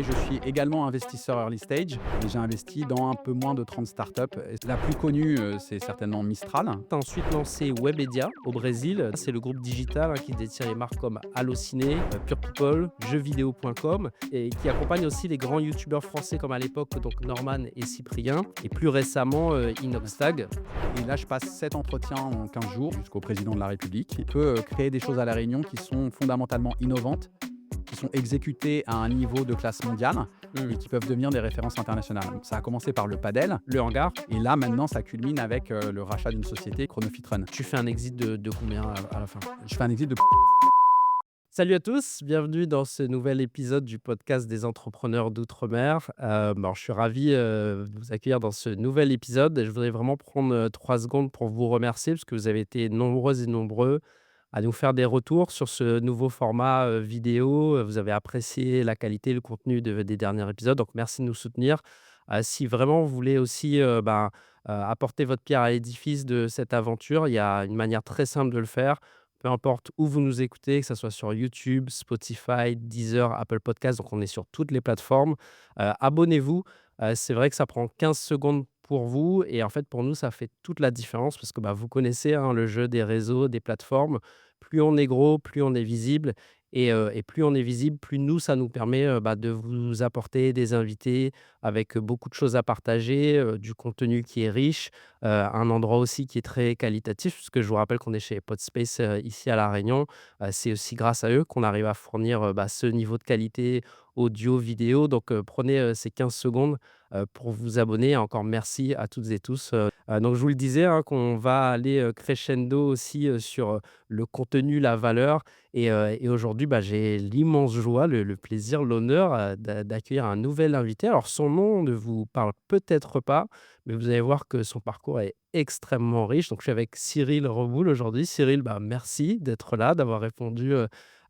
Je suis également investisseur early stage et j'ai investi dans un peu moins de 30 startups. La plus connue, c'est certainement Mistral. Tu as ensuite lancé Webedia au Brésil. C'est le groupe digital qui détient les marques comme Allociné, Pure People, jeuxvideo.com et qui accompagne aussi les grands youtubeurs français comme à l'époque donc Norman et Cyprien et plus récemment Inoxtag. Et là, je passe 7 entretiens en 15 jours jusqu'au président de la République. Il peut créer des choses à La Réunion qui sont fondamentalement innovantes, qui sont exécutées à un niveau de classe mondiale et qui peuvent devenir des références internationales. Donc, ça a commencé par le padel, Le hangar. et là, maintenant, ça culmine avec le rachat d'une société, Chronofit Run. Tu fais un exit de combien à la fin? Je fais un exit de... Salut à tous, bienvenue dans ce nouvel épisode du podcast des entrepreneurs d'outre-mer. Alors, je suis ravi de vous accueillir dans ce nouvel épisode et je voudrais vraiment prendre 3 secondes pour vous remercier parce que vous avez été nombreuses et nombreux à nous faire des retours sur ce nouveau format vidéo. Vous avez apprécié la qualité, le contenu des derniers épisodes, donc merci de nous soutenir. Si vraiment vous voulez aussi apporter votre pierre à l'édifice de cette aventure, il y a une manière très simple de le faire. Peu importe où vous nous écoutez, que ce soit sur YouTube, Spotify, Deezer, Apple Podcasts, donc on est sur toutes les plateformes. Abonnez-vous. C'est vrai que ça prend 15 secondes pour vous et en fait pour nous ça fait toute la différence parce que vous connaissez le jeu des réseaux, des plateformes. Plus on est gros, plus on est visible et plus on est visible, plus nous ça nous permet de vous apporter des invités avec beaucoup de choses à partager, du contenu qui est riche, un endroit aussi qui est très qualitatif, puisque je vous rappelle qu'on est chez Podspace ici à La Réunion. C'est aussi grâce à eux qu'on arrive à fournir ce niveau de qualité audio, vidéo. Donc prenez ces 15 secondes pour vous abonner. Encore merci à toutes et tous. Donc je vous le disais, qu'on va aller crescendo aussi sur le contenu, la valeur. Et aujourd'hui, j'ai l'immense joie, le plaisir, l'honneur d'accueillir un nouvel invité. Alors son nom ne vous parle peut-être pas, mais vous allez voir que son parcours est extrêmement riche. Donc, je suis avec Cyril Reboul aujourd'hui. Cyril, merci d'être là, d'avoir répondu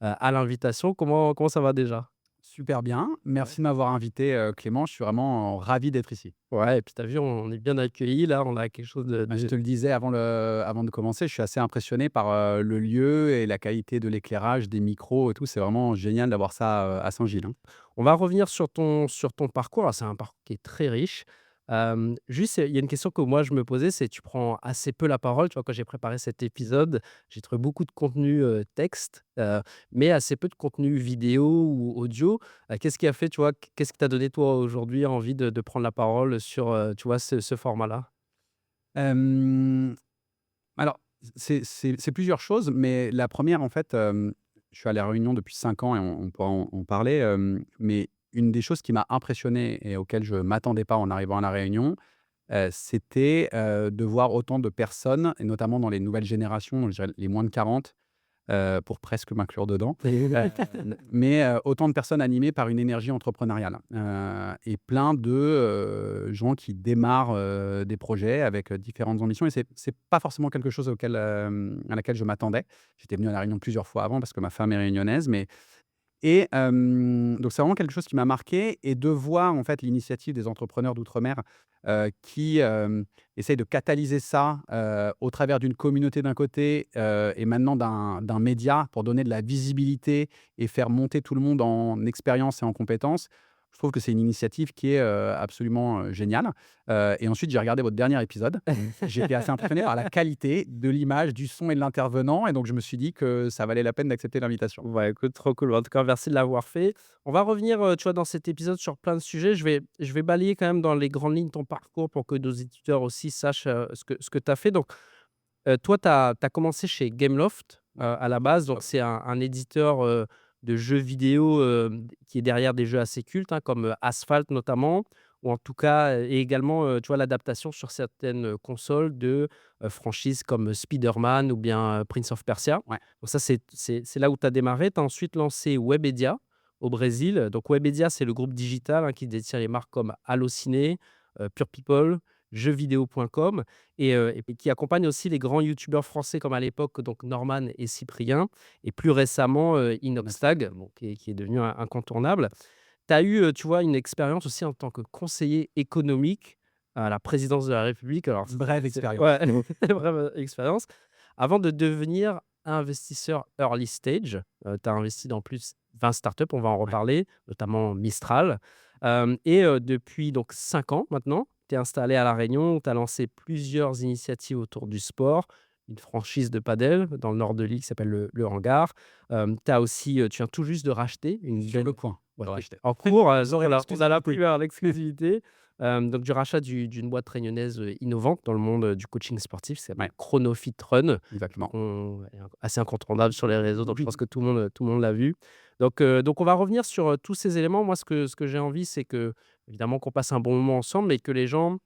à l'invitation. Comment ça va déjà? Super bien. Ouais. Merci de m'avoir invité, Clément. Je suis vraiment ravi d'être ici. Ouais, et puis tu as vu, on est bien accueillis. Là, on a quelque chose Je te le disais avant de commencer, je suis assez impressionné par le lieu et la qualité de l'éclairage, des micros et tout. C'est vraiment génial d'avoir ça à Saint-Gilles, hein. On va revenir sur ton parcours. Alors, c'est un parcours qui est très riche. Juste, il y a une question que moi je me posais, c'est tu prends assez peu la parole. Tu vois, quand j'ai préparé cet épisode, j'ai trouvé beaucoup de contenu texte, mais assez peu de contenu vidéo ou audio. Qu'est-ce qui a fait, tu vois, qu'est-ce qui t'a donné toi aujourd'hui envie de prendre la parole sur, tu vois, ce format-là? Hem, alors, c'est plusieurs choses, mais la première, en fait, je suis à La Réunion depuis 5 ans et on pourra en parler, mais une des choses qui m'a impressionné et auxquelles je m'attendais pas en arrivant à La Réunion, c'était de voir autant de personnes et notamment dans les nouvelles générations, je dirais les moins de 40, pour presque m'inclure dedans. Mais autant de personnes animées par une énergie entrepreneuriale, et plein de gens qui démarrent des projets avec différentes ambitions et c'est pas forcément quelque chose à laquelle je m'attendais. J'étais venu à La Réunion plusieurs fois avant parce que ma femme est réunionnaise, mais donc c'est vraiment quelque chose qui m'a marqué et de voir en fait l'initiative des entrepreneurs d'outre-mer, qui, essayent de catalyser ça, au travers d'une communauté d'un côté, et maintenant d'un média pour donner de la visibilité et faire monter tout le monde en expérience et en compétences. Je trouve que c'est une initiative qui est, absolument, géniale, et ensuite j'ai regardé votre dernier épisode. J'ai été assez impressionné par la qualité de l'image, du son et de l'intervenant et donc je me suis dit que ça valait la peine d'accepter l'invitation. Ouais, écoute, trop cool. En tout cas, merci de l'avoir fait. On va revenir, tu vois, dans cet épisode sur plein de sujets. Je vais balayer quand même dans les grandes lignes ton parcours pour que nos éditeurs aussi sachent, ce que tu as fait. Donc, toi, tu as commencé chez Gameloft, à la base. Donc, c'est un éditeur, de jeux vidéo, qui est derrière des jeux assez cultes, comme, Asphalt notamment, ou en tout cas, et également, tu vois, l'adaptation sur certaines, consoles de, franchises comme Spider-Man ou bien, Prince of Persia. Ouais. Donc ça, c'est là où tu as démarré. Tu as ensuite lancé Webedia au Brésil. Donc Webedia, c'est le groupe digital, qui détient les marques comme Allociné, Pure People, jeuxvideo.com et puis qui accompagne aussi les grands youtubeurs français comme à l'époque donc Norman et Cyprien et plus récemment, Inoxtag, bon, qui est devenu incontournable. Tu as eu, tu vois, une expérience aussi en tant que conseiller économique à la présidence de la République. Alors Brève c'est expérience. ouais, vraie expérience. Avant de devenir investisseur early stage, tu as investi dans plus 20 startups, on va en Ouais. reparler, notamment Mistral. Depuis donc 5 ans maintenant, tu es installé à La Réunion, tu as lancé plusieurs initiatives autour du sport, une franchise de padel dans le nord de l'île qui s'appelle le Hangar. Tu as aussi, tu viens tout juste de racheter une Sur belle le point ouais, de tu racheter. en cours, Vous aurez on a la l'exclusivité. primeur, l'exclusivité, donc du rachat d'une boîte réunionnaise, innovante dans le monde, du coaching sportif, ça s'appelle Ouais, Chronofit Run, exactement. qu'on est assez incontournable sur les réseaux, donc je pense que tout le monde l'a vu. Donc on va revenir sur, tous ces éléments. Moi, ce que j'ai envie, c'est que évidemment qu'on passe un bon moment ensemble, mais que les gens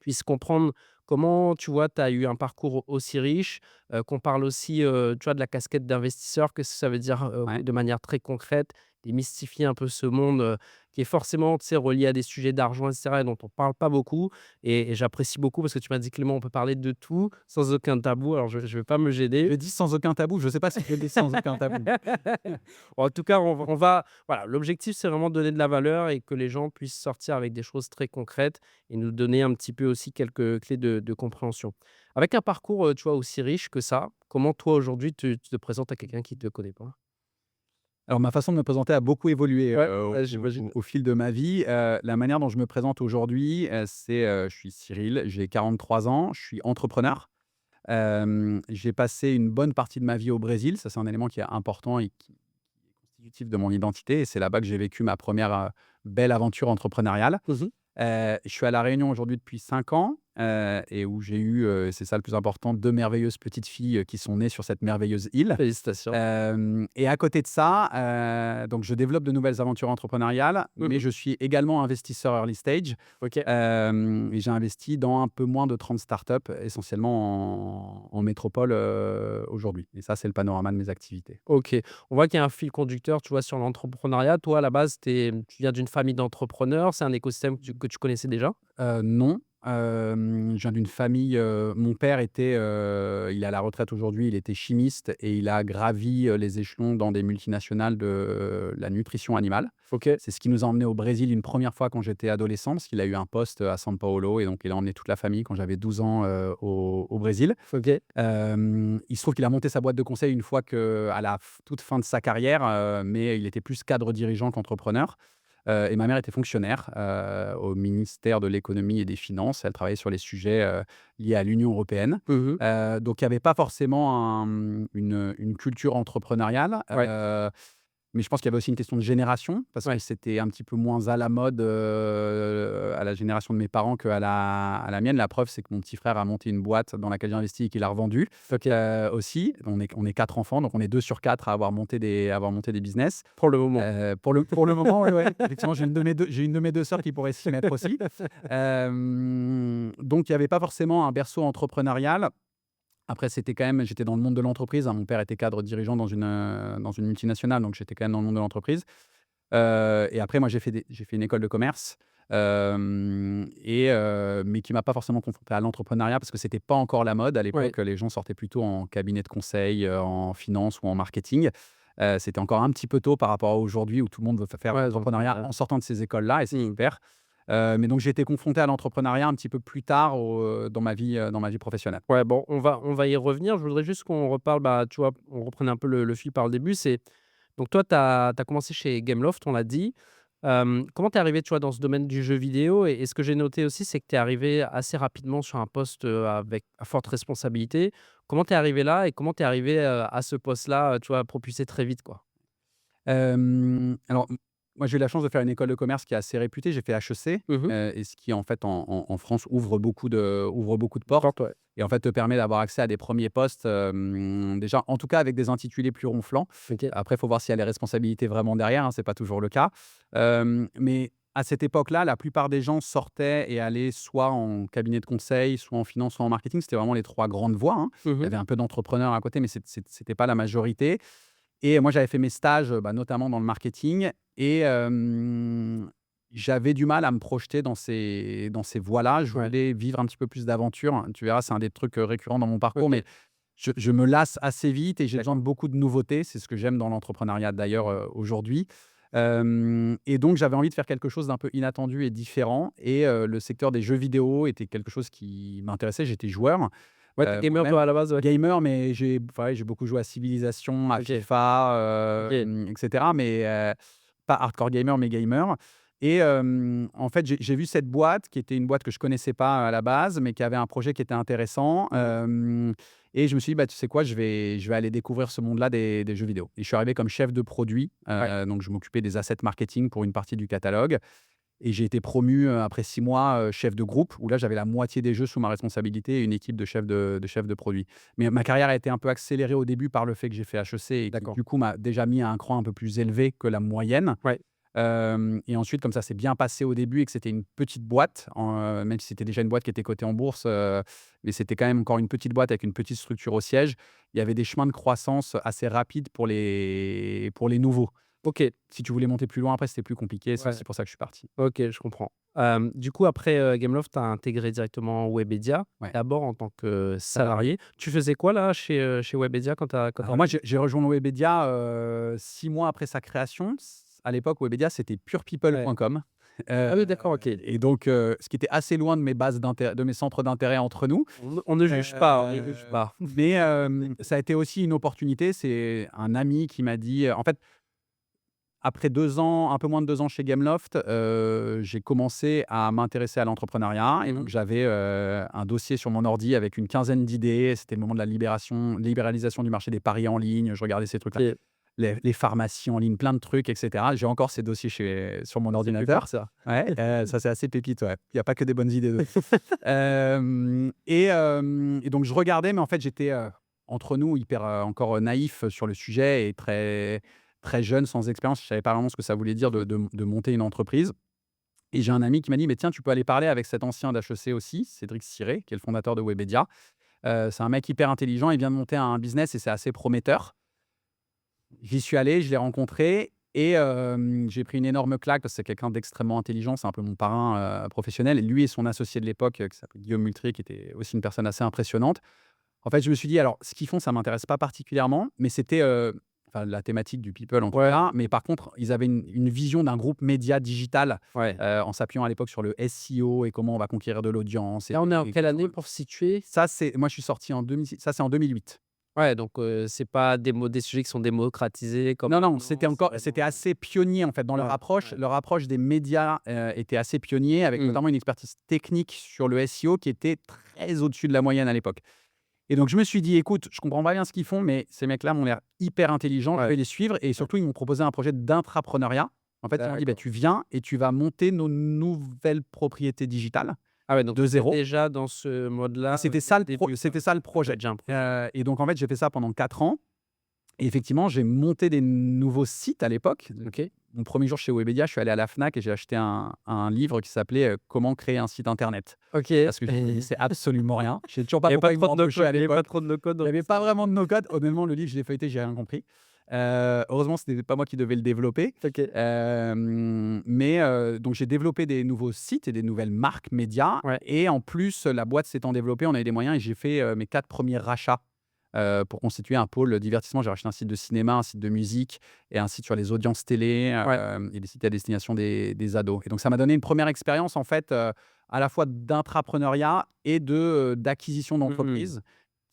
puissent comprendre comment, tu vois, tu as eu un parcours aussi riche, qu'on parle aussi, tu vois, de la casquette d'investisseur, que ça veut dire, Ouais. de manière très concrète, démystifier un peu ce monde, qui est forcément, tu sais, relié à des sujets d'argent et cetera et dont on parle pas beaucoup et j'apprécie beaucoup parce que tu m'as dit: «Clément, on peut parler de tout sans aucun tabou». Alors je vais pas me Je gêner. le dis sans aucun tabou, je sais pas si je le dis sans aucun tabou. En tout cas, on va voilà, l'objectif, c'est vraiment de donner de la valeur et que les gens puissent sortir avec des choses très concrètes et nous donner un petit peu aussi quelques clés de compréhension. Avec un parcours, tu vois, aussi riche que ça, comment toi, aujourd'hui, tu te présentes à quelqu'un qui ne te connaît pas? Alors ma façon de me présenter a beaucoup évolué, Ouais, au ouais, au j'imagine. au au fil de ma vie. La manière dont je me présente aujourd'hui, je suis Cyril, j'ai 43 ans, je suis entrepreneur. J'ai passé une bonne partie de ma vie au Brésil, ça c'est un élément qui est important et qui est constitutif de mon identité et c'est là-bas que j'ai vécu ma première re belle aventure entrepreneuriale. Mmh. Je suis à La Réunion aujourd'hui depuis 5 ans, et où j'ai eu, c'est ça le plus important, 2 merveilleuses petites filles, qui sont nées sur cette merveilleuse île. Félicitations. Et à côté de ça, donc je développe de nouvelles aventures entrepreneuriales, mais Mmh. je suis également investisseur early stage. OK. Et j'ai investi dans un peu moins de 30 startups, essentiellement en métropole, aujourd'hui. Et ça, c'est le panorama de mes activités. OK. On voit qu'il y a un fil conducteur, tu vois, sur l'entrepreneuriat. Toi, à la base, tu viens d'une famille d'entrepreneurs. C'est un écosystème que tu connaissais déjà? Non, je viens d'une famille, mon père était, il est à la retraite aujourd'hui, il était chimiste et il a gravi, les échelons dans des multinationales de la nutrition animale. OK. C'est ce qui nous a emmenés au Brésil une première fois quand j'étais adolescent, parce qu'il a eu un poste, à São Paulo et donc il a emmené toute la famille quand j'avais 12 ans, au Brésil. OK. Il se trouve qu'il a monté sa boîte de conseil une fois qu'à la toute fin de sa carrière, mais il était plus cadre dirigeant qu'entrepreneur. Et ma mère était fonctionnaire, au ministère de l'économie et des finances. Elle travaillait sur les sujets, liés à l'Union européenne. Mmh. Donc il y avait pas forcément une culture entrepreneuriale. Ouais, Mais je pense qu'il y avait aussi une question de génération, parce que ouais. c'était un petit peu moins à la mode, à la génération de mes parents qu'à la mienne. La preuve, c'est que mon petit frère a monté une boîte dans laquelle j'ai investi et qu'il a revendue, OK. aussi. On est 4 enfants, donc on est 2 sur 4 à avoir monté des business. Pour le moment. Pour le moment, ouais, ouais. Effectivement, j'ai une de mes 2 sœurs qui pourrait s'y mettre aussi. Donc il y avait pas forcément un berceau entrepreneurial. Après, j'étais dans le monde de l'entreprise, hein. Mon père était cadre dirigeant dans une multinationale, donc j'étais quand même dans le monde de l'entreprise. Et après, moi, j'ai fait une école de commerce, mais qui m'a pas forcément confronté à l'entrepreneuriat parce que c'était pas encore la mode. À Ouais. l'époque, les gens sortaient plutôt en cabinet de conseil, en finance ou en marketing. C'était encore un petit peu tôt par rapport à aujourd'hui où tout le monde veut faire de Ouais, donc l'entrepreneuriat en sortant de ces écoles-là et c'est mmh. super. Mais donc j'ai été confronté à l'entrepreneuriat un petit peu plus tard dans ma vie professionnelle. Ouais, bon, on va y revenir. Je voudrais juste qu'on reparle, bah, tu vois, on reprenne un peu le fil par le début. C'est donc toi, tu as commencé chez Gameloft, on l'a dit. Comment tu es arrivé, tu vois, dans ce domaine du jeu vidéo? Et ce que j'ai noté aussi, c'est que tu es arrivé assez rapidement sur un poste, avec à forte responsabilité. Comment tu es arrivé là et comment tu es arrivé, à ce poste-là, tu vois, propulsé très vite, quoi? Alors, moi, j'ai eu la chance de faire une école de commerce qui est assez réputée. J'ai fait HEC, Mmh. et ce qui, en fait, en France, ouvre beaucoup de portes Porte, ouais. et en fait, te permet d'avoir accès à des premiers postes, déjà, en tout cas, avec des intitulés plus ronflants. OK. Après, il faut voir s'il y a les responsabilités vraiment derrière, hein, c'est pas toujours le cas. Mais à cette époque-là, la plupart des gens sortaient et allaient soit en cabinet de conseil, soit en finance, soit en marketing. C'était vraiment les 3 grandes voies, hein. Il y Mmh. avait un peu d'entrepreneurs à côté, mais c'était pas la majorité. Et moi, j'avais fait mes stages, notamment dans le marketing et j'avais du mal à me projeter dans ces voies-là. Je Ouais. voulais vivre un petit peu plus d'aventure. Tu verras, c'est un des trucs, récurrents dans mon parcours, mais OK. je me lasse assez vite et j'ai besoin de D'accord. beaucoup de nouveautés. C'est ce que j'aime dans l'entrepreneuriat d'ailleurs, aujourd'hui. Et donc j'avais envie de faire quelque chose d'un peu inattendu et différent et le secteur des jeux vidéo était quelque chose qui m'intéressait. J'étais joueur, Ouais, tu gamer moi-même. toi à la base, ouais. Gamer, mais j'ai beaucoup joué à Civilization, à OK, FIFA, OK. et cetera, mais pas hardcore gamer, mais gamer. Et en fait, j'ai vu cette boîte qui était une boîte que je connaissais pas à la base, mais qui avait un projet qui était intéressant, Mmh. et je me suis dit: «Bah, tu sais quoi? Je vais aller découvrir ce monde-là des jeux vidéo», et je suis arrivé comme chef de produit, Ouais. donc je m'occupais des assets marketing pour une partie du catalogue, et j'ai été promu, après 6 mois, chef de groupe, où là, j'avais la moitié des jeux sous ma responsabilité et une équipe de chefs de produits. Mais ma carrière a été un peu accélérée au début par le fait que j'ai fait HEC et qui, D'accord. du coup, m'a déjà mis à un cran un peu plus élevé que la moyenne. Ouais. Et ensuite, comme ça s'est bien passé au début et que c'était une petite boîte, même si c'était déjà une boîte qui était cotée en bourse, mais c'était quand même encore une petite boîte avec une petite structure au siège. Il y avait des chemins de croissance assez rapides pour les nouveaux. OK. Si tu voulais monter plus loin après, c'était plus compliqué. C'est Ouais. aussi pour ça que je suis parti. OK, je comprends. Du coup, après, Gameloft, tu as intégré directement Webedia, Ouais. d'abord en tant que salarié. Tu faisais quoi là chez Webedia quand tu Alors moi, j'ai rejoint Webedia, 6 mois après sa création. À l'époque, Webedia, c'était ouais. purepeople.com, heu Ah oui, d'accord, OK. et donc ce qui était assez loin de mes centres d'intérêt entre nous. On ne juge pas, on ne juge Heu, pas. mais ça a été aussi une opportunité. C'est un ami qui m'a dit, en fait, après 2 ans, un peu moins de 2 ans chez Gameloft, j'ai commencé à m'intéresser à l'entrepreneuriat, et Mmh. donc j'avais, un dossier sur mon ordi avec une quinzaine d'idées. C'était le moment de la libéralisation du marché des paris en ligne. Je regardais ces trucs-là, OK, les pharmacies en ligne, plein de trucs, et cetera. J'ai encore ces dossiers sur mon c'est pépite ordinateur. ça. Ouais, ça, c'est assez pépite, ouais. Il y a pas que des bonnes idées dedans. Et donc je regardais, mais en fait, j'étais, entre nous, hyper, encore, naïf sur le sujet et très très jeune, sans expérience. Je savais pas vraiment ce que ça voulait dire de monter une entreprise, et j'ai un ami qui m'a dit: «Mais tiens, tu peux aller parler avec cet ancien d'HEC aussi, Cédric Siré, qui est le fondateur de Webedia. C'est un mec hyper intelligent, il vient de monter un business et c'est assez prometteur». J'y suis allé, je l'ai rencontré, et j'ai pris une énorme claque parce que c'est quelqu'un d'extrêmement intelligent. C'est un peu mon parrain, professionnel, et lui et son associé de l'époque, qui s'appelait Guillaume Multrier, qui était aussi une personne assez impressionnante. En fait, je me suis dit: «Alors, ce qu'ils font, ça m'intéresse pas particulièrement», mais c'était, enfin, la thématique du people en tout Ouais, cas. Mais par contre, ils avaient une vision d'un groupe média digital, ouais. en s'appuyant à l'époque sur le SEO et comment on va conquérir de l'audience, Là, on est en et quelle année pour se situer? ça, moi, je suis sorti en 2006, ça, c'est en 2008. Ouais, donc c'est pas des sujets qui sont démocratisés comme Non, non, maintenant, c'est c'était vraiment, assez pionnier, en fait, dans leur ouais, approche. ouais. Leur approche des médias, était assez pionnier, avec Mmh. notamment une expertise technique sur le SEO qui était très au-dessus de la moyenne à l'époque. Et donc je me suis dit: «Écoute, je comprends pas bien ce qu'ils font, mais ces mecs-là m'ont l'air hyper intelligents, je Ouais, vais les suivre», et ouais. surtout, ils m'ont proposé un projet d'intrapreneuriat. En fait, ils m'ont dit: «Bah, D'accord. tu viens et tu vas monter nos nouvelles propriétés digitales Ah ouais, donc de tu étais zéro». déjà dans ce mode-là, C'était dès ça le le pro début, quoi. c'était ça le Tu avais projet. déjà un projet. Et donc en fait, j'ai fait ça pendant 4 ans, et effectivement, j'ai monté des nouveaux sites à l'époque. OK. Mon premier jour chez Webedia, je suis allé à la Fnac et j'ai acheté un livre qui s'appelait, «Comment créer un site internet», OK. Il parce que j'y connaissais absolument rien. Je sais toujours y pas avait pourquoi pas ils trop m'ont de embauché no-code, à il y avait pas l'époque. trop de no-code Il dans y tout avait ça? pas vraiment de no-code. Honnêtement, le livre, je l'ai feuilleté, j'ai rien compris. Heureusement, c'était pas moi qui devais le développer. OK. Mais donc j'ai développé des nouveaux sites et des nouvelles marques médias, Ouais. et en plus, la boîte s'étant développée, on avait des moyens, et j'ai fait, mes 4 premiers rachats, pour constituer un pôle divertissement. J'ai racheté un site de cinéma, un site de musique et un site sur les audiences télé, Ouais. et des sites à destination des ados, et donc ça m'a donné une première expérience, en fait, à la fois d'intrapreneuriat et d'acquisition Mmh. d'entreprise,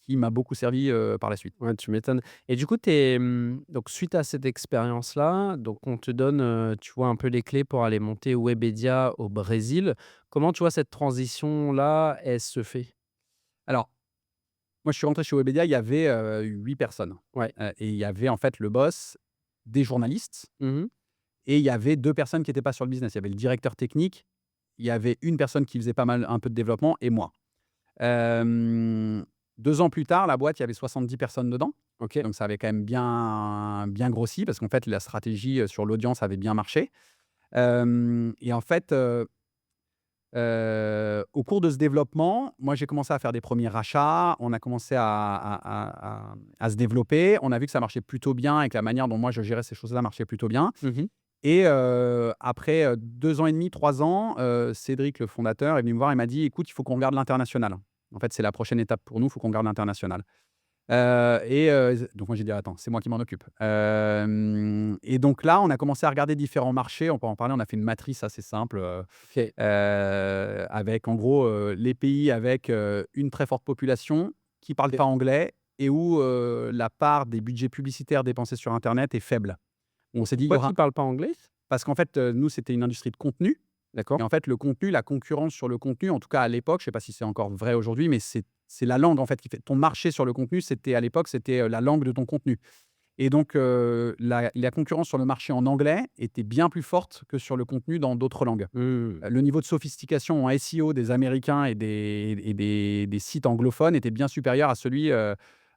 qui m'a beaucoup servi, par la suite. Ouais, tu m'étonnes. Et du coup, donc suite à cette expérience-là, donc on te donne, tu vois, un peu les clés pour aller monter Webedia au Brésil. Comment, tu vois, cette transition-là, elle se fait? Alors, moi, je suis rentré chez Webedia, il y avait, 8 personnes, Ouais. et il y avait, en fait, le boss, des journalistes, Mmh. et il y avait 2 personnes qui étaient pas sur le business. Il y avait le directeur technique, il y avait une personne qui faisait pas mal un peu de développement, et moi. Hem, 2 ans plus tard, la boîte, il y avait 70 personnes dedans, OK. donc ça avait quand même bien grossi parce qu'en fait, la stratégie, sur l'audience avait bien marché. Et en fait, au cours de ce développement, moi, j'ai commencé à faire des premiers rachats. On a commencé à se développer. On a vu que ça marchait plutôt bien et que la manière dont moi je gérais ces choses-là marchait plutôt bien. Mmh. Et après, 2 ans et demi, 3 ans, Cédric, le fondateur, est venu me voir et m'a dit: «Écoute, il faut qu'on regarde l'international. En fait, c'est la prochaine étape pour nous, il faut qu'on regarde l'international». Donc moi, j'ai dit: «Attends, c'est moi qui m'en occupe». Et donc là, on a commencé à regarder différents marchés. On peut en parler. On a fait une matrice assez simple, OK. avec en gros, les pays avec, une très forte population, qui ne parlent pas anglais et où la part des budgets publicitaires dépensés sur Internet est faible. On s'est dit, il y Pourquoi aura... qui parle pas anglais? Parce qu'en fait, nous, c'était une industrie de contenu. D'accord. Et en fait, le contenu, la concurrence sur le contenu, en tout cas à l'époque, je ne sais pas si c'est encore vrai aujourd'hui, mais c'est la langue en fait qui fait ton marché sur le contenu. C'était à l'époque, c'était la langue de ton contenu. Et donc, la concurrence sur le marché en anglais était bien plus forte que sur le contenu dans d'autres langues. Mmh. Le niveau de sophistication en SEO des Américains et des sites anglophones était bien supérieur à celui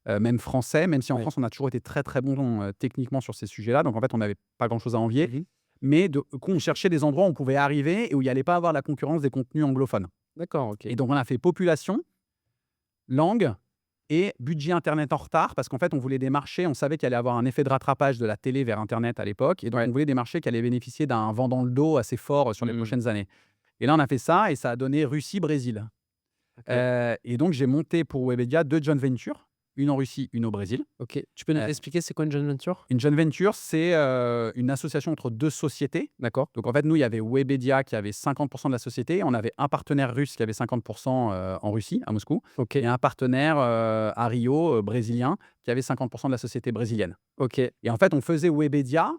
même français, même si en Ouais. France, on a toujours été très très bon techniquement sur ces sujets-là. Donc en fait, on n'avait pas grand-chose à envier. Mmh. Mais on cherchait des endroits où on pouvait arriver et où il n'y allait pas avoir la concurrence des contenus anglophones. D'accord, OK. Et donc, on a fait population, langue et budget Internet en retard parce qu'en fait, on voulait des marchés. On savait qu'il allait avoir un effet de rattrapage de la télé vers Internet à l'époque. Et donc, Ouais. on voulait des marchés qui allaient bénéficier d'un vent dans le dos assez fort sur les Mmh. prochaines années. Et là, on a fait ça et ça a donné Russie-Brésil. OK. Et donc, j'ai monté pour Webedia 2 joint ventures, une en Russie, une au Brésil. OK. Tu peux nous Euh, expliquer c'est quoi une joint venture? Une joint venture, c'est une association entre deux sociétés. D'accord. Donc en fait, nous, il y avait Webedia qui avait 50% de la société. On avait un partenaire russe qui avait 50% en Russie, à Moscou, OK. et un partenaire à Rio, brésilien, qui avait 50% de la société brésilienne. OK. Et en fait, on faisait Webedia,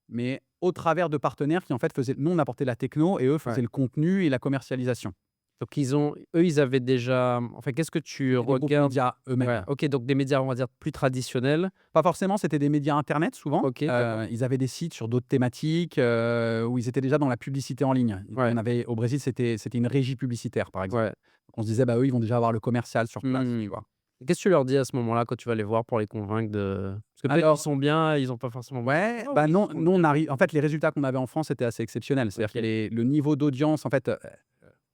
mais au travers de partenaires qui en fait faisaient... Nous, on apportait la techno et eux faisaient Ouais. le contenu et la commercialisation. Donc ils avaient déjà enfin, qu'est-ce que tu Des groupes regardes? médias eux-mêmes. Ouais, OK, donc des médias, on va dire, plus traditionnels. Pas forcément, c'était des médias internet souvent. OK, d'accord. Ils avaient des sites sur d'autres thématiques où ils étaient déjà dans la publicité en ligne. Ouais. On avait, au Brésil, c'était une régie publicitaire, par exemple. Ouais. Donc on se disait, bah, eux, ils vont déjà avoir le commercial sur place. Mmh. Tu vois. Qu'est-ce que tu leur dis à ce moment-là quand tu vas les voir pour les convaincre de parce que peut-être Alors, qu'ils sont bien, ils ont pas forcément ouais, oh bah oui, non, ils sont nous, bien. on arrive. En fait, les résultats qu'on avait en France étaient assez exceptionnels. C'est-à-dire OK. que le niveau d'audience, en fait,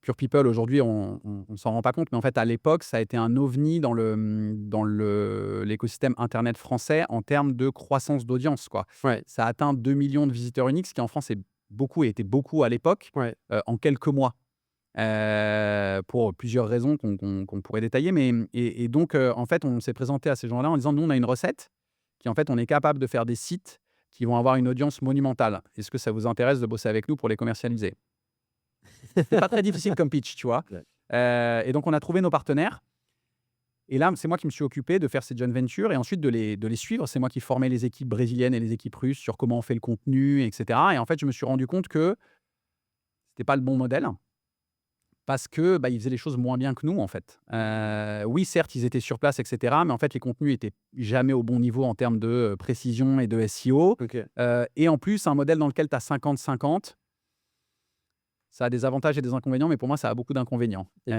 Pure People, aujourd'hui, on s'en rend pas compte, mais en fait, à l'époque, ça a été un ovni dans l'écosystème Internet français en termes de croissance d'audience, quoi. Ouais, Ça a atteint 2 millions de visiteurs uniques, ce qui en France est beaucoup et était beaucoup à l'époque, ouais. en quelques mois, pour plusieurs raisons qu'on pourrait détailler. Et donc, en fait, on s'est présenté à ces gens-là en disant, nous, on a une recette qui, en fait, on est capable de faire des sites qui vont avoir une audience monumentale. Est-ce que ça vous intéresse de bosser avec nous pour les commercialiser? C'est pas très difficile comme pitch, tu vois. Ouais. Et donc, on a trouvé nos partenaires. Et là, c'est moi qui me suis occupé de faire ces joint ventures et ensuite de les suivre. C'est moi qui formais les équipes brésiliennes et les équipes russes sur comment on fait le contenu, etc. Et en fait, je me suis rendu compte que c'était pas le bon modèle parce que bah, ils faisaient les choses moins bien que nous, en fait. Oui, certes, ils étaient sur place, etc. Mais en fait, les contenus étaient jamais au bon niveau en termes de précision et de SEO. OK. Et en plus, un modèle dans lequel tu as 50-50, ça a des avantages et des inconvénients, mais pour moi, ça a beaucoup d'inconvénients. OK.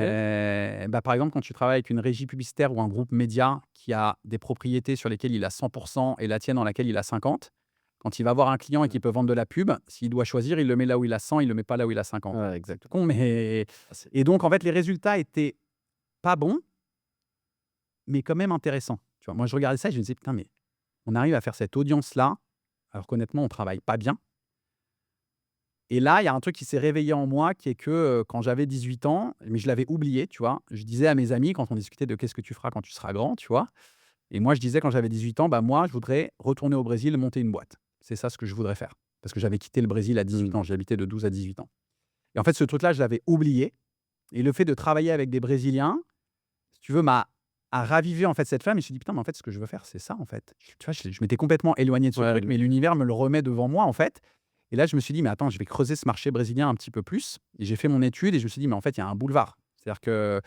Bah, par exemple, quand tu travailles avec une régie publicitaire ou un groupe média qui a des propriétés sur lesquelles il a 100% et la tienne dans laquelle il a 50%, quand il va voir un client et qu'il peut vendre de la pub, s'il doit choisir, il le met là où il a 100, il ne le met pas là où il a 50. Ouais, C'est exactement. con, mais... Ah, c'est Et donc, en fait, les résultats étaient pas bons, mais quand même intéressants. Tu vois, moi, je regardais ça et je me disais, putain, mais on arrive à faire cette audience-là, alors qu'honnêtement, on travaille pas bien. Et là, il y a un truc qui s'est réveillé en moi qui est que quand j'avais 18 ans, mais je l'avais oublié, tu vois, je disais à mes amis quand on discutait de qu'est-ce que tu feras quand tu seras grand, tu vois, et moi je disais quand j'avais 18 ans, bah moi je voudrais retourner au Brésil, monter une boîte. C'est ça ce que je voudrais faire. Parce que j'avais quitté le Brésil à 18 ans, j'habitais de 12 à 18 ans. Et en fait, ce truc-là, je l'avais oublié. Et le fait de travailler avec des Brésiliens, si tu veux, a ravivé en fait cette flamme. Et je me suis dit, putain, mais en fait, ce que je veux faire, c'est ça en fait. Tu vois, je m'étais complètement éloigné de ce ouais, truc, mais l'univers me le remet devant moi en fait. Et là, je me suis dit, mais attends, je vais creuser ce marché brésilien un petit peu plus. Et j'ai fait mon étude et je me suis dit, mais en fait, il y a un boulevard. C'est-à-dire que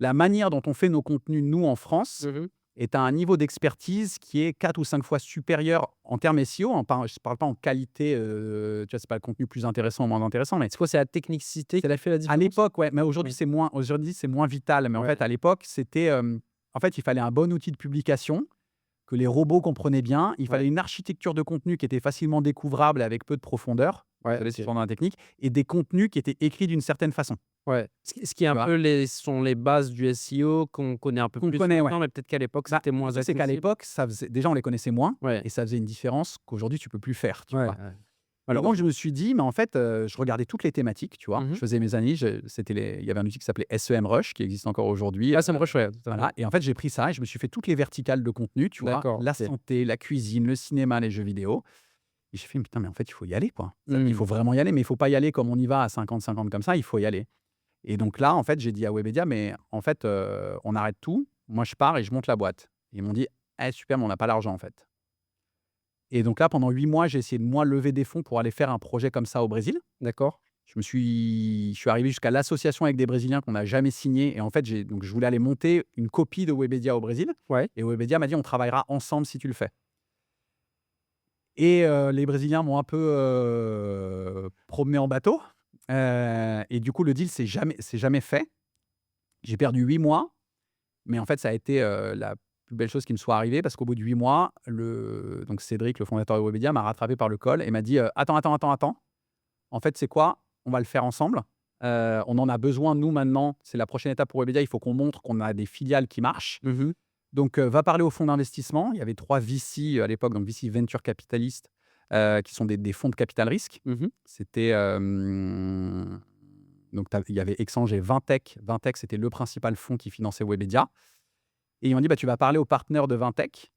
la manière dont on fait nos contenus, nous, en France, mmh. est à un niveau d'expertise qui est 4 ou 5 fois supérieur en termes SEO. Je ne parle pas en qualité, tu vois, c'est pas le contenu plus intéressant ou moins intéressant, mais C'est quoi? C'est la technicité qui a fait la à différence? l'époque, ouais, mais aujourd'hui, Ouais. c'est moins vital. Mais en Ouais. fait, à l'époque, c'était, en fait, il fallait un bon outil de publication que les robots comprenaient bien. Il Ouais. fallait une architecture de contenu qui était facilement découvrable avec peu de profondeur. Ouais, Désolé OK. si je rentre dans la technique, et des contenus qui étaient écrits d'une certaine façon. Ouais. Ce qui est Tu un vois? peu sont les bases du SEO qu'on connaît un peu Qu'on plus connaît, ouais. maintenant, mais peut-être qu'à l'époque, Bah, c'était moins le truc, c'est qu'à accessible. l'époque, déjà, on les connaissait moins Ouais. et ça faisait une différence qu'aujourd'hui, tu peux plus faire, tu Ouais, vois? ouais. Alors Alors donc, je me suis dit, mais en fait, je regardais toutes les thématiques, tu vois? mmh Je faisais mes analyses, il y avait un outil qui s'appelait SEMrush qui existe encore aujourd'hui. Ah, ça me ouais, tout à fait. Voilà, et en fait, j'ai pris ça et je me suis fait toutes les verticales de contenu, tu vois? D'accord, La OK. santé, la cuisine, le cinéma, les jeux vidéo, et j'ai fait: «Putain, mais en fait, il faut y aller, quoi. Il Mmh. faut vraiment y aller, mais il faut pas y aller comme on y va à 50-50 comme ça, il faut y aller». Et donc là, en fait, j'ai dit à Webedia: «Mais en fait, on arrête tout, moi, je pars et je monte la boîte. Ils m'ont dit: «Eh super, mais on n'a pas l'argent, en fait». Et donc là, pendant 8 mois, j'ai essayé de moi lever des fonds pour aller faire un projet comme ça au Brésil. D'accord. Je suis arrivé jusqu'à l'association avec des Brésiliens qu'on n'a jamais signé et en fait, je voulais aller monter une copie de Webedia au Brésil Ouais. et Webedia m'a dit: «On travaillera ensemble si tu le fais». Et les Brésiliens m'ont un peu, promené en bateau, et du coup, le deal s'est jamais fait. J'ai perdu 8 mois, mais en fait, ça a été, la plus belle chose qui me soit arrivée parce qu'au bout de 8 mois, donc Cédric, le fondateur de Webedia, m'a rattrapé par le col et m'a dit: «Attends, attends, attends, attends. En fait, c'est quoi? On va le faire ensemble. On en a besoin, nous, maintenant. C'est la prochaine étape pour Webedia. Il faut qu'on montre qu'on a des filiales qui marchent. Mmh. Donc, va parler aux fonds d'investissement». Il y avait 3 VC à l'époque, donc VC Venture Capitalist, qui sont des fonds de capital risque. Mmh. C'était, donc il y avait Exange et Vintech. Vintech, c'était le principal fonds qui finançait Webedia et ils m'ont dit: «Bah, tu vas parler au partenaire de Vintech».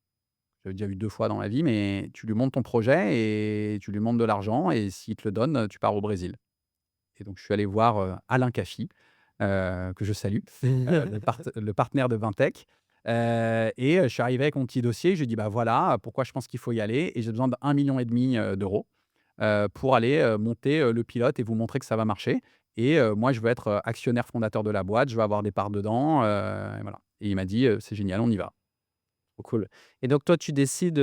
J'avais déjà vu 2 fois dans ma vie, mais tu lui montres ton projet et tu lui montres de l'argent et s'il te le donne, tu pars au Brésil. Et donc je suis allé voir, Alain Caffi, que je salue, le partenaire de Vintech, et je suis arrivé avec mon petit dossier. Je lui ai dit: «Bah, voilà, pourquoi je pense qu'il faut y aller et j'ai besoin d'1,5 million d'euros, pour aller, monter, le pilote et vous montrer que ça va marcher et moi je veux être, actionnaire fondateur de la boîte, je veux avoir des parts dedans», et voilà. Et il m'a dit: «C'est génial, on y va». Trop cool. Et donc toi, tu décides,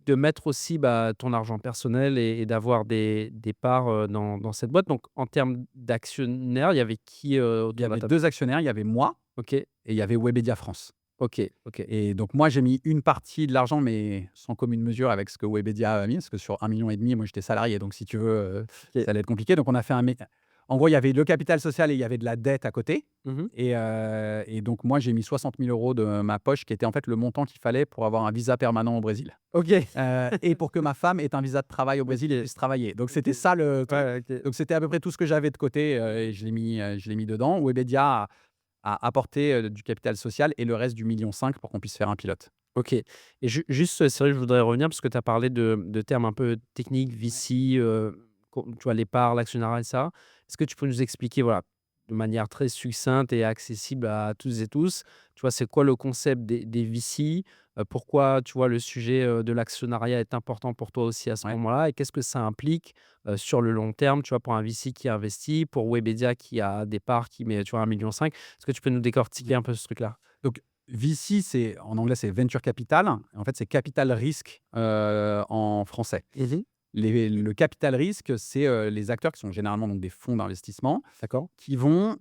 de mettre aussi, bah, ton argent personnel et d'avoir des parts, dans cette boîte. Donc en termes d'actionnaires, il y avait qui, Il y autour de la avait table? 2 actionnaires, il y avait moi OK, et il y avait Webedia France. OK, OK. Et donc moi, j'ai mis une partie de l'argent, mais sans commune mesure avec ce que Webedia a mis, parce que sur 1,5 million, moi, j'étais salarié, donc si tu veux, OK. ça allait être compliqué. Donc on a fait en gros, il y avait le capital social et il y avait de la dette à côté Mmh. et donc moi, j'ai mis 60 000 € de ma poche, qui était en fait le montant qu'il fallait pour avoir un visa permanent au Brésil, OK. et pour que ma femme ait un visa de travail au Brésil et OK. puisse travailler. Donc c'était ça le truc. Ouais, OK. Donc c'était à peu près tout ce que j'avais de côté, et je l'ai mis dedans. Webedia a apporté, du capital social et le reste du 1,5 million pour qu'on puisse faire un pilote. OK. Et juste, c'est vrai que je voudrais revenir parce que tu as parlé de termes un peu techniques, VC, tu vois, les parts, l'actionnariat et ça. Est-ce que tu peux nous expliquer, voilà, de manière très succincte et accessible à tous et tous, tu vois, c'est quoi le concept des VC? Pourquoi, tu vois, le sujet, de l'actionnariat est important pour toi aussi à ce Ouais. moment-là? Et qu'est-ce que ça implique, sur le long terme, tu vois, pour un VC qui investit, pour Webedia qui a des parts qui met, tu vois, 1,5 million? Est-ce que tu peux nous décortiquer un peu ce truc-là? Donc VC, c'est en anglais, c'est venture capital. En fait, c'est capital risque, en français. Mmh. Le capital risque, c'est, les acteurs qui sont généralement donc des fonds d'investissement D'accord. qui vont,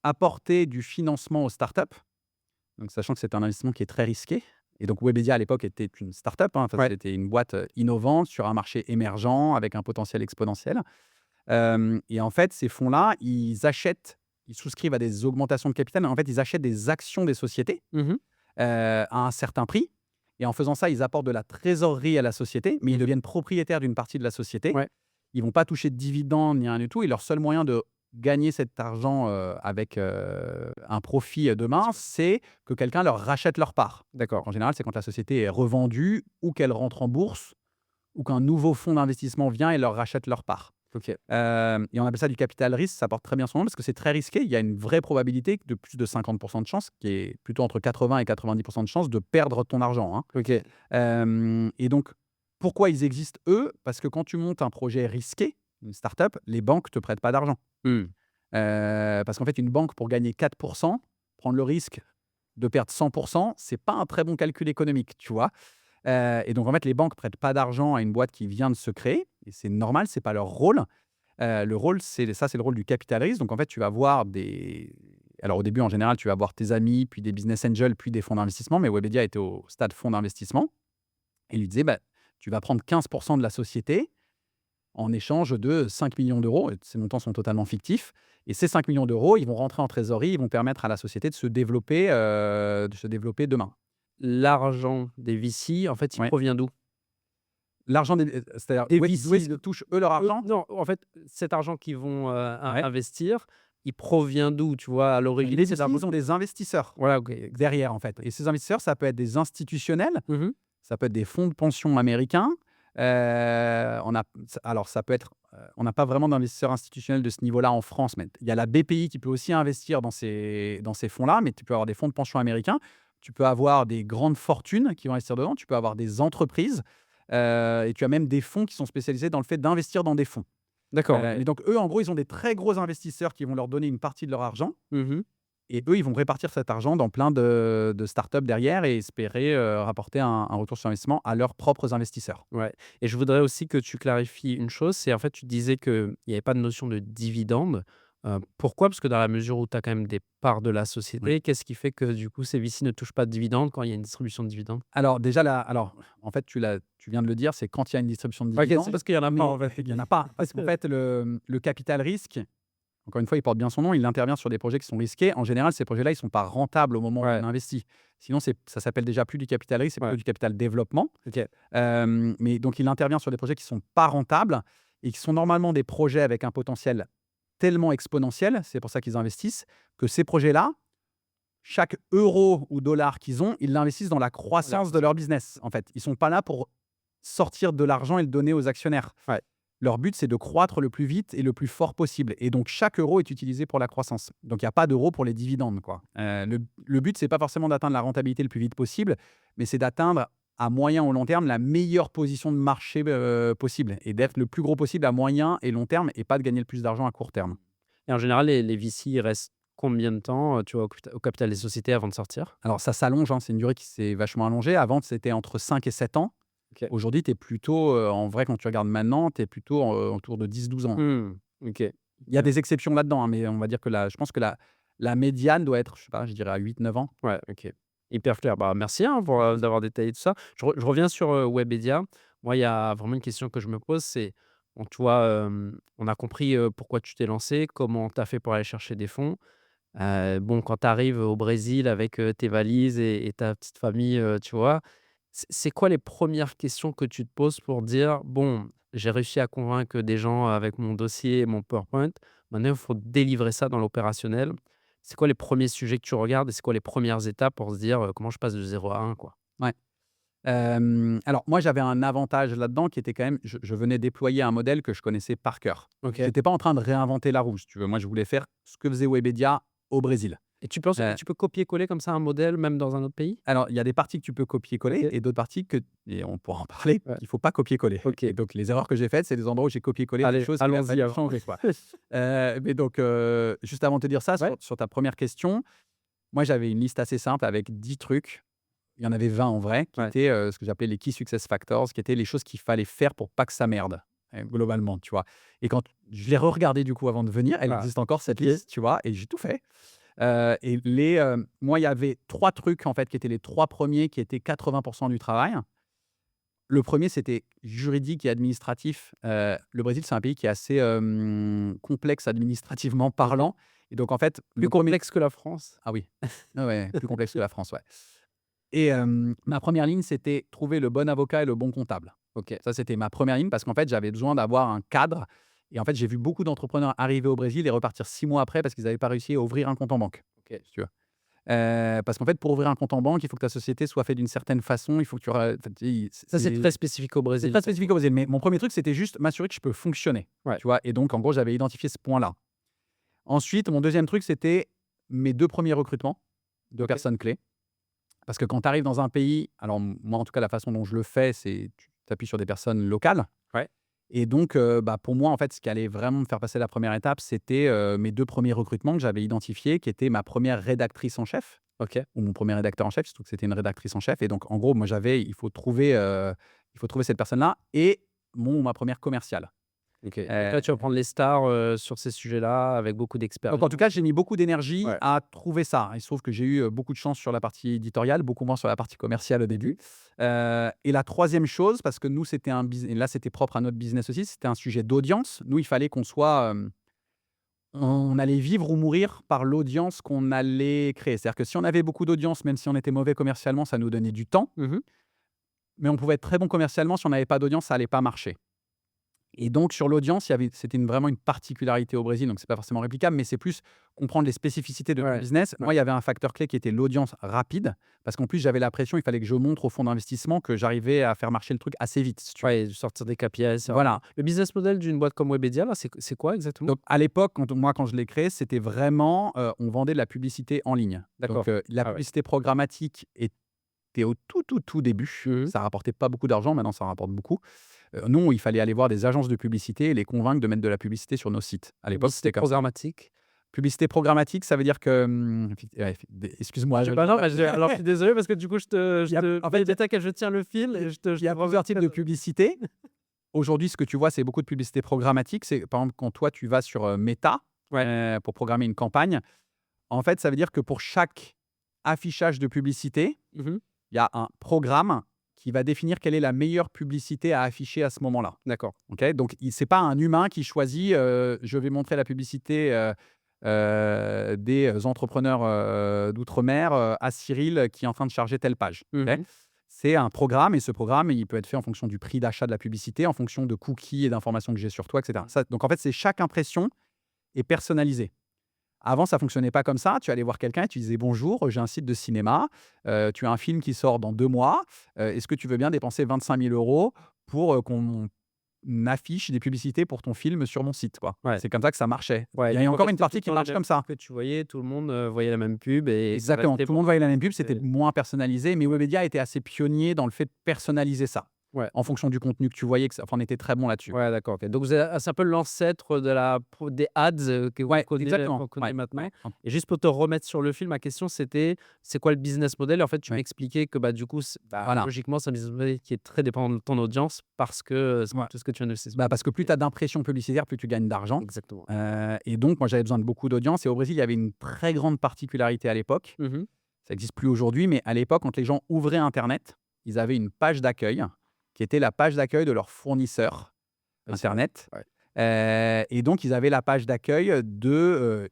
apporter du financement aux startups. Donc sachant que c'est un investissement qui est très risqué et donc Webedia à l'époque était une startup, hein. Enfin, Ouais. c'était une boîte, innovante sur un marché émergent avec un potentiel exponentiel. Et en fait, ces fonds-là, ils souscrivent à des augmentations de capital. En fait, ils achètent des actions des sociétés, Mmh. à un certain prix et en faisant ça, ils apportent de la trésorerie à la société, mais ils Mmh. deviennent propriétaires d'une partie de la société. Ouais. Ils vont pas toucher de dividendes ni rien du tout et leur seul moyen de gagner cet argent, avec, un profit, demain, c'est que quelqu'un leur rachète leur part. D'accord. En général, c'est quand la société est revendue ou qu'elle rentre en bourse ou qu'un nouveau fonds d'investissement vient et leur rachète leur part. OK. Et on appelle ça du capital risque, ça porte très bien son nom parce que c'est très risqué. Il y a une vraie probabilité de plus de 50 de chance, qui est plutôt entre 80 et 90 de chance de perdre ton argent, hein. OK. Et donc, pourquoi ils existent, eux? Parce que quand tu montes un projet risqué, une start-up, les banques te prêtent pas d'argent. Mmh. Parce qu'en fait, une banque, pour gagner 4 prendre le risque de perdre 100 c'est pas un très bon calcul économique, tu vois? Et donc en fait, les banques prêtent pas d'argent à une boîte qui vient de se créer et c'est normal, c'est pas leur rôle. Le rôle, c'est le rôle du capital risque. Donc en fait, tu vas voir alors au début, en général, tu vas voir tes amis, puis des business angels, puis des fonds d'investissement, mais Webedia était au stade fonds d'investissement et il lui disait: «Bah, tu vas prendre 15 de la société en échange de 5 millions d'euros. Et ces montants sont totalement fictifs et ces 5 millions d'euros, ils vont rentrer en trésorerie, ils vont permettre à la société de se développer demain. L'argent des VC, en fait, il Ouais. provient d'où? L'argent c'est-à-dire Des d'où est-ce VC, qu'ils touchent eux leur argent? non, en fait, cet argent qu'ils vont, Ouais. investir, il provient d'où, tu vois? À l'origine, Les c'est VC d'argent. sont des investisseurs Voilà, OK. derrière, en fait et ces investisseurs, ça peut être des institutionnels, Mmh. ça peut être des fonds de pension américains, Alors ça peut être, on n'a pas vraiment d'investisseurs institutionnels de ce niveau-là en France, mais il y a la BPI qui peut aussi investir dans ces fonds-là, mais tu peux avoir des fonds de pension américains, tu peux avoir des grandes fortunes qui vont investir dedans, tu peux avoir des entreprises, et tu as même des fonds qui sont spécialisés dans le fait d'investir dans des fonds. D'accord, OK. Et donc eux, en gros, ils ont des très gros investisseurs qui vont leur donner une partie de leur argent Mmh. et eux, ils vont répartir cet argent dans plein de startups derrière et espérer, rapporter un retour sur investissement à leurs propres investisseurs. Ouais, et je voudrais aussi que tu clarifies une chose, c'est en fait, tu disais qu'il y avait pas de notion de dividende. Pourquoi? Parce que dans la mesure où tu as quand même des parts de la Oui. société, qu'est-ce qui fait que du coup, ces VC ne touchent pas de dividendes quand il y a une distribution de dividendes? Alors déjà là, en fait, tu viens de le dire, c'est quand il y a une distribution de OK, c'est dividendes, parce qu'il y en a pas, mais en fait. il y en a pas. Parce qu'en fait, le capital risque, encore une fois, il porte bien son nom, il intervient sur des projets qui sont risqués. En général, ces projets-là, ils sont pas rentables au moment où Ouais, on investit. Sinon, ça s'appelle déjà plus du capital risque, c'est ouais, plutôt du capital développement. OK. Mais donc il intervient sur des projets qui sont pas rentables et qui sont normalement des projets avec un potentiel tellement exponentiel, c'est pour ça qu'ils investissent, que ces projets-là, chaque euro ou dollar qu'ils ont, ils l'investissent dans la croissance de leur business, en fait. Ils sont pas là pour sortir de l'argent et le donner aux actionnaires. Ouais. Leur but, c'est de croître le plus vite et le plus fort possible. Et donc, chaque euro est utilisé pour la croissance. Donc, il n'y a pas d'euro pour les dividendes, quoi. Le but, c'est pas forcément d'atteindre la rentabilité le plus vite possible, mais c'est d'atteindre à moyen ou long terme la meilleure position de marché possible et d'être le plus gros possible à moyen et long terme et pas de gagner le plus d'argent à court terme. Et en général, les VC, ils restent combien de temps, tu vois, au capital des sociétés avant de sortir? Alors, ça s'allonge, hein, c'est une durée qui s'est vachement allongée. Avant, c'était entre 5 et 7 ans. OK. Aujourd'hui, tu es plutôt, en vrai, quand tu regardes maintenant, tu es plutôt autour de 10 12 ans. Mmh. OK. Il y a des exceptions là-dedans, hein, mais on va dire que je pense que la médiane doit être, je sais pas, je dirais à 8 9 ans. Ouais, OK. Hyper clair. Bah, merci, hein, pour, d'avoir détaillé tout ça. Je reviens sur, Webedia. Moi, il y a vraiment une question que je me pose, c'est, bon, tu vois, on a compris, pourquoi tu t'es lancé, comment tu as fait pour aller chercher des fonds. Bon, quand tu arrives au Brésil avec, tes valises et ta petite famille, tu vois? C'est quoi les premières questions que tu te poses pour dire: «Bon, j'ai réussi à convaincre des gens avec mon dossier et mon PowerPoint. Maintenant, il faut délivrer ça dans l'opérationnel». C'est quoi les premiers sujets que tu regardes et c'est quoi les premières étapes pour se dire, «Comment je passe de 0 à 1, quoi?» Ouais. Alors moi, j'avais un avantage là-dedans qui était quand même, je venais déployer un modèle que je connaissais par cœur. OK. J'étais pas en train de réinventer la roue, si tu veux. Moi, je voulais faire ce que faisait Webedia au Brésil. Et tu penses que Heu tu peux copier-coller comme ça un modèle même dans un autre pays? Alors, il y a des parties que tu peux copier-coller OK. et d'autres parties et on pourra en parler, Ouais. qu'il faut pas copier-coller. Et OK. donc les erreurs que j'ai faites, c'est des endroits où j'ai copié-collé des Allez, choses qu'il a allons-y fallu alors. changer, quoi. Mais donc, juste avant de te dire ça, Ouais. sur ta première question, moi, j'avais une liste assez simple avec 10 trucs. Il y en avait 20 en vrai, qui Ouais. étaient, ce que j'appelais les key success factors, qui étaient les choses qu'il fallait faire pour pas que ça merde, globalement, tu vois? Et quand je l'ai re-regardée du coup avant de venir, elle Ah, existe encore cette OK. liste, tu vois? Et j'ai tout fait. Moi, il y avait 3 trucs en fait qui étaient les 3 premiers qui étaient 80 du travail. Le premier, c'était juridique et administratif. Le Brésil, c'est un pays qui est assez, complexe administrativement OK. parlant et donc en fait, Plus le premier. complexe que la France? Ah oui. Ouais, ouais, plus complexe que la France, ouais. Et ma première ligne, c'était trouver le bon avocat et le bon comptable. OK. Ça, c'était ma première ligne parce qu'en fait, j'avais besoin d'avoir un cadre et en fait, j'ai vu beaucoup d'entrepreneurs arriver au Brésil et repartir 6 mois après parce qu'ils n'avaient pas réussi à ouvrir un compte en banque, OK. si tu veux. Parce qu'en fait, pour ouvrir un compte en banque, il faut que ta société soit faite d'une certaine façon, il faut que tu ra enfin, tu sais, Ça, c'est très spécifique au c'est Brésil, pas ça. spécifique au Brésil, mais mon premier truc, c'était juste m'assurer que je peux fonctionner, Ouais. tu vois? Et donc en gros, j'avais identifié ce point-là. Ensuite, mon deuxième truc, c'était mes 2 premiers recrutements de OK. personnes clés. Parce que quand tu arrives dans un pays, alors moi en tout cas la façon dont je le fais, c'est tu t'appuies sur des personnes locales Ouais. et donc pour moi en fait ce qui allait vraiment me faire passer la première étape, c'était, mes 2 premiers recrutements que j'avais identifiés, qui était ma première rédactrice en chef OK. ou mon premier rédacteur en chef, surtout que c'était une rédactrice en chef et donc en gros moi il faut trouver cette personne-là et ma première commerciale. OK. Donc Heu là, tu vas prendre les stars, sur ces sujets-là avec beaucoup Donc en d'expérience. tout cas, j'ai mis beaucoup d'énergie Ouais. à trouver ça. Il se trouve que j'ai eu, beaucoup de chance sur la partie éditoriale, beaucoup moins sur la partie commerciale au début. Et la troisième chose, parce que nous, c'était et là, c'était propre à notre business aussi, c'était un sujet d'audience. Nous, il fallait qu'on soit, on allait vivre ou mourir par l'audience qu'on allait créer. C'est-à-dire que si on avait beaucoup d'audience, même si on était mauvais commercialement, ça nous donnait du temps, Mmh. mais on pouvait être très bon commercialement, si on n'avait pas d'audience, ça allait pas marcher. Et donc, sur l'audience, c'était vraiment une particularité au Brésil, donc c'est pas forcément réplicable, mais c'est plus comprendre les spécificités de ton Ouais, business. ouais. Moi, il y avait un facteur clé qui était l'audience rapide, parce qu'en plus, j'avais la pression, il fallait que je montre au fonds d'investissement que j'arrivais à faire marcher le truc assez vite, si tu veux. Ouais, sortir des KPI, c'est Voilà. le business model d'une boîte comme Webedia là, c'est quoi exactement? Donc, à l'époque, quand je l'ai créé, c'était vraiment, on vendait de la publicité en ligne. Donc, D'accord. la Ah ouais. publicité programmatique était au tout début. Mmh. Ça rapportait pas beaucoup d'argent, maintenant ça rapporte beaucoup. Nous, il fallait aller voir des agences de publicité et les convaincre de mettre de la publicité sur nos sites. À l'époque, Publicité c'était comme ça. programmatique? Publicité programmatique, ça veut dire que, ouais, excuse-moi, Bah, non, bah, alors je suis désolé parce que du coup il y a en fait, je tiens le fil et il y a plusieurs types de publicité. Aujourd'hui, ce que tu vois, c'est beaucoup de publicité programmatique. C'est par exemple quand toi, tu vas sur, Meta, Ouais. pour programmer une campagne. En fait, ça veut dire que pour chaque affichage de publicité, Mmh. il y a un programme qui va définir quelle est la meilleure publicité à afficher à ce moment-là. D'accord. OK? Donc c'est pas un humain qui choisit, je vais montrer la publicité, des entrepreneurs, d'outre-mer, à Cyril qui est en train de charger telle page. OK? Mmh. C'est un programme et ce programme, il peut être fait en fonction du prix d'achat de la publicité, en fonction de cookies et d'informations que j'ai sur toi et cetera. Ça donc en fait, c'est chaque impression est personnalisée. Avant, ça fonctionnait pas comme ça. Tu allais voir quelqu'un et tu disais: «Bonjour, j'ai un site de cinéma, tu as un film qui sort dans 2 mois, est-ce que tu veux bien dépenser 25 000 € pour, qu'on affiche des publicités pour ton film sur mon site?» quoi. Ouais. C'est comme ça que ça marchait. Ouais, Il y a donc en encore fait, une c'était tout partie le qui temps la marche même comme ça. que tu voyais, tout le monde, voyait la même pub et ça Exactement, restait tout le monde voyait la même pub, c'était c'est moins personnalisé, mais Webedia était assez pionnier dans le fait de personnaliser ça, ouais. en fonction du contenu que tu voyais, on était très bon là-dessus. Ouais, d'accord, OK. Donc vous êtes c'est un peu l'ancêtre de la pro des ads, que Ouais, qu'on exactement. connaît Ouais, maintenant. ouais, Et juste pour te remettre sur le fil, ma question c'était, c'est quoi le business model? Et en fait, tu ouais, m'expliquais que, bah, du coup, voilà. logiquement, c'est un business model qui est très dépendant de ton audience parce que, c'est Ouais. tout ce que tu viens de Bah, parce que plus tu as d'impressions publicitaires, plus tu gagnes d'argent. exactement. Et donc moi, j'avais besoin de beaucoup d'audience et au Brésil, il y avait une très grande particularité à l'époque. Mmh. Ça n'existe plus aujourd'hui, mais à l'époque, quand les gens ouvraient internet, ils avaient une page d'accueil qui était la page d'accueil de leur fournisseur Ouais, c'est vrai. internet. Ouais. Et donc ils avaient la page d'accueil de,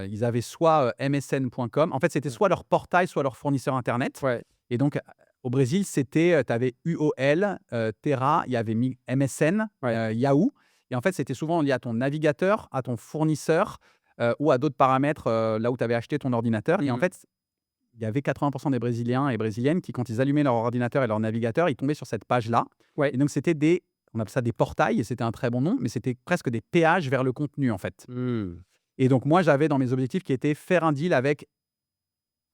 ils avaient soit, msn.com. En fait, c'était Ouais. soit leur portail, soit leur fournisseur internet. Ouais. Et donc au Brésil, c'était, tu avais UOL, Terra, il y avait MSN, Ouais. Yahoo. Et en fait, c'était souvent lié à ton navigateur, à ton fournisseur, ou à d'autres paramètres, là où tu avais acheté ton ordinateur. Et en Mmh. fait, il y avait 80 des Brésiliens et Brésiliennes qui, quand ils allumaient leur ordinateur et leur navigateur, ils tombaient sur cette page-là. Ouais. Et donc c'était on appelle ça des portails et c'était un très bon nom, mais c'était presque des péages vers le contenu, en fait. Mmh. Et donc moi, j'avais dans mes objectifs qui était faire un deal avec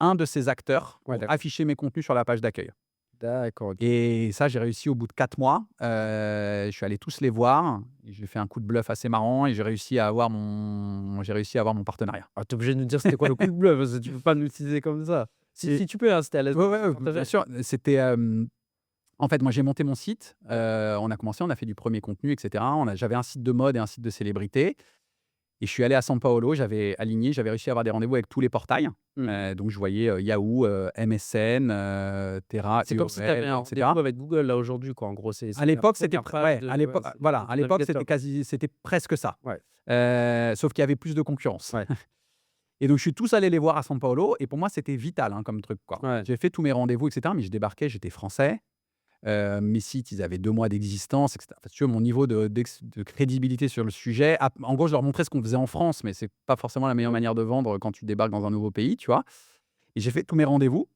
un de ces acteurs Ouais, pour d'accord. afficher mes contenus sur la page d'accueil. D'accord, OK. Et ça, j'ai réussi au bout de 4 mois. Je suis allé tous les voir. J'ai fait un coup de bluff assez marrant et j'ai réussi à avoir mon partenariat. Ah, tu es obligé de nous dire c'était quoi le coup de bluff, parce que tu peux pas nous utiliser comme ça. Si Et si tu peux, hein, si tu à l'aise ouais, de ouais, bien partager. sûr, c'était, en fait, moi, j'ai monté mon site. On a commencé, on a fait du premier contenu et cetera. J'avais un site de mode et un site de célébrité et je suis allé à São Paulo. J'avais réussi à avoir des rendez-vous avec tous les portails. Mmh. Donc je voyais, Yahoo, MSN, Terra, C'est comme si tu avais UOL, un et cetera. rendez-vous avec Google là aujourd'hui quoi, en gros, À c'est la l'époque, c'était première page de ouais, c'est voilà, de à ton l'époque, navigateur. c'était presque ça. Ouais, Sauf qu'il y avait plus de concurrence. ouais, Et donc je suis tous allés les voir à São Paulo et pour moi, c'était vital, hein, comme truc, quoi. ouais. J'ai fait tous mes rendez-vous et cetera, mais je débarquais, j'étais français. Mes sites, ils avaient 2 mois d'existence et cetera. Enfin, si tu veux, mon niveau de crédibilité sur le sujet, en gros, je leur montrais ce qu'on faisait en France, mais c'est pas forcément la meilleure manière de vendre quand tu débarques dans un nouveau pays, tu vois? Et j'ai fait tous mes rendez-vous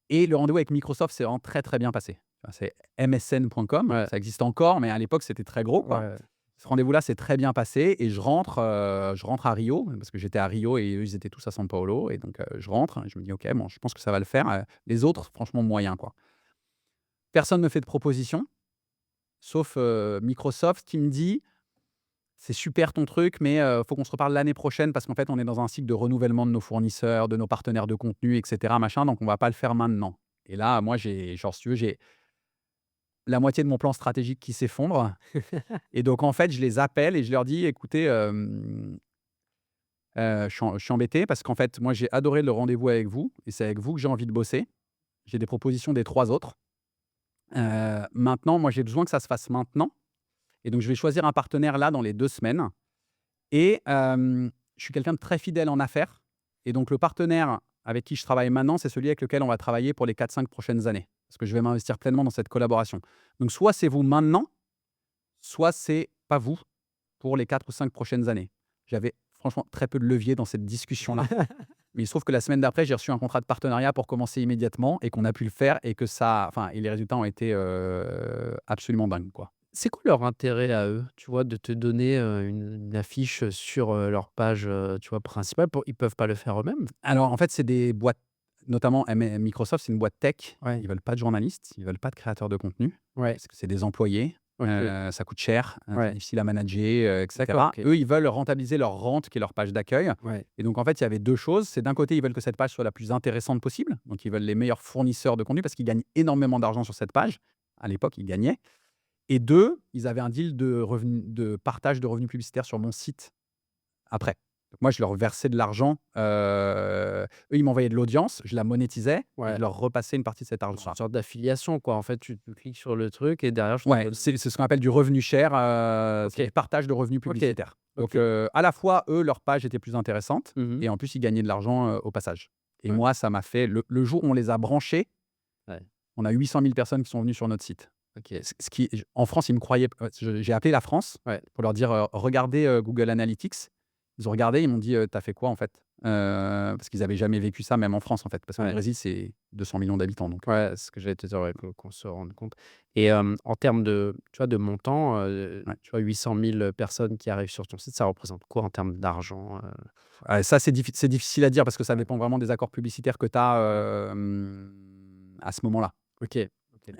et le rendez-vous avec Microsoft s'est vraiment très, très bien passé. Enfin, c'est msn.com, Ouais, ça existe encore, mais à l'époque, c'était très gros, quoi. ouais. Ce rendez-vous-là s'est très bien passé et je rentre à Rio, parce que j'étais à Rio et eux, ils étaient tous à São Paulo et donc je rentre et je me dis: «OK, bon, je pense que ça va le faire». Les autres, franchement, moyen, quoi. Personne ne me fait de proposition, sauf, Microsoft qui me dit: «C'est super ton truc, mais faut qu'on se reparle l'année prochaine parce qu'en fait, on est dans un cycle de renouvellement de nos fournisseurs, de nos partenaires de contenu et cetera, machin, donc on va pas le faire maintenant». Et là, moi, si tu veux, j'ai la moitié de mon plan stratégique qui s'effondre et donc en fait, je les appelle et je leur dis: «Écoutez, je suis embêté parce qu'en fait, moi, j'ai adoré le rendez-vous avec vous et c'est avec vous que j'ai envie de bosser. J'ai des propositions des 3 autres. Maintenant, moi, j'ai besoin que ça se fasse maintenant et donc je vais choisir un partenaire là dans les 2 semaines et je suis quelqu'un de très fidèle en affaires et donc le partenaire avec qui je travaille maintenant, c'est celui avec lequel on va travailler pour les 4-5 prochaines années. Parce que je vais m'investir pleinement dans cette collaboration. Donc soit c'est vous maintenant, soit c'est pas vous pour les 4 ou 5 prochaines années. J'avais franchement très peu de levier dans cette discussion-là. Mais il se trouve que la semaine d'après, j'ai reçu un contrat de partenariat pour commencer immédiatement et qu'on a pu le faire et que et les résultats ont été absolument dingues, quoi. C'est quoi leur intérêt à eux, tu vois, de te donner, une affiche sur, leur page, tu vois, principale ils peuvent pas le faire eux-mêmes? Alors, en fait, c'est des boîtes, notamment Microsoft, c'est une boîte tech. Ouais, Ils veulent pas de journalistes, ils veulent pas de créateurs de contenu, ouais, parce que c'est des employés, OK, ça coûte cher, c'est ouais. difficile à manager, et D'accord, cetera. OK. Eux, ils veulent rentabiliser leur rente, qui est leur page d'accueil. Ouais, Et donc, en fait, il y avait 2 choses. C'est d'un côté, ils veulent que cette page soit la plus intéressante possible, donc ils veulent les meilleurs fournisseurs de contenu parce qu'ils gagnent énormément d'argent sur cette page. À l'époque, ils gagnaient. Et 2, ils avaient un deal de partage de revenus publicitaires sur mon site après. Donc moi, je leur versais de l'argent, eux, ils m'envoyaient de l'audience, je la monétisais et je ouais. leur repassais une partie de cet C'est une argent-là. sorte d'affiliation, quoi. En fait, tu cliques sur le truc et derrière, je te Ouais, donne c'est ce qu'on appelle du revenu share, c'est OK, du partage de revenus OK, publicitaires. Donc, OK. à la fois, eux, leur page était plus intéressante Mmh. et en plus, ils gagnaient de l'argent, au passage. Et Ouais, moi, ça m'a fait le jour où on les a branchés, ouais, on a 800 000 personnes qui sont venues sur notre site. OK. Ce qui en France, ils me croyaient j'ai appelé la France Ouais, pour leur dire, «Regardez, Google Analytics». Ils ont regardé, ils m'ont dit: «Tu as fait quoi, en fait?» Parce qu'ils avaient jamais vécu ça, même en France, en fait. Parce que le ouais, Brésil, c'est 200 millions d'habitants, donc ouais, c'est ce que j'allais te dire, ouais, qu'on se rende compte et en termes de, tu vois, de montant, ouais. tu vois, 800 000 personnes qui arrivent sur ton site, ça représente quoi en termes d'argent, Ça, c'est difficile à dire parce que ça Ouais, dépend vraiment des accords publicitaires que tu ouais. as, à ce moment-là. OK, OK.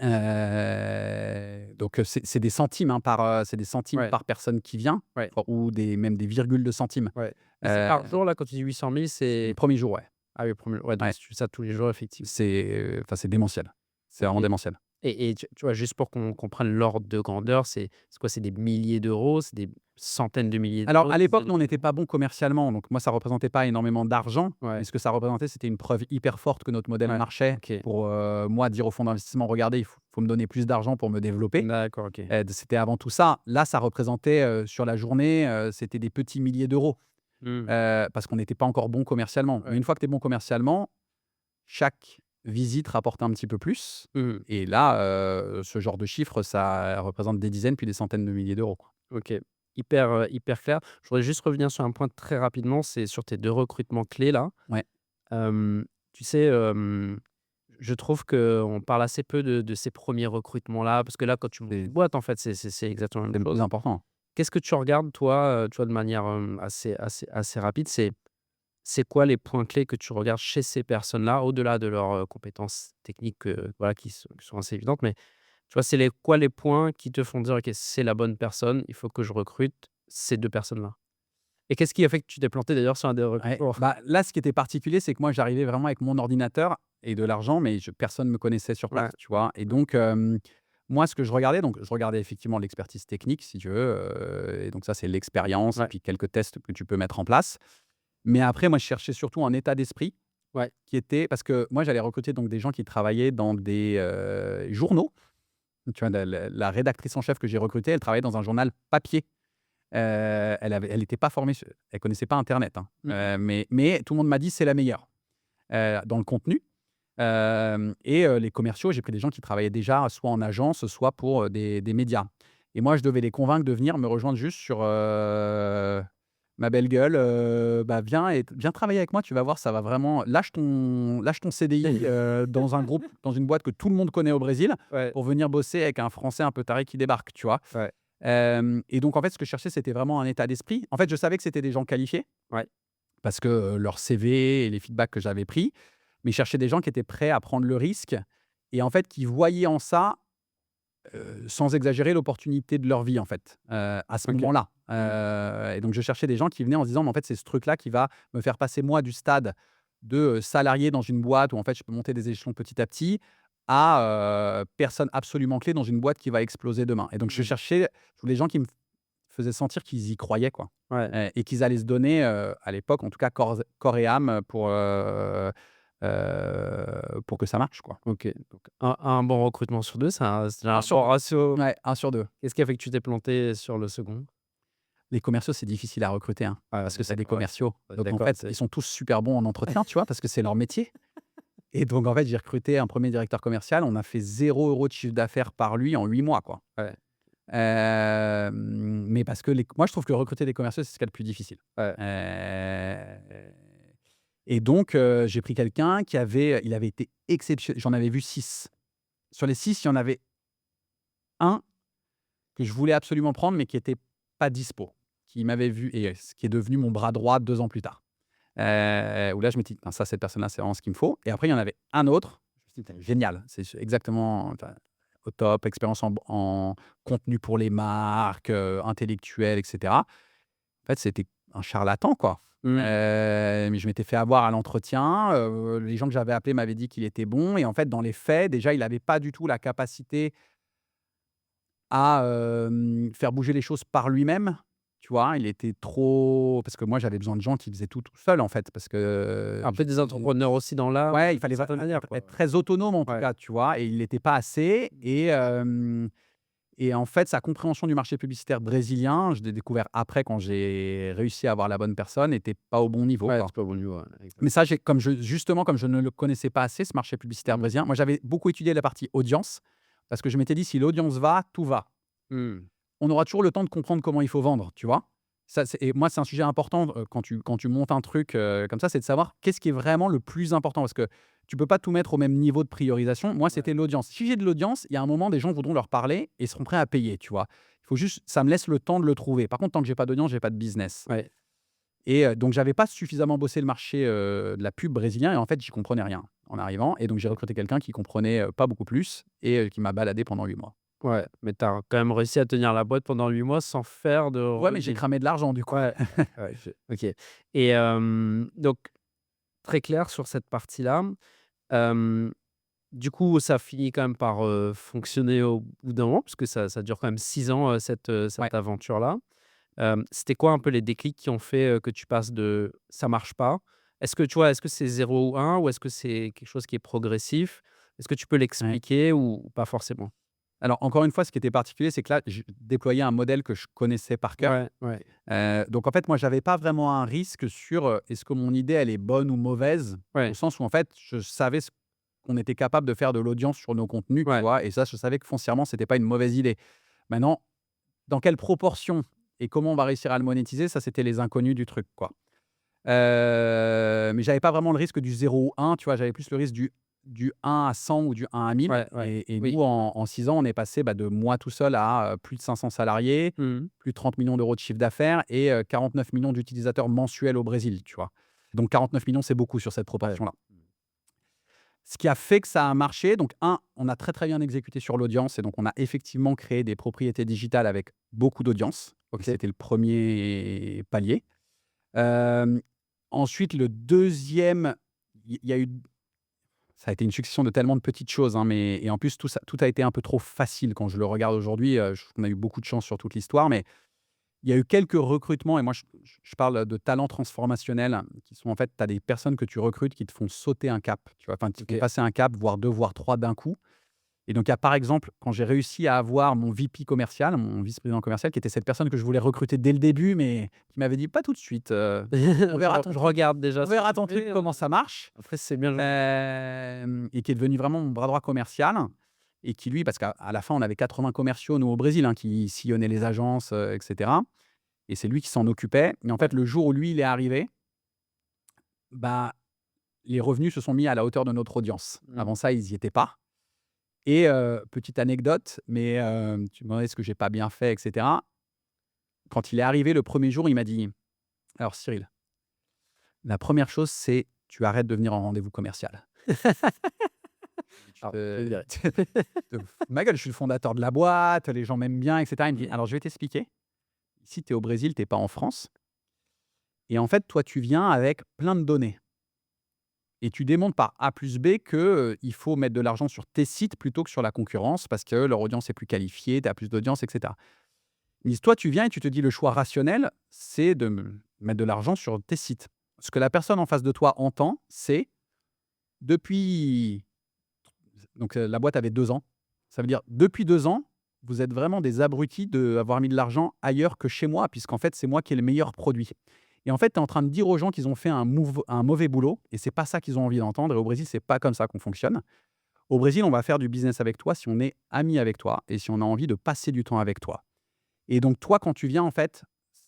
Donc, c'est des centimes, hein, c'est des centimes Ouais, par personne qui vient, ouais, ou même des virgules de centimes. ouais et c'est Heu, par jour, là, quand tu dis 800 000, le c'est 1er jour, ouais. ah oui, 1 ouais, donc Ouais. si tu fais ça tous les jours, effectivement. C'est démentiel. C'est vraiment OK. démentiel. Et tu vois, juste pour qu'on comprenne l'ordre de grandeur, c'est quoi? C'est des milliers d'euros? C'est des centaines de milliers Alors, d'euros? à l'époque, Dizaines nous, on de n'était millions? pas bons commercialement, donc moi, ça représentait pas énormément d'argent, mais Ouais, ce que ça représentait, c'était une preuve hyper forte que notre modèle ouais, marchait OK. pour, moi, dire au fonds d'investissement: «Regardez, il faut me donner plus d'argent pour me développer». D'accord, OK. C'était avant tout ça. Là, ça représentait, sur la journée, c'était des petits milliers d'euros, Mmh. parce qu'on n'était pas encore bon commercialement. Mais Ouais. une fois que tu es bon commercialement, chaque visite rapporte un petit peu plus Mmh. et là, ce genre de chiffre, ça représente des dizaines puis des centaines de milliers d'euros, quoi. OK. Hyper, hyper clair. Je voudrais juste revenir sur un point très rapidement, c'est sur tes 2 recrutements clés là. Ouais, Tu sais, je trouve qu'on parle assez peu de ces premiers recrutements là, parce que là, quand tu montes une c'est boîte, en fait, c'est exactement la c'est même le plus chose. important. Qu'est-ce que tu regardes toi, tu vois, de manière, assez rapide? C'est quoi les points clés que tu regardes chez ces personnes-là, au-delà de leurs, compétences techniques, voilà, qui sont assez évidentes, mais tu vois, c'est quoi les points qui te font dire: «OK, c'est la bonne personne, il faut que je recrute ces 2 personnes-là»? Et qu'est-ce qui a fait que tu t'es planté d'ailleurs sur un des Ouais, recrutements? bah, là, ce qui était particulier, c'est que moi, j'arrivais vraiment avec mon ordinateur et de l'argent, mais personne ne me connaissait sur place, Ouais, tu vois? Et donc, moi, ce que je regardais, donc je regardais effectivement l'expertise technique, si tu veux, et donc ça, c'est l'expérience et ouais, puis quelques tests que tu peux mettre en place. Mais après, moi, je cherchais surtout un état d'esprit ouais, qui était parce que moi, j'allais recruter donc des gens qui travaillaient dans des, journaux. Tu vois? La rédactrice en chef que j'ai recrutée, elle travaillait dans un journal papier. Elle était pas formée elle connaissait pas internet, hein, mmh, mais tout le monde m'a dit: «C'est la meilleure», dans le contenu. Les commerciaux, j'ai pris des gens qui travaillaient déjà soit en agence, soit pour, des médias. Et moi, je devais les convaincre de venir me rejoindre juste sur, «Ma belle gueule, bah, viens travailler avec moi, tu vas voir, ça va vraiment lâche ton CDI, dans un groupe, dans une boîte que tout le monde connaît au Brésil, ouais, pour venir bosser avec un Français un peu taré qui débarque», tu vois? ouais, Et donc en fait, ce que je cherchais, c'était vraiment un état d'esprit. En fait, je savais que c'était des gens qualifiés ouais, parce que, leur CV et les feedbacks que j'avais pris, mais je cherchais des gens qui étaient prêts à prendre le risque et en fait, qui voyaient en ça, sans exagérer, l'opportunité de leur vie, en fait, à ce OK. moment-là. Mmh. Et donc je cherchais des gens qui venaient en se disant: «Mais en fait, c'est ce truc-là qui va me faire passer moi du stade de, salarié dans une boîte où en fait je peux monter des échelons petit à petit à, personne absolument clé dans une boîte qui va exploser demain». Et donc Mmh. je voulais des gens qui me faisaient sentir qu'ils y croyaient, quoi, Ouais, et qu'ils allaient se donner, à l'époque en tout cas corps et âme pour que ça marche, quoi. OK, donc un bon recrutement sur 2, c'est un 1 sur bon 2. ratio. Ouais, 1 sur 2. Qu'est-ce qui a fait que tu t'es planté sur le second? Les commerciaux, c'est difficile à recruter, hein, Ouais, parce on que est c'est des d'accord, ouais. commerciaux. On est Donc en d'accord, fait, c'est ils sont tous super bons en entretien, tu vois? Parce que c'est leur métier. Et donc en fait, j'ai recruté un premier directeur commercial, on a fait 0 € de chiffre d'affaires par lui en 8 mois, quoi. ouais. Mais parce que moi, je trouve que recruter des commerciaux, c'est ce qu'il y a de plus difficile. Ouais. Et donc, j'ai pris quelqu'un il avait été exceptionnel. J'en avais vu 6. Sur les 6, il y en avait un que je voulais absolument prendre, mais qui était pas dispo, qui m'avait vu et ce qui est devenu mon bras droit 2 ans plus tard. Où là, je me dis: «Ah ça, cette personne-là, c'est vraiment ce qu'il me faut» et après, il y en avait un autre, je me suis dit: «Génial, c'est exactement, enfin, au top, expérience en contenu pour les marques, intellectuel et cetera». En fait, c'était un charlatan, quoi. Mmh. Mais je m'étais fait avoir à l'entretien, les gens que j'avais appelés m'avaient dit qu'il était bon et en fait, dans les faits, déjà, il avait pas du tout la capacité à, faire bouger les choses par lui-même, tu vois? Il était trop parce que moi, j'avais besoin de gens qui faisaient tout seuls, en fait, parce que Un peu des entrepreneurs aussi dans l'art, ouais, il d'une fallait certaine manière, quoi. être très autonome, en tout Ouais. cas, tu vois? Et il l'était pas assez et en fait, sa compréhension du marché publicitaire brésilien, je l'ai découvert après quand j'ai réussi à avoir la bonne personne, était pas au bon niveau, Ouais, quoi. c'est pas au bon niveau, ouais, Mais exact. ça, justement, comme je ne le connaissais pas assez, ce marché publicitaire Mmh. brésilien, moi, j'avais beaucoup étudié la partie audience parce que je m'étais dit: «Si l'audience va, tout va». Mmh. On aura toujours le temps de comprendre comment il faut vendre, tu vois? Ça, et moi, c'est un sujet important, quand tu montes un truc, comme ça, c'est de savoir qu'est-ce qui est vraiment le plus important? Parce que tu peux pas tout mettre au même niveau de priorisation. Moi, Ouais. c'était l'audience. Si j'ai de l'audience, il y a un moment, des gens voudront leur parler et seront prêts à payer, tu vois? Il faut juste ça me laisse le temps de le trouver. Par contre, tant que j'ai pas d'audience, j'ai pas de business Ouais. et donc j'avais pas suffisamment bossé le marché, de la pub brésilien et en fait, j'y comprenais rien en arrivant et donc j'ai recruté quelqu'un qui comprenait, pas beaucoup plus et qui m'a baladé pendant 8 mois. Ouais, mais tu as quand même réussi à tenir la boîte pendant 8 mois sans faire de Ouais, mais j'ai revenus. cramé de l'argent, du coup. Ouais, ouais, je OK et donc très clair sur cette partie-là. Hem, du coup, ça finit quand même par, fonctionner au bout d'un moment, parce que ça dure quand même 6 ans, Ouais. cette aventure-là. C'était quoi un peu les déclics qui ont fait, que tu passes de «ça marche pas»? Est-ce que tu vois, est-ce que c'est 0 ou 1 ou est-ce que c'est quelque chose qui est progressif? Est-ce que tu peux Ouais. l'expliquer ou pas forcément? Alors encore une fois, ce qui était particulier, c'est que là, je déployais un modèle que je connaissais par cœur. Ouais, ouais, Donc en fait, moi, j'avais pas vraiment un risque sur, est-ce que mon idée, elle est bonne ou mauvaise? Au ouais, sens où en fait, je savais ce qu'on était capable de faire de l'audience sur nos contenus, tu ouais. vois? Et ça, je savais que foncièrement, c'était pas une mauvaise idée. Maintenant, dans quelle proportion et comment on va réussir à le monétiser, ça, c'était les inconnus du truc, quoi. Mais j'avais pas vraiment le risque du 0 ou 1, tu vois? J'avais plus le risque du 1 à 100 ou du 1 à 1000 Ouais, ouais. et Oui. nous, en 6 ans, on est passé, bah, de moi tout seul à, plus de 500 salariés, Mmh. plus de 30 millions d'euros de chiffre d'affaires et 49 millions d'utilisateurs mensuels au Brésil, tu vois? Donc 49 millions, c'est beaucoup sur cette Ouais. proportion-là. Ce qui a fait que ça a marché, donc on a très, très bien exécuté sur l'audience et donc on a effectivement créé des propriétés digitales avec beaucoup d'audience et OK. c'était le premier palier. Hem, Ensuite le deuxième, il y a eu ça a été une succession de tellement de petites choses, hein, mais et en plus tout a été un peu trop facile quand je le regarde aujourd'hui, je trouve qu'on a eu beaucoup de chance sur toute l'histoire, mais il y a eu quelques recrutements et moi je parle de talents transformationnels qui sont en fait, tu as des personnes que tu recrutes qui te font sauter un cap, tu vois? Enfin, qui te font OK. passer un cap, voire 2 voire 3 d'un coup et donc il y a par exemple, quand j'ai réussi à avoir mon VP commercial, mon vice-président commercial qui était cette personne que je voulais recruter dès le début, mais qui m'avait dit: «Pas tout de suite, on verra ton Je truc regarde déjà on ce que verra tu ton truc, fais, comment ça marche». après c'est bien. Et qui est devenu vraiment mon bras droit commercial et qui lui parce qu'à la fin, on avait 80 commerciaux, nous, au Brésil, hein, qui sillonnaient les agences, et cetera et c'est lui qui s'en occupait. Mais en fait, le jour où lui, il est arrivé, bah, les revenus se sont mis à la hauteur de notre audience. Mmh. Avant ça, ils y étaient pas et petite anecdote, mais tu me demandais ce que j'ai pas bien fait et cetera. Quand il est arrivé le premier jour, il m'a dit: «Alors Cyril, la première chose, c'est tu arrêtes de venir en rendez-vous commercial». Tu Alors, je te dirais. te fous de ma gueule, je suis le fondateur de la boîte, les gens m'aiment bien et cetera. Il me dit: Mmh. «Alors je vais t'expliquer. Ici, tu es au Brésil, tu es pas en France et en fait, toi, tu viens avec plein de données et tu démontres par A plus B que, il faut mettre de l'argent sur tes sites plutôt que sur la concurrence parce que leur audience est plus qualifiée, tu as plus d'audience et cetera». Ils disent: «Toi, tu viens et tu te dis le choix rationnel, c'est de me mettre de l'argent sur tes sites». Ce que la personne en face de toi entend, c'est depuis donc la boîte avait 2 ans. Ça veut dire depuis 2 ans, vous êtes vraiment des abrutis d'avoir mis de l'argent ailleurs que chez moi, puisqu'en fait, c'est moi qui ai le meilleur produit et en fait, tu es en train de dire aux gens qu'ils ont fait un mauvais boulot et c'est pas ça qu'ils ont envie d'entendre et au Brésil, c'est pas comme ça qu'on fonctionne. Au Brésil, on va faire du business avec toi si on est amis avec toi et si on a envie de passer du temps avec toi. Et donc toi, quand tu viens, en fait,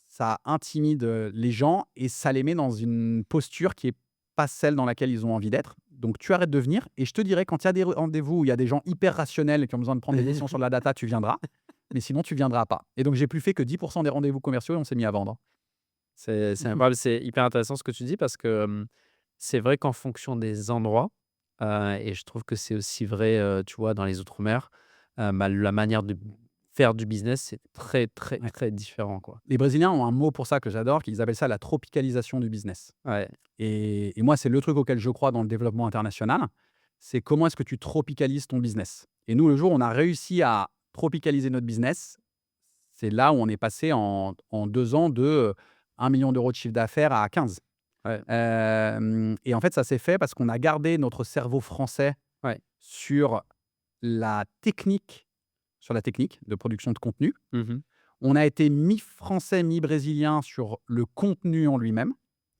ça intimide, les gens et ça les met dans une posture qui est pas celle dans laquelle ils ont envie d'être. Donc tu arrêtes de venir et je te dirai quand il y a des rendez-vous où il y a des gens hyper rationnels qui ont besoin de prendre des décisions sur de la data, tu viendras, mais sinon tu viendras pas. Et donc j'ai plus fait que 10 des rendez-vous commerciaux et on s'est mis à vendre. C'est incroyable, c'est hyper intéressant ce que tu dis parce que, c'est vrai qu'en fonction des endroits, et je trouve que c'est aussi vrai, tu vois, dans les outre-mer, bah, la manière de faire du business, c'est très, très, Ouais. très différent, quoi. Les Brésiliens ont un mot pour ça que j'adore, qu'ils appellent ça la tropicalisation du business. Ouais, Et moi, c'est le truc auquel je crois dans le développement international, c'est comment est-ce que tu tropicalises ton business? Et nous, le jour où on a réussi à tropicaliser notre business, c'est là où on est passé en 2 ans de, 1 000 000 € de chiffre d'affaires à 15. ouais, Et en fait, ça s'est fait parce qu'on a gardé notre cerveau français ouais. sur la technique sur la technique de production de contenu. Mmh. On a été mi-français, mi-brésilien sur le contenu en lui-même.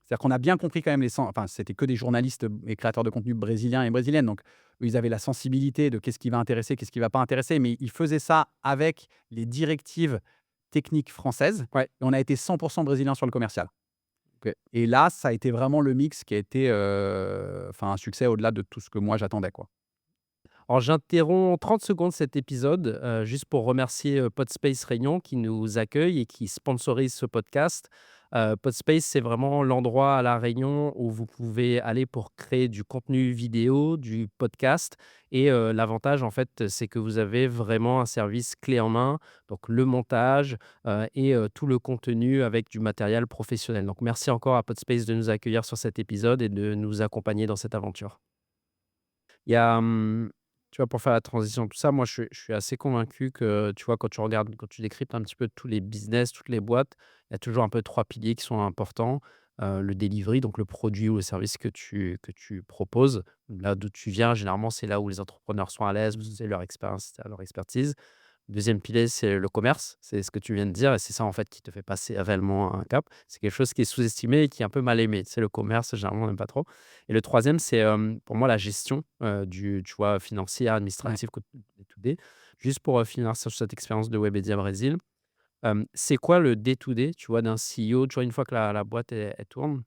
C'est-à-dire qu'on a bien compris quand même enfin, c'était que des journalistes et créateurs de contenu brésiliens et brésiliennes, donc eux, ils avaient la sensibilité de qu'est-ce qui va intéresser, qu'est-ce qui va pas intéresser, mais ils faisaient ça avec les directives techniques françaises Ouais, et on a été 100 brésilien sur le commercial. OK. Et là, ça a été vraiment le mix qui a été, enfin, un succès au-delà de tout ce que moi j'attendais, quoi. Alors j'interromps 30 secondes cet épisode, juste pour remercier, Podspace Réunion qui nous accueille et qui sponsorise ce podcast. Podspace, c'est vraiment l'endroit à La Réunion où vous pouvez aller pour créer du contenu vidéo, du podcast et l'avantage en fait, c'est que vous avez vraiment un service clé en main, donc le montage, et tout le contenu avec du matériel professionnel. Donc merci encore à Podspace de nous accueillir sur cet épisode et de nous accompagner dans cette aventure. Il y a, tu vois, pour faire la transition, tout ça, moi, je suis assez convaincu que, tu vois, quand tu décryptes un petit peu tous les business, toutes les boîtes, il y a toujours un peu 3 piliers qui sont importants. Le delivery, donc le produit ou le service que tu proposes. Là d'où tu viens, généralement, c'est là où les entrepreneurs sont à l'aise, parce que c'est leur expérience, c'est leur expertise. Deuxième pilier, c'est le commerce, c'est ce que tu viens de dire et c'est ça, en fait, qui te fait passer réellement un cap. C'est quelque chose qui est sous-estimé et qui est un peu mal aimé. C'est le commerce, généralement, on n'aime pas trop. Et le troisième, c'est, pour moi, la gestion, tu vois, financière, Ouais. administrative, day-to-day. Juste pour, finir sur cette expérience de Webedia Brésil, c'est quoi le day-to-day, tu vois, d'un CEO? Tu vois, une fois que la boîte, elle tourne,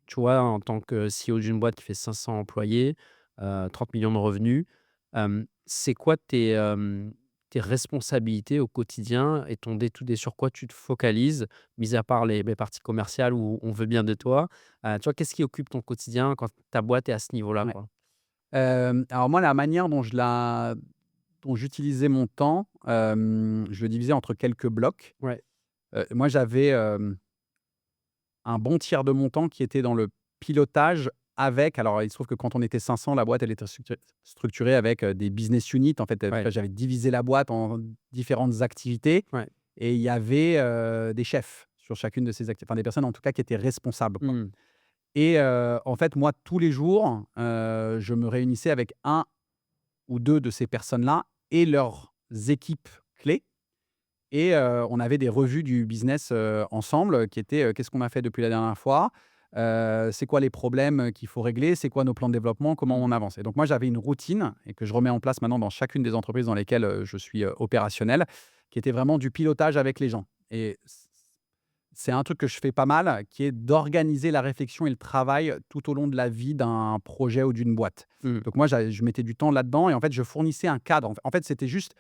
tu vois, en tant que CEO d'une boîte qui fait 500 employés, 30 millions de revenus, c'est quoi tes responsabilités au quotidien et ton day to day? Sur quoi tu te focalises, mis à part les parties commerciales où on veut bien de toi? Tu vois, qu'est-ce qui occupe ton quotidien quand ta boîte est à ce niveau-là, Ouais. quoi? Alors moi, la manière dont j'utilisais mon temps, je le divisais entre quelques blocs. Ouais, Moi, j'avais, un bon tiers de mon temps qui était dans le pilotage avec alors il se trouve que quand on était 500, la boîte, elle était structurée avec, des business units. En fait, ouais, j'avais divisé la boîte en différentes activités ouais. et il y avait, des chefs sur chacune de ces activités, enfin des personnes en tout cas qui étaient responsables, quoi. Mmh. Et en fait, moi, tous les jours, je me réunissais avec un ou 2 de ces personnes-là et leurs équipes clés et on avait des revues du business, ensemble qui étaient, «Qu'est-ce qu'on a fait depuis la dernière fois? C'est quoi les problèmes qu'il faut régler? C'est quoi nos plans de développement? Comment Mmh. on avance?» Et donc moi, j'avais une routine et que je remets en place maintenant dans chacune des entreprises dans lesquelles, je suis, opérationnel, qui était vraiment du pilotage avec les gens et c'est un truc que je fais pas mal, qui est d'organiser la réflexion et le travail tout au long de la vie d'un projet ou d'une boîte. Mmh. Donc moi, je mettais du temps là-dedans et en fait, je fournissais un cadre. En fait, c'était juste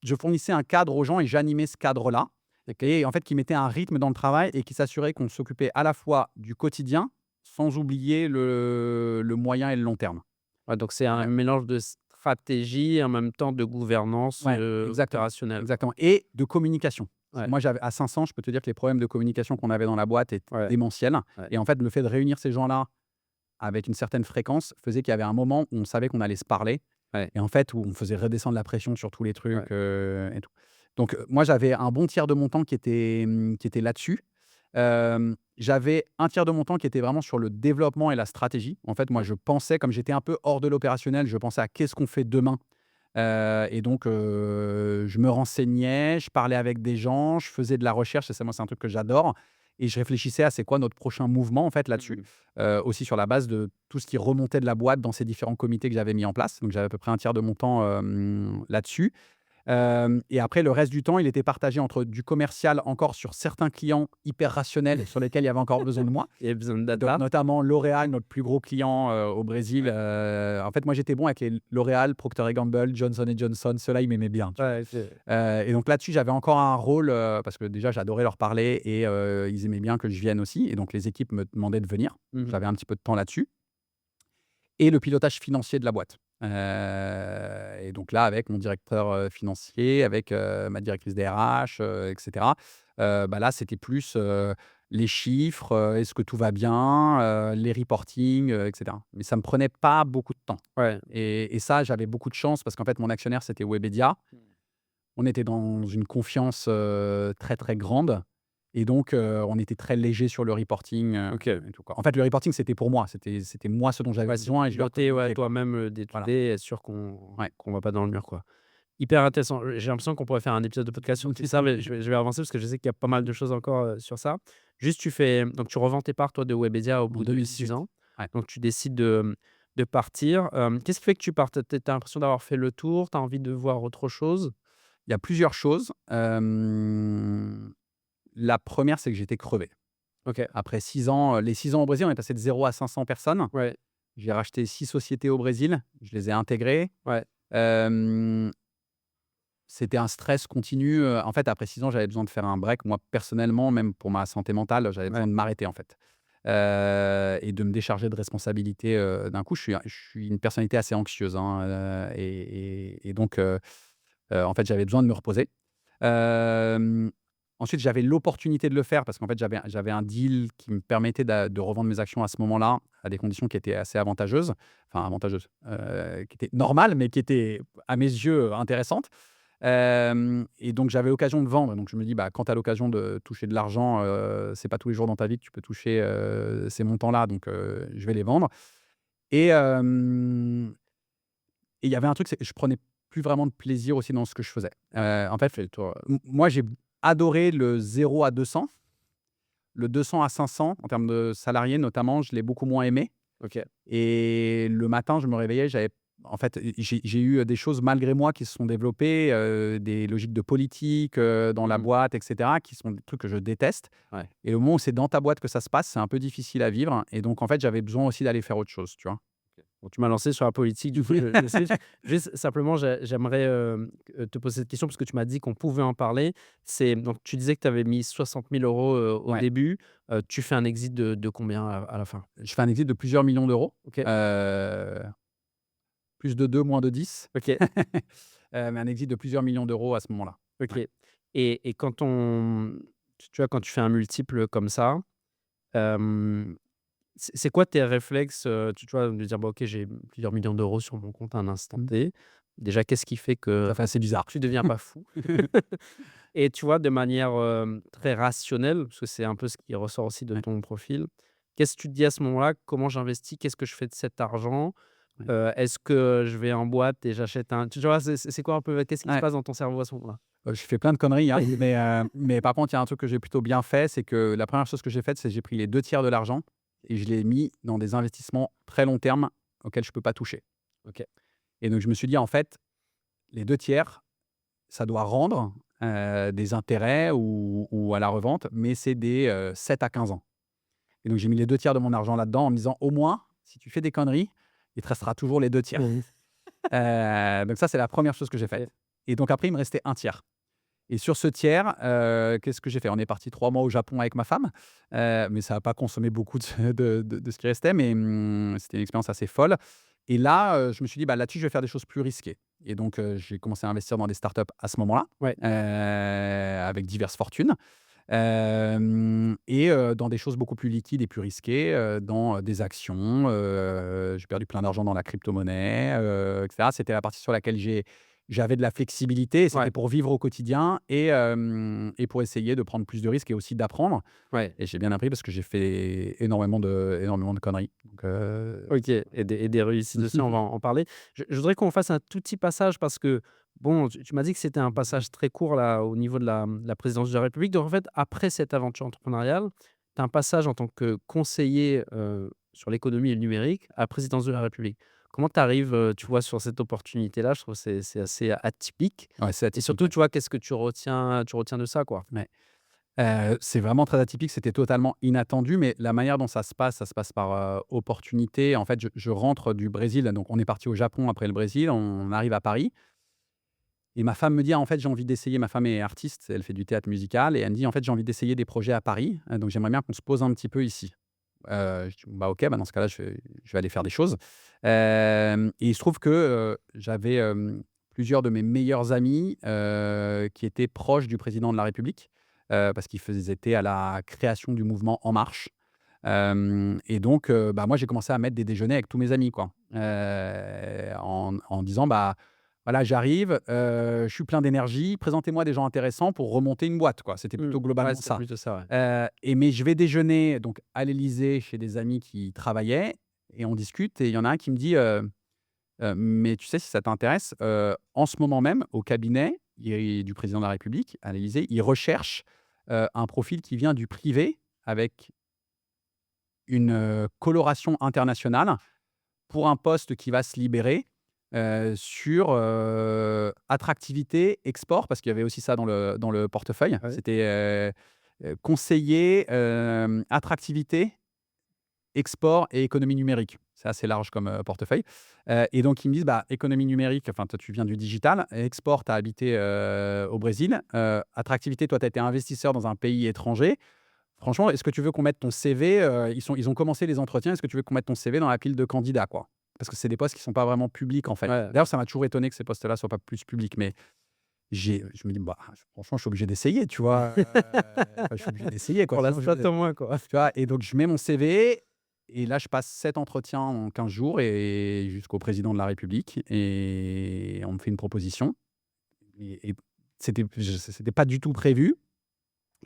je fournissais un cadre aux gens et j'animais ce cadre-là OK. et en fait, qui mettait un rythme dans le travail et qui s'assurait qu'on s'occupait à la fois du quotidien, sans oublier le moyen et le long terme. Ouais, donc c'est un Ouais. mélange de stratégie et en même temps de gouvernance, Ouais, exactement, opérationnelle, quoi. exactement et de communication. Parce que Ouais, moi, j'avais à 500, je peux te dire que les problèmes de communication qu'on avait dans la boîte étaient ouais, démentiels ouais, et en fait, le fait de réunir ces gens-là avec une certaine fréquence, faisait qu'il y avait un moment où on savait qu'on allait se parler ouais, et en fait, où on faisait redescendre la pression sur tous les ouais. trucs, et tout. Donc, moi, j'avais un bon tiers de mon temps qui était là-dessus. J'avais un tiers de mon temps qui était vraiment sur le développement et la stratégie. En fait, moi, je pensais, comme j'étais un peu hors de l'opérationnel, je pensais à: «Qu'est-ce qu'on fait demain?» Et donc, je me renseignais, je parlais avec des gens, je faisais de la recherche et ça, moi, c'est un truc que j'adore et je réfléchissais à c'est quoi notre prochain mouvement en fait là-dessus. Aussi sur la base de tout ce qui remontait de la boîte dans ces différents comités que j'avais mis en place. Donc j'avais à peu près un tiers de mon temps, là-dessus. Et après le reste du temps, il était partagé entre du commercial encore sur certains clients hyper rationnels sur lesquels il y avait encore besoin de moi. Il y a besoin de Donc data. notamment L'Oréal, notre plus gros client, au Brésil. En fait, moi, j'étais bon avec les L'Oréal, Procter& Gamble, Johnson& Johnson. Ceux-là, ils m'aimaient bien, tu vois? Ouais, OK. Et donc là-dessus, j'avais encore un rôle, parce que déjà, j'adorais leur parler et ils aimaient bien que je vienne aussi et donc les équipes me demandaient de venir. Mmh. J'avais un petit peu de temps là-dessus et le pilotage financier de la boîte. Et donc là, avec mon directeur, financier, avec, ma directrice des RH, et cetera. Bah, là, c'était plus, les chiffres, est-ce que tout va bien, les reporting, et cetera. Mais ça me prenait pas beaucoup de temps Ouais. et ça, j'avais beaucoup de chance parce qu'en fait, mon actionnaire, c'était Webedia. On était dans une confiance, très, très grande et donc on était très léger sur le reporting, OK. et tout, quoi. En fait, le reporting, c'était pour moi, c'était moi ce dont j'avais Ouais, c'est besoin et je leur piloter, ouais, communiquais, quoi. toi-même, Voilà. d'étudier, être sûr Ouais. qu'on va pas dans le mur, quoi. Hyper intéressant. J'ai l'impression qu'on pourrait faire un épisode de podcast sur tout ça, mais je vais avancer parce que je sais qu'il y a pas mal de choses encore, sur ça. Juste, tu revends tes parts, toi, de Webedia au En bout de 6 2018. ans. Ouais. Donc tu décides de partir. Qu'est-ce qui fait que tu pars? Tu as l'impression d'avoir fait le tour? Tu as envie de voir autre chose? Il y a plusieurs choses. La première, c'est que j'étais crevé. OK. Après 6 ans, les 6 ans au Brésil, on est passé de 0 à 500 personnes. Ouais, J'ai racheté 6 sociétés au Brésil, je les ai intégrées. ouais. Hem, C'était un stress continu, en fait, après 6 ans, j'avais besoin de faire un break. Moi, personnellement, même pour ma santé mentale, j'avais besoin Ouais. de m'arrêter, en fait, et de me décharger de responsabilités, d'un coup. Je suis une personnalité assez anxieuse, hein, et donc en fait, j'avais besoin de me reposer. Hem, Ensuite, j'avais l'opportunité de le faire parce qu'en fait, j'avais un deal qui me permettait de revendre mes actions à ce moment-là, à des conditions qui étaient assez avantageuses. Enfin avantageuses, qui étaient normales, mais qui étaient, à mes yeux, intéressantes. Et donc j'avais l'occasion de vendre. Donc je me dis: «Bah, quand tu as l'occasion de toucher de l'argent, c'est pas tous les jours dans ta vie que tu peux toucher, ces montants-là, donc je vais les vendre». Et il y avait un truc, c'est que je prenais plus vraiment de plaisir aussi dans ce que je faisais. En fait, moi, j'ai adoré le 0 à 200. Le 200 à 500 en termes de salariés notamment, je l'ai beaucoup moins aimé OK. et le matin, je me réveillais, en fait, j'ai eu des choses malgré moi qui se sont développées, des logiques de politique, dans la Mmh. boîte et cetera, qui sont des trucs que je déteste Ouais. et au moment où c'est dans ta boîte que ça se passe, c'est un peu difficile à vivre et donc en fait, j'avais besoin aussi d'aller faire autre chose, tu vois? Bon, tu m'as lancé sur la politique, du coup, je switch. Juste simplement, j'aimerais, te poser cette question parce que tu m'as dit qu'on pouvait en parler. C'est donc tu disais que tu avais mis 60 000 € au Ouais. début. Tu fais un exit de combien à la fin? Je fais un exit de plusieurs millions d'euros, OK, plus de 2, moins de 10. OK, Mais un exit de plusieurs millions d'euros à ce moment-là. OK. Ouais. Et quand tu vois, quand tu fais un multiple comme ça, hem, c'est quoi tes réflexes, tu vois, de dire: «Bah, OK, j'ai plusieurs millions d'euros sur mon compte à un instant Mmh. T». Déjà, qu'est-ce qui fait que Ça fait assez bizarre. tu deviens pas fou? Et tu vois, de manière, très rationnelle, parce que c'est un peu ce qui ressort aussi de Ouais, ton profil, qu'est-ce que tu te dis à ce moment-là? Comment j'investis? Qu'est-ce que je fais de cet argent? ouais. Est-ce que je vais en boîte et j'achète un tu vois, c'est quoi un peu qu'est-ce qui se Ouais. passe dans ton cerveau à ce moment-là? Je fais plein de conneries, hein, mais par contre, il y a un truc que j'ai plutôt bien fait, c'est que la première chose que j'ai faite, c'est que j'ai pris les 2 tiers de l'argent et je l'ai mis dans des investissements très long terme auxquels je peux pas toucher. OK. Et donc je me suis dit: «En fait, les 2 tiers, ça doit rendre, des intérêts ou à la revente, mais c'est des, 7 à 15 ans». Et donc j'ai mis les 2 tiers de mon argent là-dedans en me disant: «Au moins, si tu fais des conneries, il te restera toujours les 2 tiers». Mmh. Donc ça, c'est la première chose que j'ai faite OK. et donc après, il me restait un tiers et sur ce tiers, qu'est-ce que j'ai fait? On est parti 3 mois au Japon avec ma femme, mais ça a pas consommé beaucoup de ce qui restait, mais c'était une expérience assez folle et là, je me suis dit: «Bah, là-dessus, je vais faire des choses plus risquées» et donc j'ai commencé à investir dans des startups à ce moment-là, Ouais. avec diverses fortunes. Et dans des choses beaucoup plus liquides et plus risquées, dans, des actions, j'ai perdu plein d'argent dans la crypto-monnaie, et cetera. C'était la partie sur laquelle j'avais de la flexibilité et c'était Ouais. pour vivre au quotidien et pour essayer de prendre plus de risques et aussi d'apprendre Ouais. et j'ai bien appris parce que j'ai fait énormément de conneries donc OK, et des réussites aussi, on va en parler. Je voudrais qu'on fasse un tout petit passage parce que Bon, tu m'as dit que c'était un passage très court là, au niveau de la présidence de la République. Donc en fait, après cette aventure entrepreneuriale, tu as un passage en tant que conseiller, sur l'économie et le numérique à la présidence de la République. Comment tu arrives, tu vois, sur cette opportunité-là? Je trouve que c'est assez atypique Ouais, c'est et atypique, surtout, ouais. tu vois, qu'est-ce que tu retiens de ça, quoi? Ouais. C'est vraiment très atypique, c'était totalement inattendu, mais la manière dont ça se passe par, opportunité. En fait, je rentre du Brésil, donc on est parti au Japon après le Brésil, on arrive à Paris et ma femme me dit: «Ah, en fait, j'ai envie d'essayer». Ma femme est artiste, elle fait du théâtre musical et elle me dit: «En fait, j'ai envie d'essayer des projets à Paris, donc j'aimerais bien qu'on se pose un petit peu ici». Je dis: «Bah, OK, bah, dans ce cas-là, je vais aller faire des choses». Et il se trouve que, j'avais, plusieurs de mes meilleurs amis, qui étaient proches du président de la République, parce qu'ils étaient à la création du mouvement En Marche. Et donc, bah, moi, j'ai commencé à mettre des déjeuners avec tous mes amis, quoi, en disant: «Bah, voilà, j'arrive, je suis plein d'énergie, présentez-moi des gens intéressants pour remonter une boîte», quoi. C'était Mmh. plutôt Ouais, globalement c'est ça. plutôt ça, ouais. Mais je vais déjeuner donc à l'Élysée chez des amis qui travaillaient et on discute et il y en a un qui me dit, «Mais tu sais, si ça t'intéresse, en ce moment même au cabinet du président de la République à l'Élysée, ils recherchent, un profil qui vient du privé avec une, coloration internationale pour un poste qui va se libérer, sur, attractivité, export», parce qu'il y avait aussi ça dans le portefeuille. Ouais. C'était, conseiller, attractivité, export et économie numérique. C'est assez large comme, portefeuille. Et donc ils me disent: «Bah, économie numérique, enfin toi tu viens du digital, export, tu as habité, au Brésil, attractivité, toi tu as été investisseur dans un pays étranger. Franchement, est-ce que tu veux qu'on mette ton CV?» Ils ont commencé les entretiens. «Est-ce que tu veux qu'on mette ton CV dans la pile de candidats, quoi?» Parce que c'est des postes qui sont pas vraiment publics, en fait. Ouais. D'ailleurs, ça m'a toujours étonné que ces postes-là soient pas plus publics, mais je me dis: «Bah, franchement, je suis obligé d'essayer», tu vois? Enfin, je suis obligé d'essayer, quoi, Pour sinon l'instant, au moins, quoi. tu vois? Et donc je mets mon CV et là, je passe 7 entretiens en 15 jours et jusqu'au président de la République et on me fait une proposition et c'était pas du tout prévu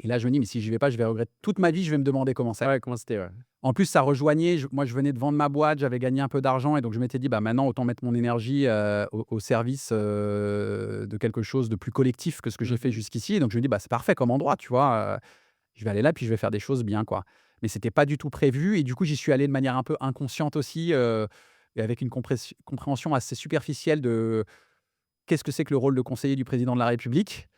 et là, je me dis: «Mais si j'y vais pas, je vais regretter toute ma vie, je vais me demander comment c'est». Ouais, comment c'était, ouais. En plus, ça rejoignait moi, je venais de vendre ma boîte, j'avais gagné un peu d'argent et donc je m'étais dit: «Bah, maintenant, autant mettre mon énergie, au service, de quelque chose de plus collectif que ce que j'ai fait Mmh. jusqu'ici». Et donc je me dis: «Bah, c'est parfait comme endroit», tu vois? Je vais aller là, puis je vais faire des choses bien, quoi. Mais c'était pas du tout prévu et du coup, j'y suis allé de manière un peu inconsciente aussi, et avec une compréhension assez superficielle de qu'est-ce que c'est que le rôle de conseiller du président de la République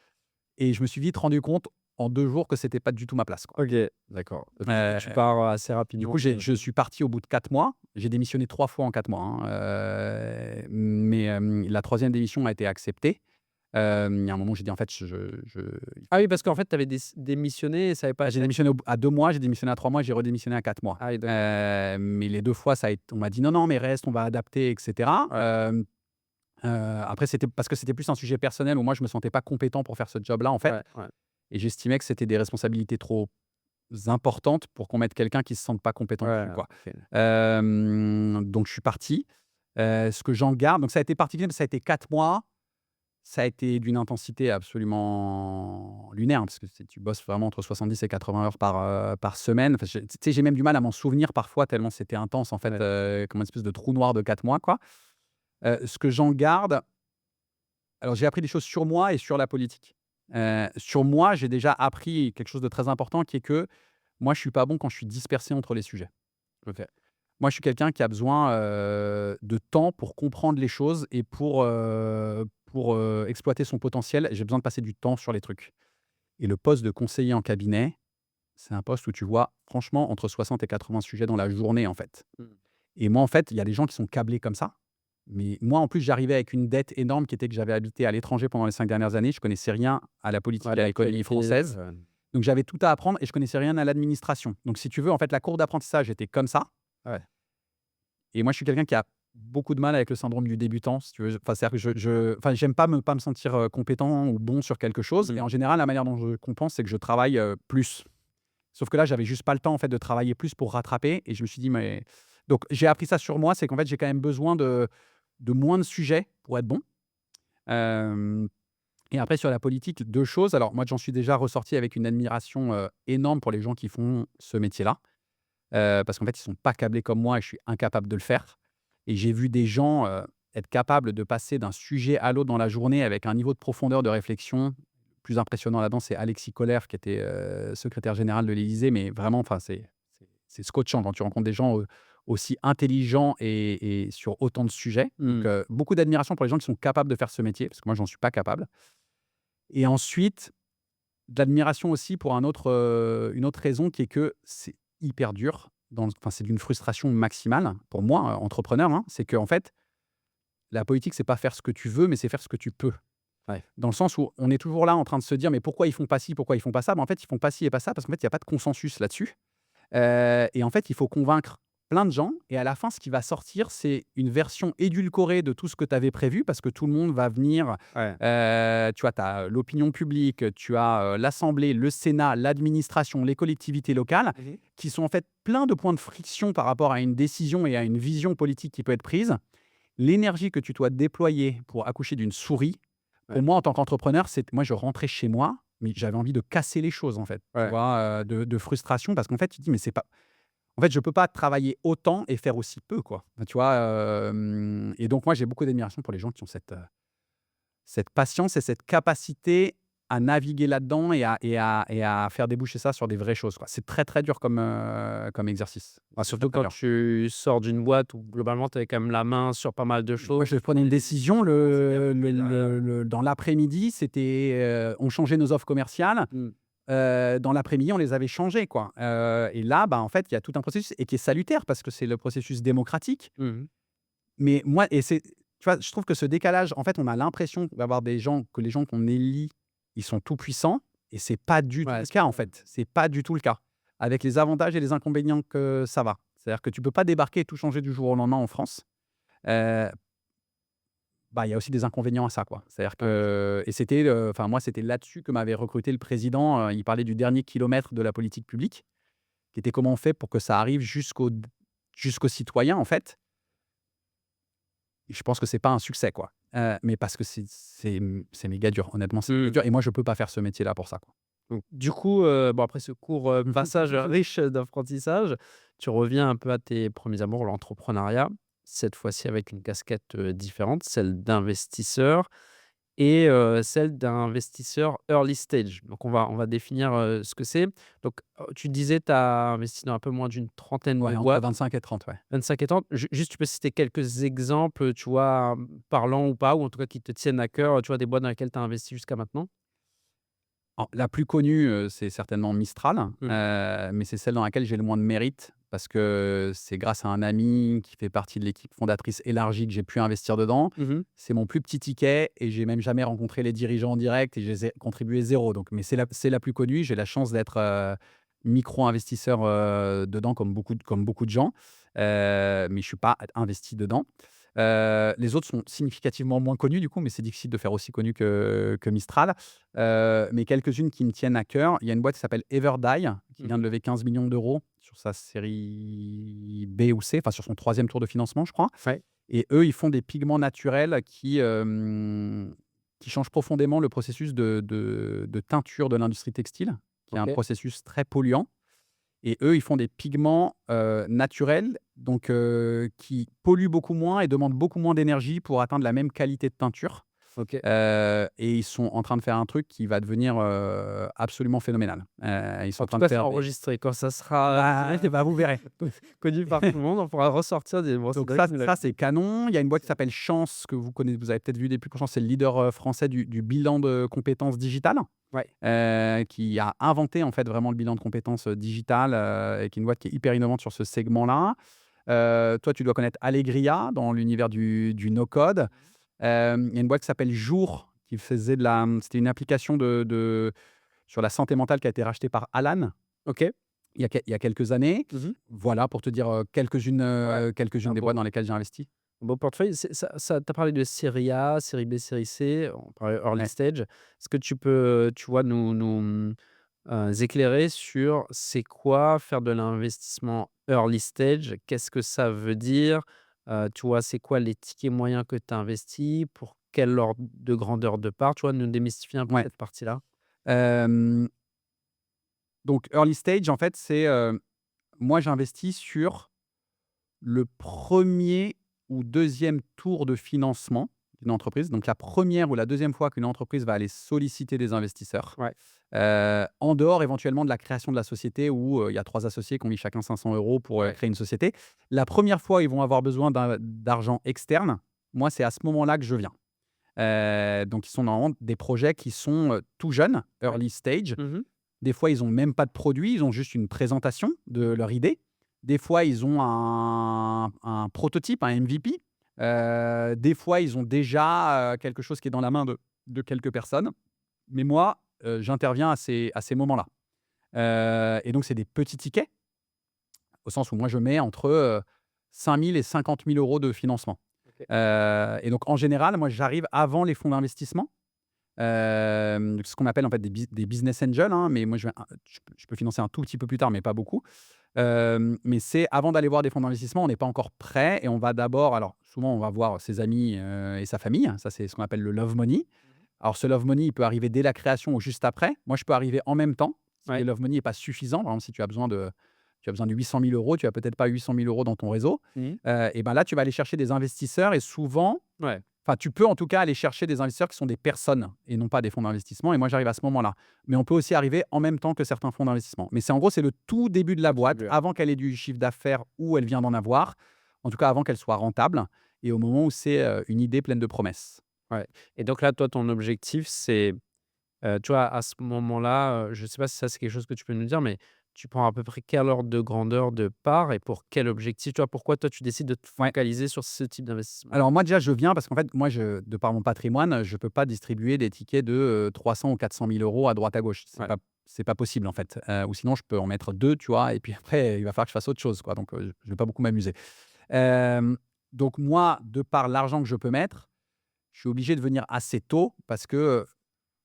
et je me suis vite rendu compte en 2 jours que c'était pas du tout ma place, quoi. OK, d'accord. Du coup, tu Heu, pars, assez du rapidement coup, de je suis parti au bout de 4 mois. J'ai démissionné 3 fois en 4 mois, hein, mais la 3e démission a été acceptée. Il y a un moment où j'ai dit: «En fait, ah oui, parce qu'en fait, tu avais démissionné et ça avait pas j'ai été démissionné à 2 mois, j'ai démissionné à 3 mois, j'ai redémissionné à 4 mois». ah oui, d'accord. Mais les 2 fois, ça a été on m'a dit: «Non, non, mais reste, on va adapter» et cetera. Ouais, Après, c'était parce que c'était plus un sujet personnel où moi, je me sentais pas compétent pour faire ce job-là, en fait ouais, ouais. et j'estimais que c'était des responsabilités trop importantes pour qu'on mette quelqu'un qui se sente pas compétent Ouais, dessus, quoi. OK. Donc je suis parti. Ce que j'en garde donc ça a été particulier parce que ça a été 4 mois. Ça a été d'une intensité absolument lunaire, hein, parce que tu bosses vraiment entre 70 et 80 heures par semaine. Enfin, tu sais, j'ai même du mal à m'en souvenir parfois tellement c'était intense, en fait, Ouais. comme une espèce de trou noir de 4 mois, quoi. Ce que j'en garde alors j'ai appris des choses sur moi et sur la politique. Sur moi, j'ai déjà appris quelque chose de très important qui est que moi, je suis pas bon quand je suis dispersé entre les sujets. OK. Moi, je suis quelqu'un qui a besoin, de temps pour comprendre les choses et pour, exploiter son potentiel. J'ai besoin de passer du temps sur les trucs et le poste de conseiller en cabinet, c'est un poste où tu vois franchement entre 60 et 80 sujets dans la journée, en fait. Mmh. Et moi, en fait, il y a des gens qui sont câblés comme ça, mais moi, en plus, j'arrivais avec une dette énorme qui était que j'avais habité à l'étranger pendant les 5 dernières années. Je connaissais rien à la politique Ouais, et à l'économie l'actualité, française, donc j'avais tout à apprendre et je connaissais rien à l'administration. Donc si tu veux, en fait, la courbe d'apprentissage était comme ça. ouais. Et moi, je suis quelqu'un qui a beaucoup de mal avec le syndrome du débutant, si tu veux. Enfin, c'est-à-dire que enfin, j'aime pas me sentir, compétent ou bon sur quelque chose et Mmh. en général, la manière dont je compense, c'est que je travaille, plus. Sauf que là, j'avais juste pas le temps, en fait, de travailler plus pour rattraper et je me suis dit: «Mais» donc j'ai appris ça sur moi, c'est qu'en fait, j'ai quand même besoin de moins de sujets pour être bon. Hem Et après sur la politique, 2 choses. Alors moi, j'en suis déjà ressorti avec une admiration, énorme pour les gens qui font ce métier-là. Parce qu'en fait, ils sont pas câblés comme moi et je suis incapable de le faire et j'ai vu des gens, être capable de passer d'un sujet à l'autre dans la journée avec un niveau de profondeur de réflexion. Le plus impressionnant là-dedans, c'est Alexis Kohler qui était, secrétaire général de l'Élysée, mais vraiment, enfin, c'est scotchant quand tu rencontres des gens, aussi intelligents et sur autant de sujets. Donc, Mmh. beaucoup d'admiration pour les gens qui sont capables de faire ce métier, parce que moi, j'en suis pas capable. Et ensuite, de l'admiration aussi pour une autre raison qui est que c'est hyper dur enfin, c'est d'une frustration maximale pour moi, entrepreneur, hein. C'est qu'en fait, la politique, c'est pas faire ce que tu veux, mais c'est faire ce que tu peux. Ouais. Dans le sens où on est toujours là en train de se dire: «Mais pourquoi ils font pas ci? Pourquoi ils font pas ça?» Mais en fait, ils font pas ci et pas ça parce qu'en fait, il y a pas de consensus là-dessus. Et en fait, il faut convaincre plein de gens et à la fin, ce qui va sortir, c'est une version édulcorée de tout ce que tu avais prévu parce que tout le monde va venir, Ouais. tu vois, tu as l'opinion publique, tu as, l'Assemblée, le Sénat, l'administration, les collectivités locales Mmh. qui sont en fait plein de points de friction par rapport à une décision et à une vision politique qui peut être prise. L'énergie que tu dois déployer pour accoucher d'une souris, Ouais. pour moi, en tant qu'entrepreneur, moi, je rentrais chez moi, mais j'avais envie de casser les choses, en fait, tu Ouais. vois? De frustration parce qu'en fait, tu te dis: «Mais c'est pas en fait, je peux pas travailler autant et faire aussi peu, quoi». Tu vois? Et donc moi, j'ai beaucoup d'admiration pour les gens qui ont cette patience et cette capacité à naviguer là-dedans et à faire déboucher ça sur des vraies choses, quoi. C'est très, très dur comme exercice. Bah, C'est très, surtout très quand dur. tu sors d'une boîte où globalement tu avais quand même la main sur pas mal de Moi, choses. je prenais une décision C'est bien fait derrière. dans l'après-midi, c'était, on changeait nos offres commerciales. Mmh. Dans l'après-midi, on les avait changées, quoi. Et là, bah, en fait, il y a tout un processus et qui est salutaire parce que c'est le processus démocratique. Mmh. Mais moi et c'est tu vois, je trouve que ce décalage, en fait, on a l'impression d'avoir que les gens qu'on élit, ils sont tout puissants et c'est pas du tout Ouais, le c'est cas, en ça. fait. C'est pas du tout le cas. Avec les avantages et les inconvénients que ça va. C'est-à-dire que tu peux pas débarquer et tout changer du jour au lendemain en France. Heu, Bah, il y a aussi des inconvénients à ça, quoi. C'est-à-dire Ouais. que et c'était, enfin, moi, c'était là-dessus que m'avait recruté le président, il parlait du dernier kilomètre de la politique publique, qui était comment on fait pour que ça arrive jusqu'aux citoyens, en fait. Et je pense que c'est pas un succès, quoi. Mais parce que c'est méga dur, honnêtement, c'est méga Mmh. dur et moi, je peux pas faire ce métier-là pour ça, quoi. Donc du coup, bon après ce court, passage riche d'apprentissage, tu reviens un peu à tes premiers amours, l'entrepreneuriat. Cette fois-ci avec une casquette, différente, celle d'investisseur et celle d'investisseur early stage. Donc on va définir, ce que c'est. Donc, tu disais tu as investi dans un peu moins d'une trentaine de Ouais, entre boîtes, 25 et 30, ouais. 25 et 30. Juste tu peux citer quelques exemples, tu vois, parlants ou pas, ou en tout cas qui te tiennent à cœur, tu vois, des boîtes dans lesquelles tu as investi jusqu'à maintenant? Alors, la plus connue, c'est certainement Mistral, Mmh. mais c'est celle dans laquelle j'ai le moins de mérite parce que c'est grâce à un ami qui fait partie de l'équipe fondatrice élargie que j'ai pu investir dedans. Mmh. C'est mon plus petit ticket et j'ai même jamais rencontré les dirigeants en direct et j'ai contribué zéro. Donc mais c'est la plus connue. J'ai la chance d'être, micro-investisseur, dedans comme beaucoup de gens, mais je suis pas investi dedans. Les autres sont significativement moins connus du coup, mais c'est difficile de faire aussi connu que Mistral. Mais quelques-unes qui me tiennent à cœur. Il y a une boîte qui s'appelle Everdye, qui vient Mmh. de lever 15 millions d'euros sur sa série B ou C, enfin sur son troisième tour de financement, je crois. Ouais. Et eux, ils font des pigments naturels qui changent profondément le processus de teinture de l'industrie textile, qui est un OK. processus très polluant. Et eux, ils font des pigments, naturels, donc qui polluent beaucoup moins et demandent beaucoup moins d'énergie pour atteindre la même qualité de teinture. OK. Et ils sont en train de faire un truc qui va devenir, absolument phénoménal. Ils sont En en tout train de cas, c'est faire des enregistré. Quand ça sera, bah, vous verrez. connu par tout le monde, on pourra ressortir des bon, c'est Donc vrai que tu me l'as ça, c'est canon. Il y a une boîte qui s'appelle Chance, que vous avez peut-être vu des pubs pour Chance, c'est le leader, français du bilan de compétences digitales, ouais. qui a inventé, en fait, vraiment le bilan de compétences, digitales, et qui est une boîte qui est hyper innovante sur ce segment-là. Toi, tu dois connaître Allegria dans l'univers du no-code. Il y a une boîte qui s'appelle Jour, qui faisait c'était une application sur la santé mentale qui a été rachetée par Alan, OK. il y a quelques années. Mmh. Voilà, pour te dire, Ouais, quelques-unes un des boîtes dans beau lesquelles j'ai investi. beau portefeuille. C'est ça tu as parlé de série A, série B, série C, on parlait early Ouais. stage. Est-ce que tu peux, tu vois, éclairer sur c'est quoi faire de l'investissement early stage? Qu'est-ce que ça veut dire? Tu vois, c'est quoi les tickets moyens que tu as investis? Pour quel ordre de grandeur de part? Tu vois, nous démystifier un peu Ouais. cette partie-là? Hem, donc early stage, en fait, moi, j'investis sur le premier ou deuxième tour de financement d'une entreprise. Donc la première ou la deuxième fois qu'une entreprise va aller solliciter des investisseurs, Ouais. en dehors éventuellement de la création de la société où il y a 3 associés qui ont mis chacun 500 € pour Ouais. créer une société. La première fois, ils vont avoir besoin d'argent externe. Moi, c'est à ce moment-là que je viens. Donc, ils sont normalement des projets qui sont tout jeunes, Ouais. early stage. Mmh. Des fois, ils ont même pas de produit, ils ont juste une présentation de leur idée. Des fois, ils ont un prototype, un MVP. Des fois, ils ont déjà quelque chose qui est dans la main de quelques personnes. Mais moi, j'interviens à ces moments-là. Et donc, c'est des petits tickets, au sens où moi, je mets entre 5 000 et 50 000 € de financement. OK. Et donc, en général, moi, j'arrive avant les fonds d'investissement. Ce qu'on appelle en fait des business angels, hein, mais moi je peux financer un tout petit peu plus tard, mais pas beaucoup. Mais c'est avant d'aller voir des fonds d'investissement, on n'est pas encore prêt et on va d'abord alors souvent on va voir ses amis, et sa famille. Ça, c'est ce qu'on appelle le love money. Mmh. Alors ce love money, il peut arriver dès la création ou juste après. Moi, je peux arriver en même temps. Si le Ouais. love money n'est pas suffisant, par exemple, si tu as besoin de 800 000 €, tu as peut-être pas 800 000 € dans ton réseau. Mmh. Et ben là, tu vas aller chercher des investisseurs et souvent Ouais. enfin, tu peux en tout cas aller chercher des investisseurs qui sont des personnes et non pas des fonds d'investissement et moi j'arrive à ce moment-là. Mais on peut aussi arriver en même temps que certains fonds d'investissement. Mais c'est en gros, c'est le tout début de la boîte, Celui-là. avant qu'elle ait du chiffre d'affaires ou elle vient d'en avoir. En tout cas, avant qu'elle soit rentable et au moment où c'est, une idée pleine de promesses. Ouais. Et donc là, toi, ton objectif, c'est, tu vois, à ce moment-là, je ne sais pas si ça, c'est quelque chose que tu peux nous dire, mais tu prends à peu près quel ordre de grandeur de part et pour quel objectif? Tu vois, pourquoi toi, tu décides de te Ouais. focaliser sur ce type d'investissement? Alors moi déjà, je viens parce qu'en fait, moi de par mon patrimoine, je peux pas distribuer des tickets de, 300 ou 400 000 € à droite à gauche. C'est Ouais. pas c'est pas possible en fait, ou sinon je peux en mettre 2, tu vois? Et puis après, il va falloir que je fasse autre chose quoi, donc je vais pas beaucoup m'amuser. Hem, donc moi, de par l'argent que je peux mettre, je suis obligé de venir assez tôt parce que,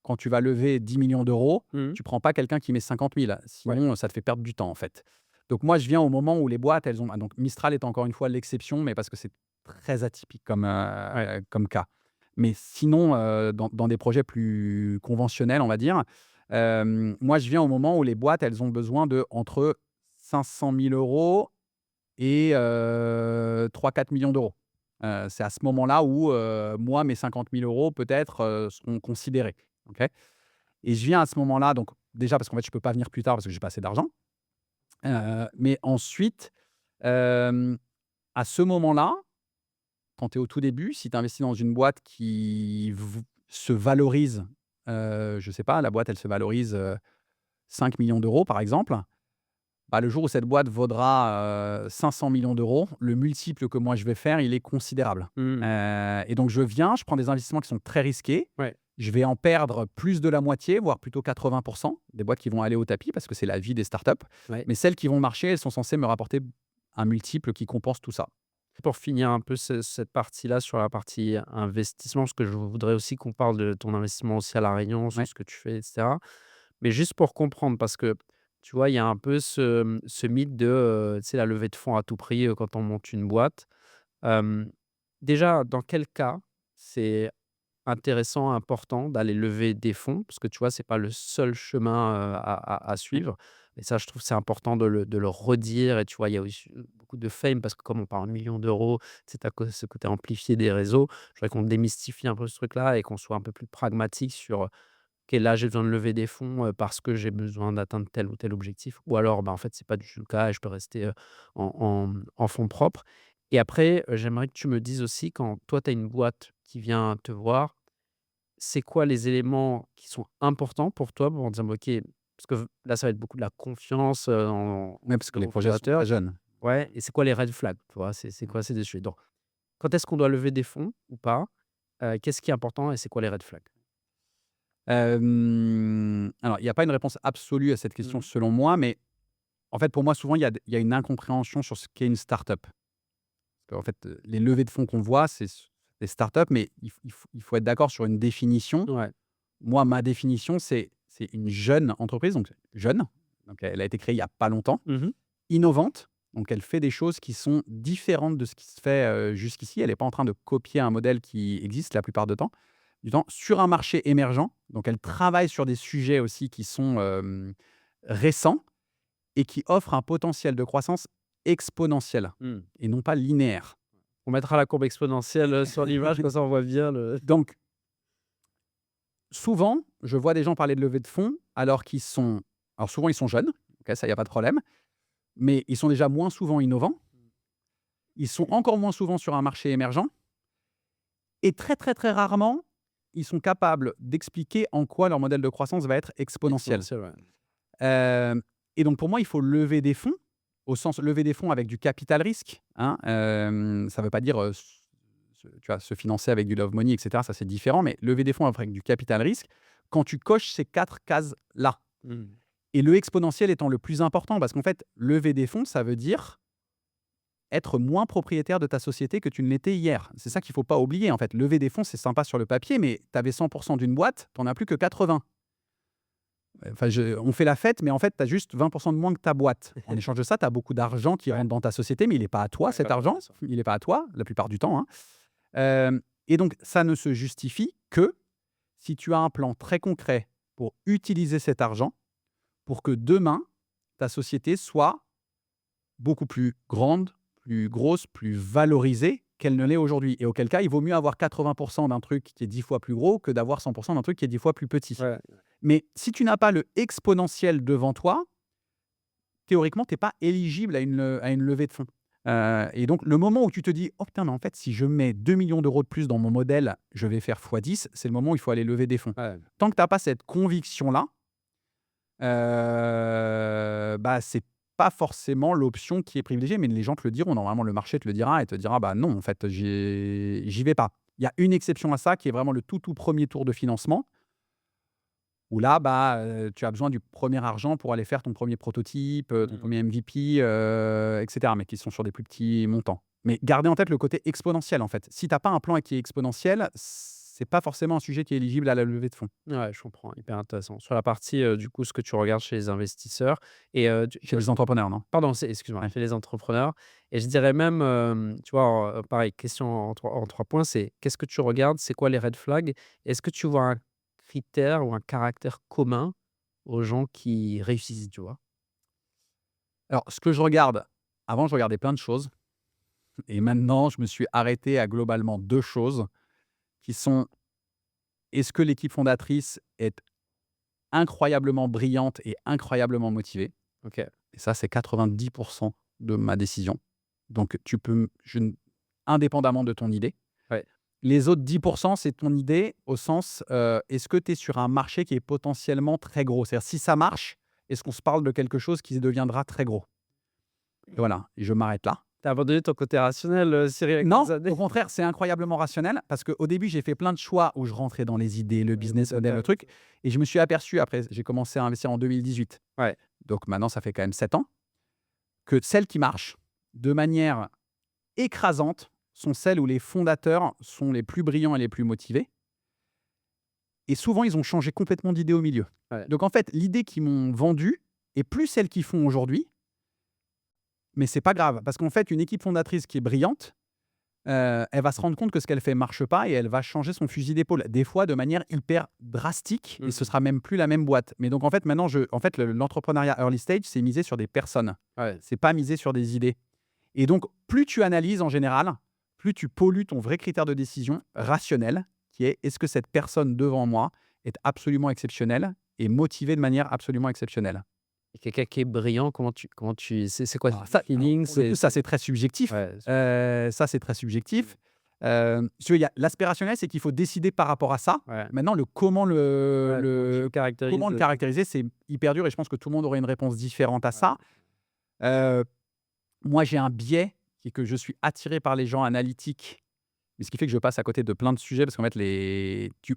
quand tu vas lever 10 millions d'euros, Mmh. tu prends pas quelqu'un qui met 50 000, Ouais. sinon ça te fait perdre du temps en fait. Donc moi, je viens au moment où les boîtes, elles ont donc Mistral est encore une fois l'exception, mais parce que c'est très atypique Ouais. comme cas. Mais sinon, dans des projets plus conventionnels, on va dire, moi je viens au moment où les boîtes, elles ont besoin de entre 500 000 € et 3-4 millions d'euros. C'est à ce moment-là où, moi, mes 50 000 € peut-être, seront considérés. OK? Et je viens à ce moment-là, donc déjà parce qu'en fait, je peux pas venir plus tard parce que j'ai pas assez d'argent. Mais ensuite, hem, à ce moment-là, quand tu es au tout début, si tu investis dans une boîte qui se valorise, je sais pas, la boîte, elle se valorise, 5 000 000 € par exemple. Bah, le jour où cette boîte vaudra, 500 millions d'euros, le multiple que moi je vais faire, il est considérable. Mmh. Et donc je viens, je prends des investissements qui sont très risqués. Ouais. Je vais en perdre plus de la moitié, voire plutôt 80 des boîtes qui vont aller au tapis parce que c'est la vie des startups. Ouais. Mais celles qui vont marcher, elles sont censées me rapporter un multiple qui compense tout ça. Pour finir un peu cette partie-là sur la partie investissement, parce que je voudrais aussi qu'on parle de ton investissement aussi à La Réunion, sur Ouais. ce que tu fais, et cetera. Mais juste pour comprendre, parce que, tu vois, il y a un peu ce mythe de, tu sais, la levée de fonds à tout prix, quand on monte une boîte. Hem, Déjà, dans quel cas c'est intéressant, important d'aller lever des fonds? Parce que, tu vois, c'est pas le seul chemin, à Ouais. suivre et ça, je trouve, c'est important de le redire et tu vois, il y a aussi beaucoup de fame parce que comme on parle en millions d'euros, c'est à cause ce côté amplifié des réseaux. Je voudrais qu'on démystifie un peu ce truc-là et qu'on soit un peu plus pragmatique sur, OK, là, j'ai besoin de lever des fonds, parce que j'ai besoin d'atteindre tel ou tel objectif ou alors, bah, en fait, c'est pas du tout le cas et je peux rester, en fonds propres et après, j'aimerais que tu me dises aussi quand toi, tu as une boîte qui vient te voir, c'est quoi les éléments qui sont importants pour toi pour dire: «OK», parce que là, ça va être beaucoup de la confiance, en Ouais, parce que les dans projets sont fondateur. très jeunes. Ouais et c'est quoi les red flags, tu vois? C'est quoi ces sujets? Donc, quand est-ce qu'on doit lever des fonds ou pas? Qu'est-ce qui est important et c'est quoi les red flags? Alors il n'y a pas une réponse absolue à cette question Mmh. selon moi, mais en fait, pour moi, souvent, il y a une incompréhension sur ce qu'est une start-up. Parce qu'en fait, les levées de fonds qu'on voit, c'est des start-up, mais il faut être d'accord sur une définition. Ouais. Moi, ma définition, c'est une jeune entreprise, donc jeune, donc elle a été créée il y a pas longtemps, Mmh. innovante, donc elle fait des choses qui sont différentes de ce qui se fait, jusqu'ici. Elle est pas en train de copier un modèle qui existe la plupart du temps, sur un marché émergent. Donc elle travaille sur des sujets aussi qui sont, récents et qui offrent un potentiel de croissance exponentiel Mmh. et non pas linéaire. On mettra la courbe exponentielle sur l'image, comme ça on voit bien le. Donc, souvent, je vois des gens parler de levée de fonds alors souvent ils sont jeunes, ok, ça, il y a pas de problème, mais ils sont déjà moins souvent innovants, ils sont encore moins souvent sur un marché émergent et très, très, très rarement, ils sont capables d'expliquer en quoi leur modèle de croissance va être exponentiel. Exponentielle, ouais. Hem et donc pour moi, il faut lever des fonds, au sens lever des fonds avec du capital risque, hein. Ça ne veut pas dire, se financer avec du love money et cetera, ça c'est différent, mais lever des fonds avec du capital risque, quand tu coches ces 4 cases-là Mmh. et le exponentiel étant le plus important parce qu'en fait, lever des fonds, ça veut dire être moins propriétaire de ta société que tu ne l'étais hier. C'est ça qu'il ne faut pas oublier, en fait. Lever des fonds, c'est sympa sur le papier, mais tu avais 100 d'une boîte, tu en as plus que 80. Enfin, on fait la fête, mais en fait, tu as juste 20 de moins que ta boîte. En échange de ça, tu as beaucoup d'argent qui Ouais. rentre dans ta société, mais il n'est pas à toi, cet D'accord, argent. intéressant. Il n'est pas à toi, la plupart du temps, hein. Et donc, ça ne se justifie que si tu as un plan très concret pour utiliser cet argent pour que demain, ta société soit beaucoup plus grande, plus grosse, plus valorisée qu'elle ne l'est aujourd'hui. Et auquel cas, il vaut mieux avoir 80 d'un truc qui est 10 fois plus gros que d'avoir 100 d'un truc qui est 10 fois plus petit. Ouais. Mais si tu n'as pas le exponentiel devant toi, théoriquement, tu es pas éligible à une levée de fonds. Et donc, le moment où tu te dis: «Oh putain, mais en fait, si je mets 2 millions d'euros de plus dans mon modèle, je vais faire x10», c'est le moment où il faut aller lever des fonds. Ouais. Tant que tu as pas cette conviction-là, bah, c'est pas forcément l'option qui est privilégiée, mais les gens te le diront. Normalement, le marché te le dira et te dira: «Bah, non, en fait, j'y vais pas». Il y a une exception à ça qui est vraiment le tout, tout 1er tour de financement où là, bah, tu as besoin du premier argent pour aller faire ton premier prototype, ton Mmh. premier MVP, et cetera, mais qui sont sur des plus petits montants. Mais gardez en tête le côté exponentiel, en fait. Si tu as pas un plan qui est exponentiel, c'est pas forcément un sujet qui est éligible à la levée de fonds. Ouais, je comprends, hyper intéressant. Sur la partie, du coup, ce que tu regardes chez les investisseurs et tu Chez les entrepreneurs, non? pardon, c'est excuse-moi, Ouais. chez les entrepreneurs et je dirais même, tu vois, pareil, question en 3 points, c'est qu'est-ce que tu regardes? C'est quoi les red flags? Est-ce que tu vois un critère ou un caractère commun aux gens qui réussissent, tu vois? Alors, ce que je regarde avant, je regardais plein de choses et maintenant, je me suis arrêté à globalement 2 choses qui sont: est-ce que l'équipe fondatrice est incroyablement brillante et incroyablement motivée? OK. Et ça, c'est 90 de ma décision. Donc tu peux m je n indépendamment de ton idée. Ouais. Les autres 10 c'est ton idée au sens, est-ce que tu es sur un marché qui est potentiellement très gros? C'est-à-dire si ça marche, est-ce qu'on se parle de quelque chose qui deviendra très gros? Et voilà, et je m'arrête là. Tu as abandonné ton côté rationnel, Cyril, avec Non, les années? au contraire, c'est incroyablement rationnel parce qu'au début, j'ai fait plein de choix où je rentrais dans les idées, le business model, le truc et je me suis aperçu après, j'ai commencé à investir en 2018. Ouais. Donc maintenant, ça fait quand même 7 ans, que celles qui marchent de manière écrasante sont celles où les fondateurs sont les plus brillants et les plus motivés et souvent, ils ont changé complètement d'idée au milieu. Ouais. Donc en fait, l'idée qu'ils m'ont vendue est plus celle qu'ils font aujourd'hui, mais c'est pas grave parce qu'en fait, une équipe fondatrice qui est brillante, elle va se rendre compte que ce qu'elle fait marche pas et elle va changer son fusil d'épaule. Des fois de manière hyper drastique et ce Mmh. sera même plus la même boîte. Mais donc en fait, maintenant l'entrepreneuriat early stage, c'est misé sur des personnes. Ouais. C'est pas misé sur des idées. Et donc plus tu analyses en général, plus tu pollues ton vrai critère de décision rationnel qui est: «Est-ce que cette personne devant moi est absolument exceptionnelle et motivée de manière absolument exceptionnelle?» Et quelqu'un qui est brillant, comment tu c'est quoi Alors le alors feeling? pour le coup, ça c'est très subjectif. Ouais, Ça c'est très subjectif. Si tu veux, il y a l'aspirationnel, c'est qu'il faut décider par rapport à ça. ouais, Maintenant le comment ouais, comment tu caractérises, comment le caractériser, c'est hyper dur et je pense que tout le monde aurait une réponse différente à ouais, ça. Heu, Moi j'ai un biais qui est que je suis attiré par les gens analytiques, mais ce qui fait que je passe à côté de plein de sujets parce qu'en fait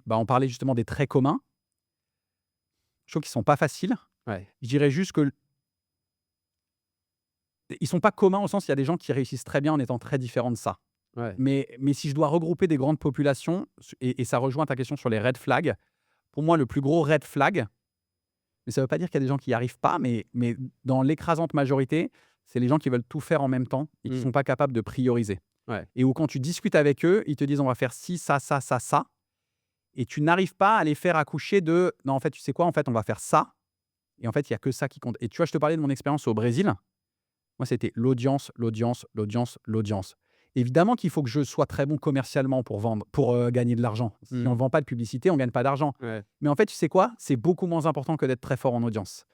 on parlait justement des traits communs. Je trouve qu'ils sont pas faciles. ouais, Je dirais juste que ils sont pas communs au sens, il y a des gens qui réussissent très bien en étant très différents de ça. ouais. Mais si je dois regrouper des grandes populations, et ça rejoint ta question sur les red flags, pour moi, le plus gros red flag, mais ça ne veut pas dire qu'il y a des gens qui n'y arrivent pas, mais dans l'écrasante majorité, c'est les gens qui veulent tout faire en même temps et qui ne Mmh. sont pas capables de prioriser. Ouais. Et où quand tu discutes avec eux, ils te disent: «On va faire ci, ça, ça, ça, ça», et tu n'arrives pas à les faire accoucher de: «Non, en fait, tu sais quoi? En fait, on va faire ça», et en fait, il y a que ça qui compte. Et tu vois, je te parlais de mon expérience au Brésil. Moi, c'était l'audience, l'audience, l'audience, l'audience. Évidemment qu'il faut que je sois très bon commercialement pour vendre, pour gagner de l'argent. Si on ne Mmh. vend pas de publicité, on ne gagne pas d'argent. Ouais. Mais en fait, tu sais quoi? C'est beaucoup moins important que d'être très fort en audience.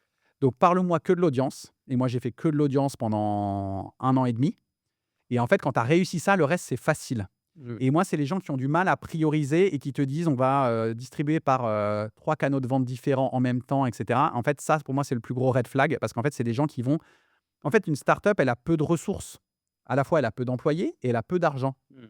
Donc, parle-moi que de l'audience. Et moi, j'ai fait que de l'audience pendant 1 an et demi. Et en fait, quand tu as réussi ça, le reste, c'est facile. Mmh. Et moi, c'est les gens qui ont du mal à prioriser et qui te disent: «On va, distribuer par, 3 canaux de vente différents en même temps» et cetera. En fait, ça, pour moi, c'est le plus gros red flag parce qu'en fait, c'est des gens qui vont en fait, une start-up, elle a peu de ressources. À la fois, elle a peu d'employés et elle a peu d'argent. Mmh.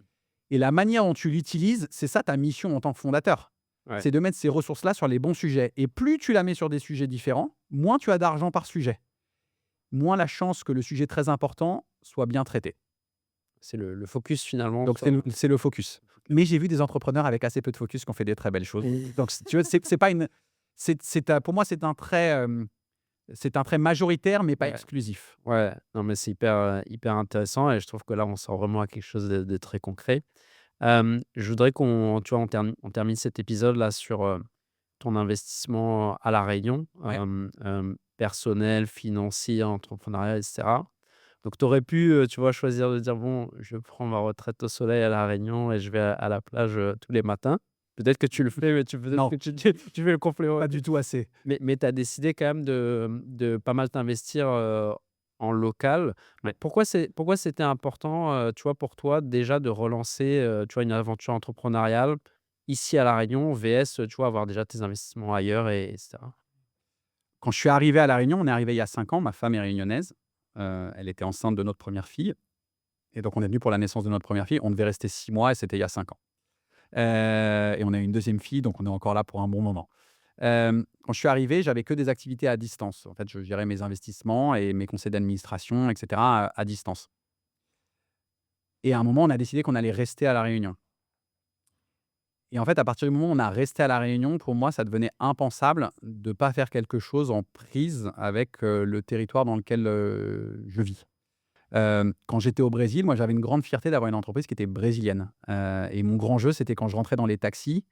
Et la manière dont tu l'utilises, c'est ça ta mission en tant que fondateur. Ouais. C'est de mettre ces ressources-là sur les bons sujets. Et plus tu la mets sur des sujets différents, moins tu as d'argent par sujet. Moins la chance que le sujet très important soit bien traité. C'est le focus finalement Donc sur c'est le focus. focus. Mais j'ai vu des entrepreneurs avec assez peu de focus qui ont fait des très belles choses. Donc si tu veux, c'est pas une pour moi, c'est un trait majoritaire, mais pas Ouais. exclusif. Ouais, non, mais c'est hyper intéressant et je trouve que là, on sort vraiment à quelque chose de très concret. Je voudrais qu'on tu vois, on termine cet épisode-là sur, ton investissement à La Réunion, Ouais. personnel, financier, entrepreneurial et cetera. Donc tu aurais pu, tu vois, choisir de dire: «Bon, je prends ma retraite au soleil à La Réunion et je vais à la plage, tous les matins». Peut-être que tu le fais, mais peut-être Non, que tu fais le complément. pas du tout assez. Mais tu as décidé quand même de pas mal t'investir, en local. Ouais. Pourquoi c'était important, tu vois, pour toi déjà de relancer, tu vois, une aventure entrepreneuriale ici à La Réunion VS, tu vois, avoir déjà tes investissements ailleurs et cetera? Quand je suis arrivé à La Réunion, on est arrivé il y a 5 ans, ma femme est réunionnaise, elle était enceinte de notre première fille et donc on est venu pour la naissance de notre première fille. On devait rester 6 mois et c'était il y a 5 ans. Et on a eu une deuxième fille, donc on est encore là pour un bon moment. Quand je suis arrivé, j'avais que des activités à distance. En fait, je gérais mes investissements et mes conseils d'administration et cetera, à distance. Et à un moment, on a décidé qu'on allait rester à La Réunion. Et en fait, à partir du moment où on a resté à La Réunion, pour moi, ça devenait impensable de pas faire quelque chose en prise avec, le territoire dans lequel, je vis. Quand j'étais au Brésil, moi, j'avais une grande fierté d'avoir une entreprise qui était brésilienne, et mon grand jeu, c'était quand je rentrais dans les taxis,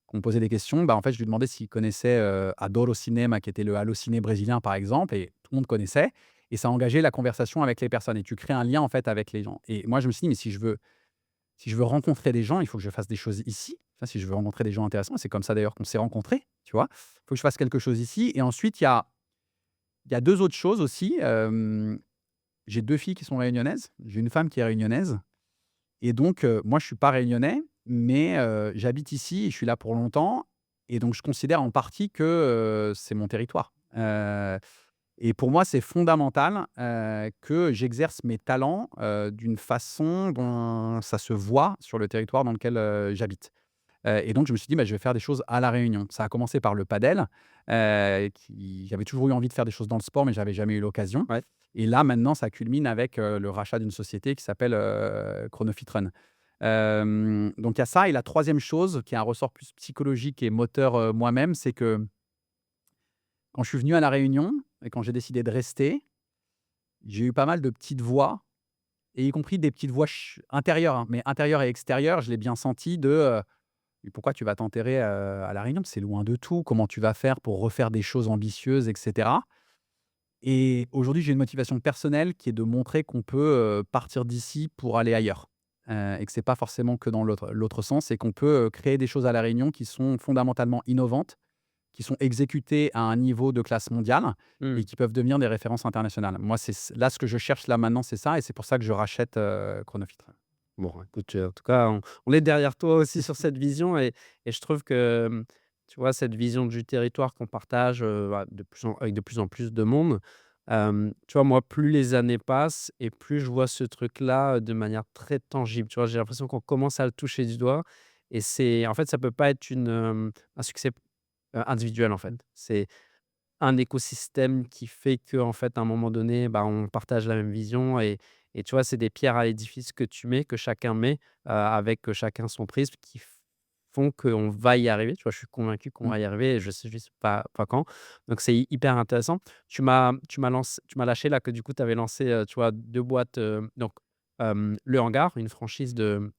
qu'on me posait des questions, bah, en fait, je lui demandais s'il connaissait, Adoro Cinema, qui était le Allociné brésilien, par exemple, et tout le monde connaissait et ça engageait la conversation avec les personnes et tu crées un lien, en fait, avec les gens et moi, je me suis dit: «Mais si je veux rencontrer des gens, il faut que je fasse des choses ici. Enfin, si je veux rencontrer des gens intéressants», c'est comme ça d'ailleurs qu'on s'est rencontrés, tu vois? Il faut que je fasse quelque chose ici et ensuite il y a 2 autres choses aussi, j'ai 2 filles qui sont réunionnaises, j'ai une femme qui est réunionnaise et donc moi je suis pas réunionnais, mais j'habite ici et je suis là pour longtemps et donc je considère en partie que, c'est mon territoire. Et pour moi, c'est fondamental, que j'exerce mes talents, d'une façon dont ça se voit sur le territoire dans lequel, j'habite. Et donc je me suis dit: «Bah, je vais faire des choses à La Réunion». Ça a commencé par le padel, qui j'avais toujours eu envie de faire des choses dans le sport, mais j'avais jamais eu l'occasion. Ouais. Et là, maintenant, ça culmine avec, le rachat d'une société qui s'appelle, Chronofit Run. Donc il y a ça et la troisième chose qui est un ressort plus psychologique et moteur, moi-même, c'est que quand je suis venu à La Réunion et quand j'ai décidé de rester, j'ai eu pas mal de petites voix et y compris des petites voix intérieures, hein, mais intérieures et extérieures, je l'ai bien senti «Mais pourquoi tu vas t'enterrer, à La Réunion? C'est loin de tout. Comment tu vas faire pour refaire des choses ambitieuses?» et cetera. Et aujourd'hui, j'ai une motivation personnelle qui est de montrer qu'on peut, partir d'ici pour aller ailleurs, et que c'est pas forcément que dans l'autre sens et qu'on peut, créer des choses à La Réunion qui sont fondamentalement innovantes, qui sont exécutées à un niveau de classe mondiale et Mmh. qui peuvent devenir des références internationales. Moi, là, ce que je cherche là maintenant, c'est ça et c'est pour ça que je rachète, Chronofit. Bon, écoute, en tout cas, on est derrière toi aussi sur cette vision et je trouve que, tu vois, cette vision du territoire qu'on partage, bah, avec de plus en plus de monde, tu vois, moi, plus les années passent et plus je vois ce truc-là, de manière très tangible. Tu vois, j'ai l'impression qu'on commence à le toucher du doigt et c'est en fait, ça peut pas être un succès, individuel, en fait. C'est un écosystème qui fait qu'en fait, à un moment donné, bah, on partage la même vision et tu vois, c'est des pierres à l'édifice que tu mets, que chacun met, avec, chacun son prisme qui font qu'on va y arriver. Tu vois, je suis convaincu qu'on Mmh. va y arriver et je sais juste pas quand. Donc c'est hyper intéressant. Tu m'as lâché là que du coup, tu avais lancé, tu vois, 2 boîtes, donc, Le Hangar, une franchise de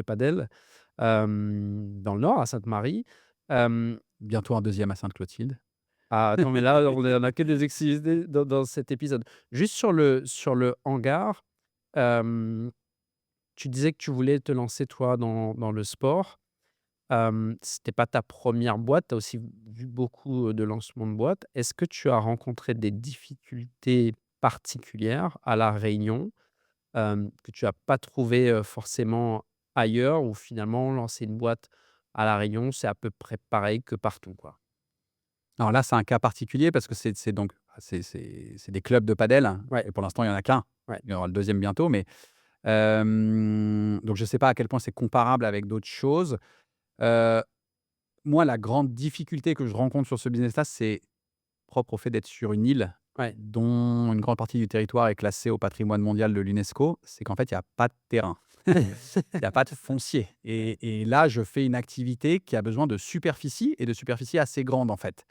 padel, dans le Nord, à Sainte-Marie. Hem Bientôt un deuxième à Sainte-Clotilde. Ah, attends, mais là, on a que des exclusivités dans cet épisode. Juste sur le hangar, hem, tu disais que tu voulais te lancer, toi, dans le sport. C'était pas ta première boîte, tu as aussi vu beaucoup, de lancements de boîtes. Est-ce que tu as rencontré des difficultés particulières à La Réunion, que tu as pas trouvé, forcément ailleurs ou finalement lancer une boîte à La Réunion, c'est à peu près pareil que partout, quoi? Alors là, c'est un cas particulier parce que c'est donc c'est des clubs de padel Ouais, et pour l'instant, il y en a qu'un. ouais. Il y aura le deuxième bientôt, mais donc je ne sais pas à quel point c'est comparable avec d'autres choses. Heu, Moi, la grande difficulté que je rencontre sur ce business-là, c'est propre au fait d'être sur une île Ouais. dont une grande partie du territoire est classée au patrimoine mondial de l'UNESCO. C'est qu'en fait, il y a pas de terrain. Il y a pas de foncier et là, je fais une activité qui a besoin de superficie et de superficie assez grande, en fait.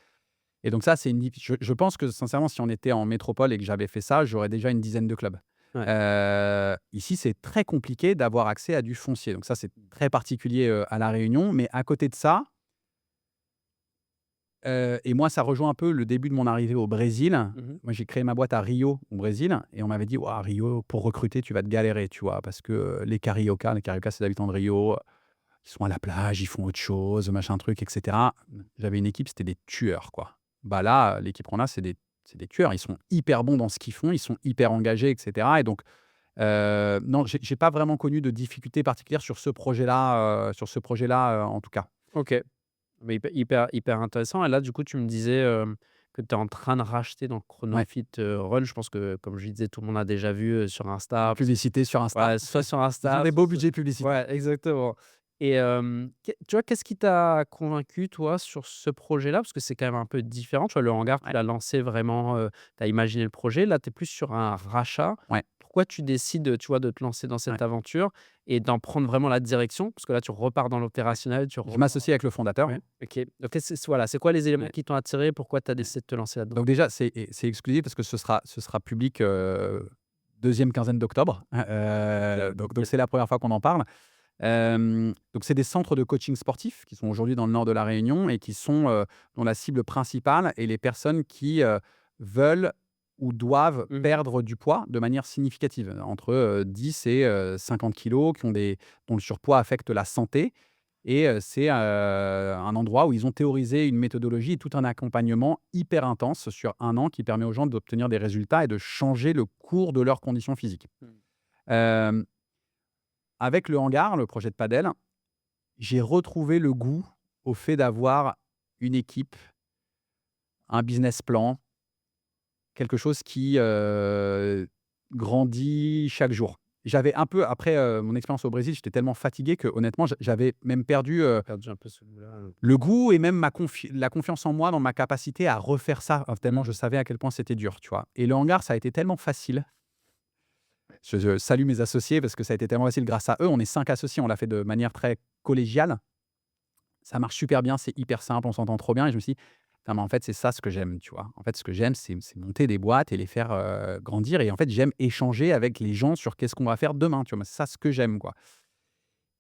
Et donc ça, c'est une je pense que sincèrement, si on était en métropole et que j'avais fait ça, j'aurais déjà une dizaine de clubs. Ouais. Ici, c'est très compliqué d'avoir accès à du foncier. Donc ça, c'est très particulier, à La Réunion. Mais à côté de ça, et moi, ça rejoint un peu le début de mon arrivée au Brésil. Mmh. Moi, j'ai créé ma boîte à Rio, au Brésil et on m'avait dit: «Waouh, Rio, pour recruter, tu vas te galérer», tu vois? Parce que, les Cariocas, c'est les habitants de Rio, ils sont à la plage, ils font autre chose, machin truc et cetera. J'avais une équipe, c'était des tueurs, quoi. Bah, là, l'équipe qu'on a, c'est des tueurs. Ils sont hyper bons dans ce qu'ils font, ils sont hyper engagés et cetera et donc non, j'ai pas vraiment connu de difficultés particulières sur ce projet-là, en tout cas. OK. Mais hyper intéressant et là, du coup, tu me disais, que tu es en train de racheter donc Ouais, Chronofit, Run. Je pense que, comme je disais, tout le monde a déjà vu, sur Insta. publicité sur Insta. Ouais, soit sur Ils ont Insta, des soit beaux sur budgets publicitaires. ouais, exactement et tu vois, qu'est-ce qui t'a convaincu, toi, sur ce projet-là? Parce que c'est quand même un peu différent. Tu vois, le hangar, tu Ouais, l'as lancé vraiment, tu as imaginé le projet. Là, tu es plus sur un rachat. ouais, Pourquoi tu décides, tu vois, de te lancer dans ouais. cette aventure et d'en prendre vraiment la direction? Parce que là, tu repars dans l'opérationnel, tu Je repars m'associe avec le fondateur. ouais, OK. Donc voilà, c'est quoi les éléments Ouais, qui t'ont attiré? Pourquoi tu as ouais. décidé de te lancer là-dedans? Donc déjà, c'est exclusif parce que ce sera public, 2e quinzaine d'octobre. Donc OK. c'est la première fois qu'on en parle. Donc c'est des centres de coaching sportif qui sont aujourd'hui dans le nord de la Réunion et qui sont, dont la cible principale est les personnes qui, veulent ou doivent Mmh. perdre du poids de manière significative, entre, 10 et 50 kilogrammes, dont le surpoids affecte la santé et c'est, un endroit où ils ont théorisé une méthodologie et tout un accompagnement hyper intense sur un an qui permet aux gens d'obtenir des résultats et de changer le cours de leurs conditions physiques. Mmh. Hem, Avec le hangar, le projet de padel, j'ai retrouvé le goût au fait d'avoir une équipe, un business plan, quelque chose qui, grandit chaque jour. J'avais un peu après, mon expérience au Brésil, j'étais tellement fatigué que honnêtement, j'avais même perdu, Perdu un peu ce goût-là, le goût et même la confiance en moi dans ma capacité à refaire ça, tellement mmh. je savais à quel point c'était dur, tu vois? Et le hangar, ça a été tellement facile. Je salue mes associés parce que ça a été tellement facile grâce à eux. On est 5 associés, on l'a fait de manière très collégiale. Ça marche super bien, c'est hyper simple, on s'entend trop bien et je me suis dit: «Putain, mais en fait, c'est ça ce que j'aime», tu vois? En fait, ce que j'aime, c'est monter des boîtes et les faire, grandir et en fait, j'aime échanger avec les gens sur qu'est-ce qu'on va faire demain, tu vois? Moi, c'est ça ce que j'aime, quoi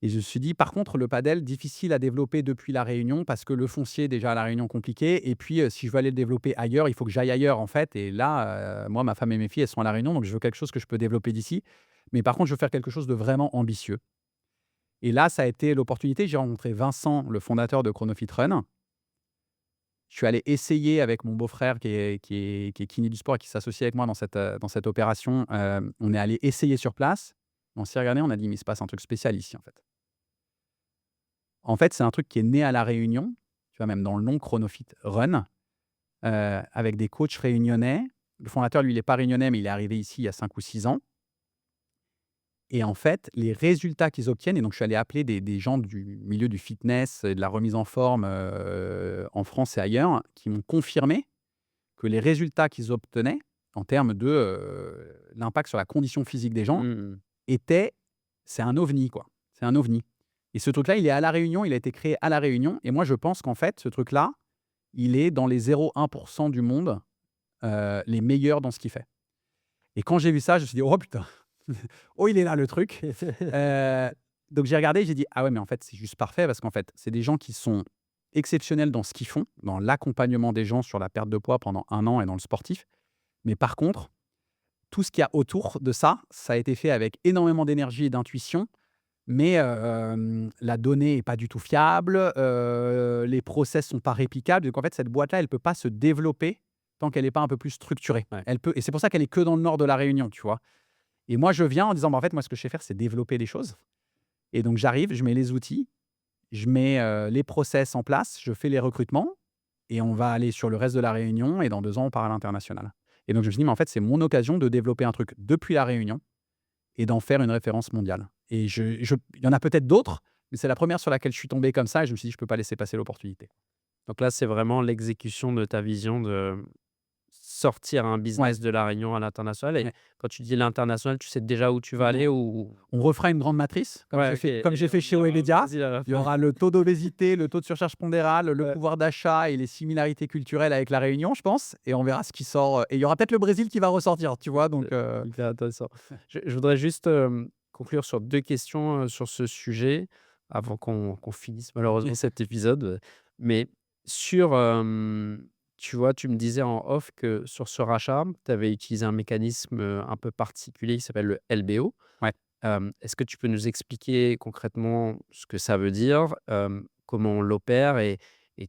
et je me suis dit: «Par contre, le padel, difficile à développer depuis La Réunion parce que le foncier, déjà à La Réunion, compliqué et puis, si je veux aller le développer ailleurs, il faut que j'aille ailleurs, en fait et là, moi, ma femme et mes filles, elles sont à La Réunion, donc je veux quelque chose que je peux développer d'ici. Mais par contre, je veux faire quelque chose de vraiment ambitieux» et là, ça a été l'opportunité. J'ai rencontré Vincent, le fondateur de Chronofit Run. Je suis allé essayer avec mon beau-frère qui est kiné du sport et qui s'associe avec moi dans cette opération. On est allé essayer sur place. On s'est regardé, on a dit: «Mais il se passe un truc spécial ici, en fait». En fait, c'est un truc qui est né à La Réunion, tu vois? Même dans le nom Chronofit Run, avec des coachs réunionnais. Le fondateur, lui, il est pas réunionnais, mais il est arrivé ici il y a 5 ou 6 ans et en fait, les résultats qu'ils obtiennent et donc je suis allé appeler des gens du milieu du fitness et de la remise en forme, en France et ailleurs, qui m'ont confirmé que les résultats qu'ils obtenaient en termes de, l'impact sur la condition physique des gens Mmh. étaient c'est un ovni, quoi. C'est un ovni et ce truc-là, il est à La Réunion, il a été créé à La Réunion et moi, je pense qu'en fait, ce truc-là, il est dans les 0,1 du monde, les meilleurs dans ce qu'il fait et quand j'ai vu ça, je me suis dit: «Oh putain, oh il est là le truc». Heu, donc j'ai regardé, j'ai dit: «Ah ouais, mais en fait, c'est juste parfait» parce qu'en fait, c'est des gens qui sont exceptionnels dans ce qu'ils font, dans l'accompagnement des gens sur la perte de poids pendant un an et dans le sportif. Mais par contre, tout ce qu'il y a autour de ça, ça a été fait avec énormément d'énergie et d'intuition, mais la donnée est pas du tout fiable, les process sont pas réplicables. Donc en fait, cette boîte-là, elle peut pas se développer tant qu'elle est pas un peu plus structurée. Ouais. Elle peut et c'est pour ça qu'elle est que dans le nord de la Réunion, tu vois? Et moi, je viens en disant: «Bah, en fait, moi, ce que je sais faire, c'est développer les choses». Et donc j'arrive, je mets les outils, je mets, les process en place, je fais les recrutements et on va aller sur le reste de la Réunion et dans 2 ans, on part à l'international. Et donc je me suis dit: «Mais en fait, c'est mon occasion de développer un truc depuis la Réunion et d'en faire une référence mondiale». Et il y en a peut-être d'autres, mais c'est la première sur laquelle je suis tombé comme ça et je me suis dit: «Je peux pas laisser passer l'opportunité». Donc là, c'est vraiment l'exécution de ta vision de sortir un Ouais, business de la Réunion à l'international. Et ouais. quand tu dis l'international, tu sais déjà où tu vas aller ou On refera une grande matrice comme j'ai ouais, OK, fait comme et j'ai fait on chez ira au Webedia. Brésil à la Il y fin. aura le taux d'obésité, le taux de surcharge pondérale, le Ouais, pouvoir d'achat et les similarités culturelles avec la Réunion, je pense, et on verra ce qui sort, et il y aura peut-être le Brésil qui va ressortir, tu vois? Donc hyper intéressant. Je voudrais juste, conclure sur 2 questions, sur ce sujet avant qu'on finisse malheureusement cet épisode, mais sur, tu vois, tu me disais en off que sur ce rachat, tu avais utilisé un mécanisme, un peu particulier qui s'appelle le LBO. ouais. Est-ce que tu peux nous expliquer concrètement ce que ça veut dire, comment on l'opère et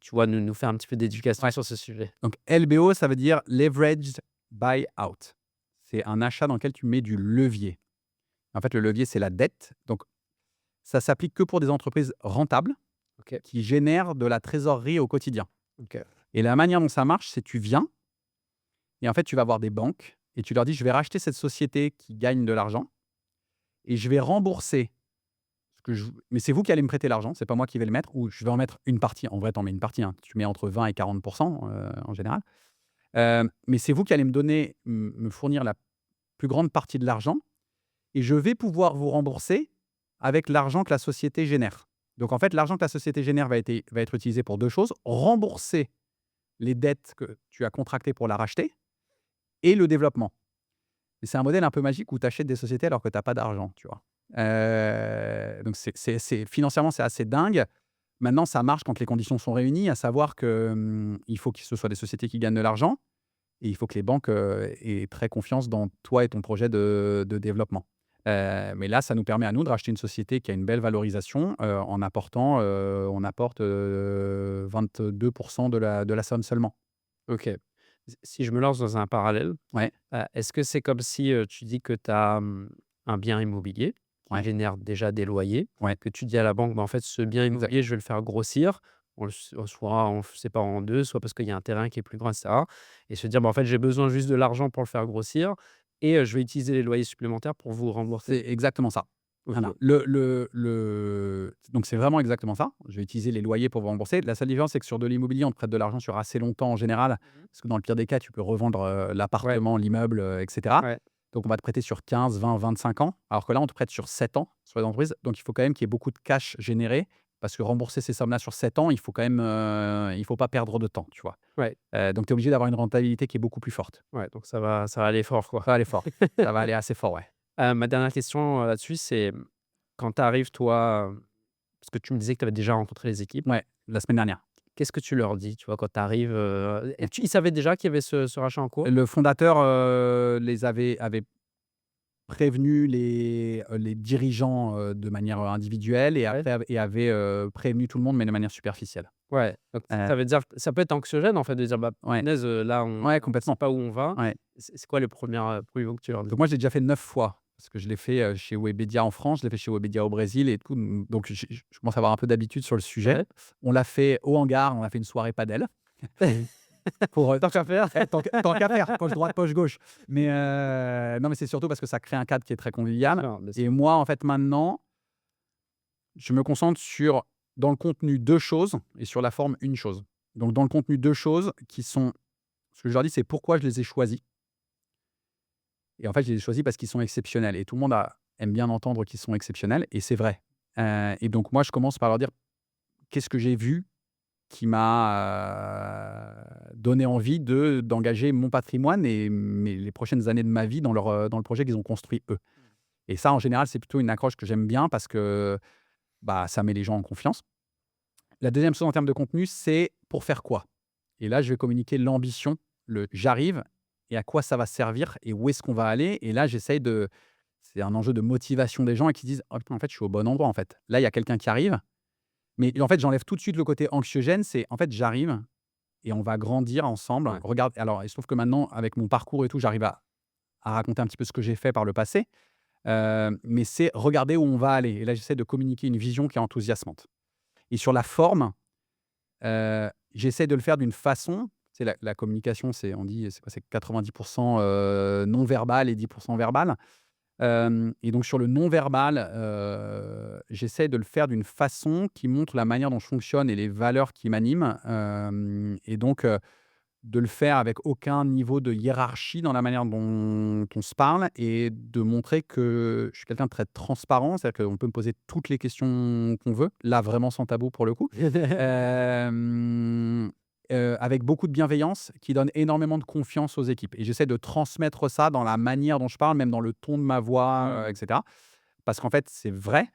tu vois, nous faire un petit peu d'éducation Ouais. sur ce sujet? Donc LBO, ça veut dire leveraged buyout. C'est un achat dans lequel tu mets du levier. En fait, le levier, c'est la dette. Donc ça s'applique que pour des entreprises rentables OK, qui génèrent de la trésorerie au quotidien. OK, Et la manière dont ça marche, c'est tu viens et en fait, tu vas voir des banques et tu leur dis: «Je vais racheter cette société qui gagne de l'argent et je vais rembourser ce que je mais c'est vous qui allez me prêter l'argent, c'est pas moi qui vais le mettre ou je vais en mettre une partie». En vrai, tu en mets une partie, hein, tu mets entre 20 et 40 en général. Mais c'est vous qui allez me fournir la plus grande partie de l'argent et je vais pouvoir vous rembourser avec l'argent que la société génère. Donc en fait, l'argent que la société génère va être utilisé pour 2 choses: rembourser les dettes que tu as contractées pour la racheter et le développement. Et c'est un modèle un peu magique où tu achètes des sociétés alors que tu as pas d'argent, tu vois? Donc c'est financièrement, c'est assez dingue. Maintenant, ça marche quand les conditions sont réunies, à savoir que, il faut que ce soit des sociétés qui gagnent de l'argent et il faut que les banques, aient très confiance dans toi et ton projet de développement. Mais là, ça nous permet à nous de racheter une société qui a une belle valorisation, en apportant, on apporte, 22 de la somme seulement. OK. Si je me lance dans un parallèle, Ouais, est-ce que c'est comme si, tu dis que tu as, un bien immobilier qui ouais, génère déjà des loyers, ouais, que tu dis à la banque: «Bah, en fait, ce bien exact. immobilier, je vais le faire grossir». On soit on sépare en 2, soit parce qu'il y a un terrain qui est plus grand et cetera et se dire: «Bah, en fait, j'ai besoin juste de l'argent pour le faire grossir et je vais utiliser les loyers supplémentaires pour vous rembourser». C'est exactement ça. Voilà. OK. Donc c'est vraiment exactement ça. Je vais utiliser les loyers pour vous rembourser. La seule différence, c'est que sur de l'immobilier, on te prête de l'argent sur assez longtemps en général, Mmh. parce que dans le pire des cas, tu peux revendre, Ouais, l'appartement, l'immeuble, et cetera. ouais. Donc on va te prêter sur 15, 20, 25 ans, alors que là, on te prête sur 7 ans sur les entreprises. Donc il faut quand même qu'il y ait beaucoup de cash généré, parce que rembourser ces sommes-là sur 7 ans, il faut quand même, il faut pas perdre de temps, tu vois? Ouais, Donc tu es obligé d'avoir une rentabilité qui est beaucoup plus forte. ouais, donc ça va aller fort, quoi. Ça va aller fort. Ça va aller assez fort, ouais. Ma dernière question, là-dessus, c'est, quand tu arrives, toi, parce que tu me disais que tu avais déjà rencontré les équipes, Ouais, la semaine dernière. qu'est-ce que tu leur dis, tu vois, quand tu arrives, et ils savaient déjà qu'il y avait ce rachat en cours? Le fondateur, les avait prévenu les dirigeants, de manière, individuelle et Ouais, après avait, prévenu tout le monde, mais de manière superficielle. ouais, donc Heu, ça veut dire que ça peut être anxiogène, en fait, de dire: «Bah, ouais, punaise, là, ouais, on sait complètement, pas où on va». ouais. C'est quoi les premières, premiers mots que tu leur dis? Donc moi, je l'ai déjà fait 9 fois parce que je l'ai fait, chez Webedia en France, je l'ai fait chez Webedia au Brésil et tout, donc je commence à avoir un peu d'habitude sur le sujet. Ouais. On l'a fait au hangar, on a fait une soirée padel pour, Tant qu'à faire. tant qu'à faire, poche droite, poche gauche. Mais, non, mais c'est surtout parce que ça crée un cadre qui est très convivial Non, bien sûr. et moi, en fait, maintenant, je me concentre sur, dans le contenu, 2 choses et sur la forme, une chose. Donc dans le contenu, 2 choses qui sont ce que je leur dis, c'est pourquoi je les ai choisis et en fait, je les ai choisis parce qu'ils sont exceptionnels et tout le monde aime bien entendre qu'ils sont exceptionnels et c'est vrai. Et donc moi, je commence par leur dire: «Qu'est-ce que j'ai vu qui m'a, donné envie d'engager mon patrimoine et les prochaines années de ma vie dans le projet qu'ils ont construit eux?» Et ça, en général, c'est plutôt une accroche que j'aime bien parce que, bah, ça met les gens en confiance. La deuxième chose en termes de contenu, c'est pour faire quoi? Et là, je vais communiquer l'ambition, le «j'arrive» et à quoi ça va servir et où est-ce qu'on va aller. Et là, j'essaye de c'est un enjeu de motivation des gens et qui disent: «Oh putain, en fait, je suis au bon endroit, en fait. Là, il y a quelqu'un qui arrive». Mais en fait, j'enlève tout de suite le côté anxiogène. C'est en fait, j'arrive et on va grandir ensemble. Ouais. Regarde, alors il se trouve que maintenant, avec mon parcours et tout, j'arrive à raconter un petit peu ce que j'ai fait par le passé. Mais c'est regarder où on va aller. Et là, j'essaie de communiquer une vision qui est enthousiasmante. Et sur la forme, j'essaie de le faire d'une façon, tu sais, la communication, c'est on dit, c'est quoi? C'est 90 non verbal et 10 verbal. Et donc sur le non verbal, j'essaie de le faire d'une façon qui montre la manière dont je fonctionne et les valeurs qui m'animent, et donc de le faire avec aucun niveau de hiérarchie dans la manière dont on se parle et de montrer que je suis quelqu'un de très transparent. C'est-à-dire qu'on peut me poser toutes les questions qu'on veut, là vraiment sans tabou pour le coup. Hem, avec beaucoup de bienveillance qui donne énormément de confiance aux équipes et j'essaie de transmettre ça dans la manière dont je parle, même dans le ton de ma voix, Mmh. et cetera. Parce qu'en fait, c'est vrai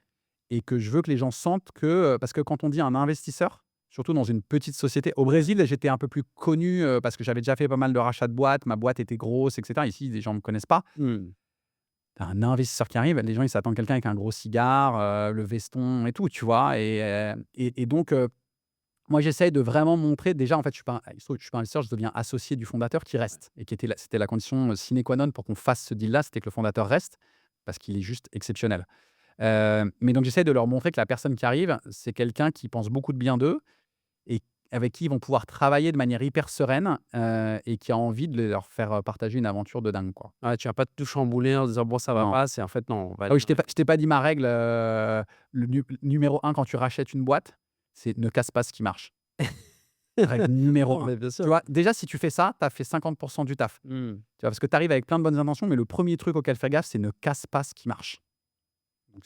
et que je veux que les gens sentent que, parce que quand on dit un investisseur, surtout dans une petite société au Brésil, j'étais un peu plus connu, parce que j'avais déjà fait pas mal de rachats de boîtes, ma boîte était grosse et cetera. Ici, les gens ne me connaissent pas. Mmh. Tu un investisseur qui arrive, les gens, ils s'attendent quelqu'un avec un gros cigare, le veston et tout, tu vois? Et donc moi, j'essaye de vraiment montrer déjà, en fait, je suis pas un il se trouve que je suis pas investisseur, je deviens associé du fondateur qui reste et qui était la c'était la condition, sine qua non pour qu'on fasse ce deal-là, c'était que le fondateur reste parce qu'il est juste exceptionnel. Mais donc j'essaie de leur montrer que la personne qui arrive, c'est quelqu'un qui pense beaucoup de bien d'eux et avec qui ils vont pouvoir travailler de manière hyper sereine, et qui a envie de leur faire, partager une aventure de dingue, quoi. Ouais, tu vas pas tout chambouler en disant: «Bon, ça va Non. pas», c'est en fait, non, on va Ah oui, aller je t'ai pas dit ma règle, le numéro un quand tu rachètes une boîte, c'est ne casse pas ce qui marche. Règle numéro non, un. mais bien Tu sûr. vois? Déjà, si tu fais ça, tu as fait 50 du taf. Mmh. Tu vois? Parce que tu arrives avec plein de bonnes intentions, mais le premier truc auquel faire gaffe, c'est ne casse pas ce qui marche. Donc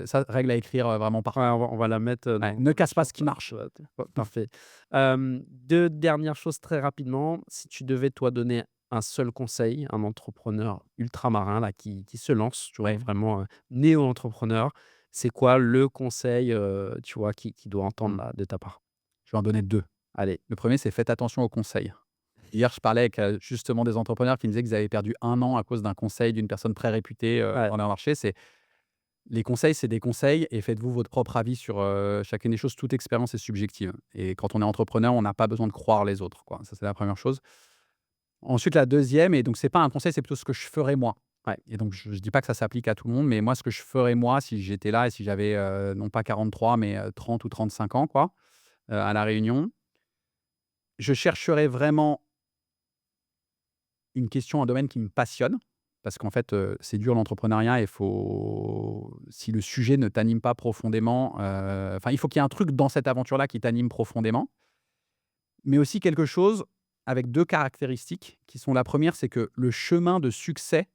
ça, règle à écrire, vraiment Ouais, partout. on va la mettre, Ouais, dans ne le casse pas chat ce qui là, marche. tu vois? Parfait. 2 dernières choses très rapidement. Si tu devais, toi, donner un seul conseil à un entrepreneur ultramarin là qui se lance, tu vois? Ouais. Vraiment, néo-entrepreneur, c'est quoi le conseil, tu vois, qu'il doit entendre Mmh. là de ta part? Je vais en donner 2. Allez. Le premier, c'est faites attention aux conseils. Hier, je parlais avec, justement des entrepreneurs qui me disaient qu'ils avaient perdu 1 an à cause d'un conseil d'une personne très réputée, Ouais. dans leur marché. Les conseils, c'est des conseils et faites-vous votre propre avis sur, chacune des choses. Toute expérience est subjective et quand on est entrepreneur, on n'a pas besoin de croire les autres, quoi. Ça, c'est la première chose. Ensuite, la deuxième, et donc c'est pas un conseil, c'est plutôt ce que je ferais moi. Ouais. Et donc je dis pas que ça s'applique à tout le monde, mais moi, ce que je ferais moi si j'étais là et si j'avais, non pas 43 mais 30 ou 35 ans, quoi, à La Réunion, je chercherais vraiment une question, un domaine qui me passionne. Parce qu'en fait, c'est dur l'entrepreneuriat et faut si le sujet ne t'anime pas profondément, enfin, il faut qu'il y ait un truc dans cette aventure-là qui t'anime profondément. Mais aussi quelque chose avec 2 caractéristiques qui sont: la première, c'est que le chemin de succès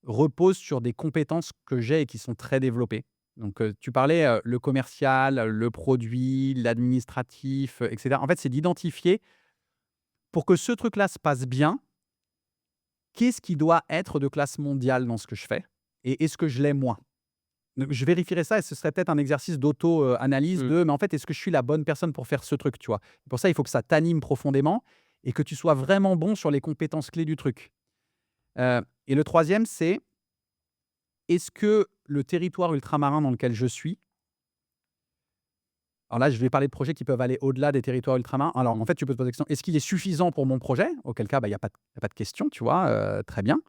repose sur des compétences que j'ai et qui sont très développées. Donc, tu parlais, le commercial, le produit, l'administratif, et cetera. En fait, c'est d'identifier pour que ce truc-là se passe bien, qu'est-ce qui doit être de classe mondiale dans ce que je fais et est-ce que je l'ai moi? Donc je vérifierai ça et ce serait peut-être un exercice d'auto, analyse Mmh. de: «Mais en fait, est-ce que je suis la bonne personne pour faire ce truc?» Tu vois? Pour ça, il faut que ça t'anime profondément et que tu sois vraiment bon sur les compétences clés du truc. Et le troisième, c'est: est-ce que le territoire ultramarin dans lequel je suis, alors là, je vais parler de projets qui peuvent aller au-delà des territoires ultramarins. Alors, en fait, tu peux te poser la question: «Est-ce qu'il est suffisant pour mon projet?» Auquel cas, bah, il y a pas de question, tu vois? Très bien.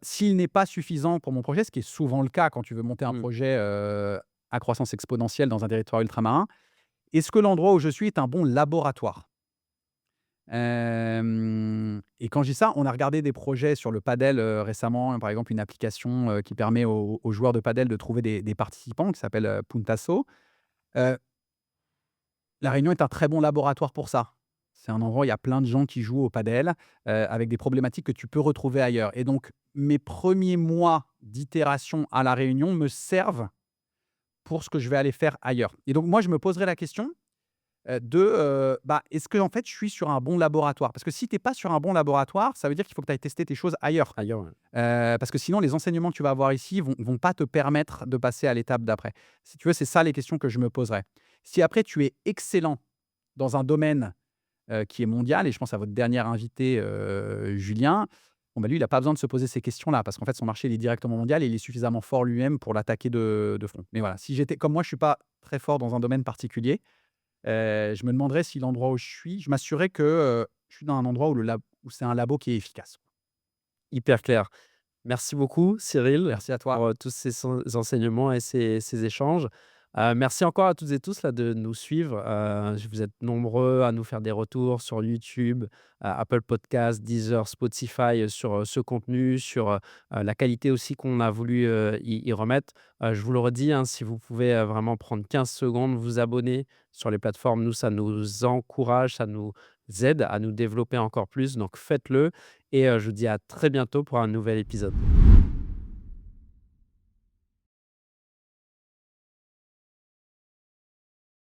S'il n'est pas suffisant pour mon projet, ce qui est souvent le cas quand tu veux monter un Mmh. projet, à croissance exponentielle dans un territoire ultramarin, est-ce que l'endroit où je suis est un bon laboratoire? Et quand je dis ça, on a regardé des projets sur le padel, récemment, par exemple une application, qui permet aux joueurs de padel de trouver des participants qui s'appelle, Puntasso. Heu, La Réunion est un très bon laboratoire pour ça. C'est un endroit où il y a plein de gens qui jouent au padel, avec des problématiques que tu peux retrouver ailleurs et donc mes premiers mois d'itération à La Réunion me servent pour ce que je vais aller faire ailleurs et donc moi, je me poserai la question, bah, est-ce que en fait, je suis sur un bon laboratoire? Parce que si tu es pas sur un bon laboratoire, ça veut dire qu'il faut que tu ailles tester tes choses ailleurs. Ailleurs, ouais. Parce que sinon les enseignements que tu vas avoir ici vont pas te permettre de passer à l'étape d'après. Si tu veux, c'est ça les questions que je me poserai. Si après tu es excellent dans un domaine, qui est mondial et je pense à votre dernier invité, Julien. Bon, bah, lui, il a pas besoin de se poser ces questions-là parce qu'en fait, son marché, il est directement mondial et il est suffisamment fort lui-même pour l'attaquer de front. Mais voilà, si j'étais comme moi, je suis pas très fort dans un domaine particulier, je me demanderais si l'endroit où je m'assurerais que, je suis dans un endroit où c'est un labo qui est efficace. Hyper clair. Merci beaucoup, Cyril, Merci à toi. pour tous ces enseignements et ces échanges. Merci encore à toutes et tous là, de nous suivre. Vous êtes nombreux à nous faire des retours sur YouTube, Apple Podcasts, Deezer, Spotify sur ce contenu, sur la qualité aussi qu'on a voulu y remettre. Je vous le redis, hein, si vous pouvez vraiment prendre 15 secondes, vous abonner sur les plateformes, nous, ça nous encourage, ça nous aide à nous développer encore plus. Donc faites-le et je vous dis à très bientôt pour un nouvel épisode.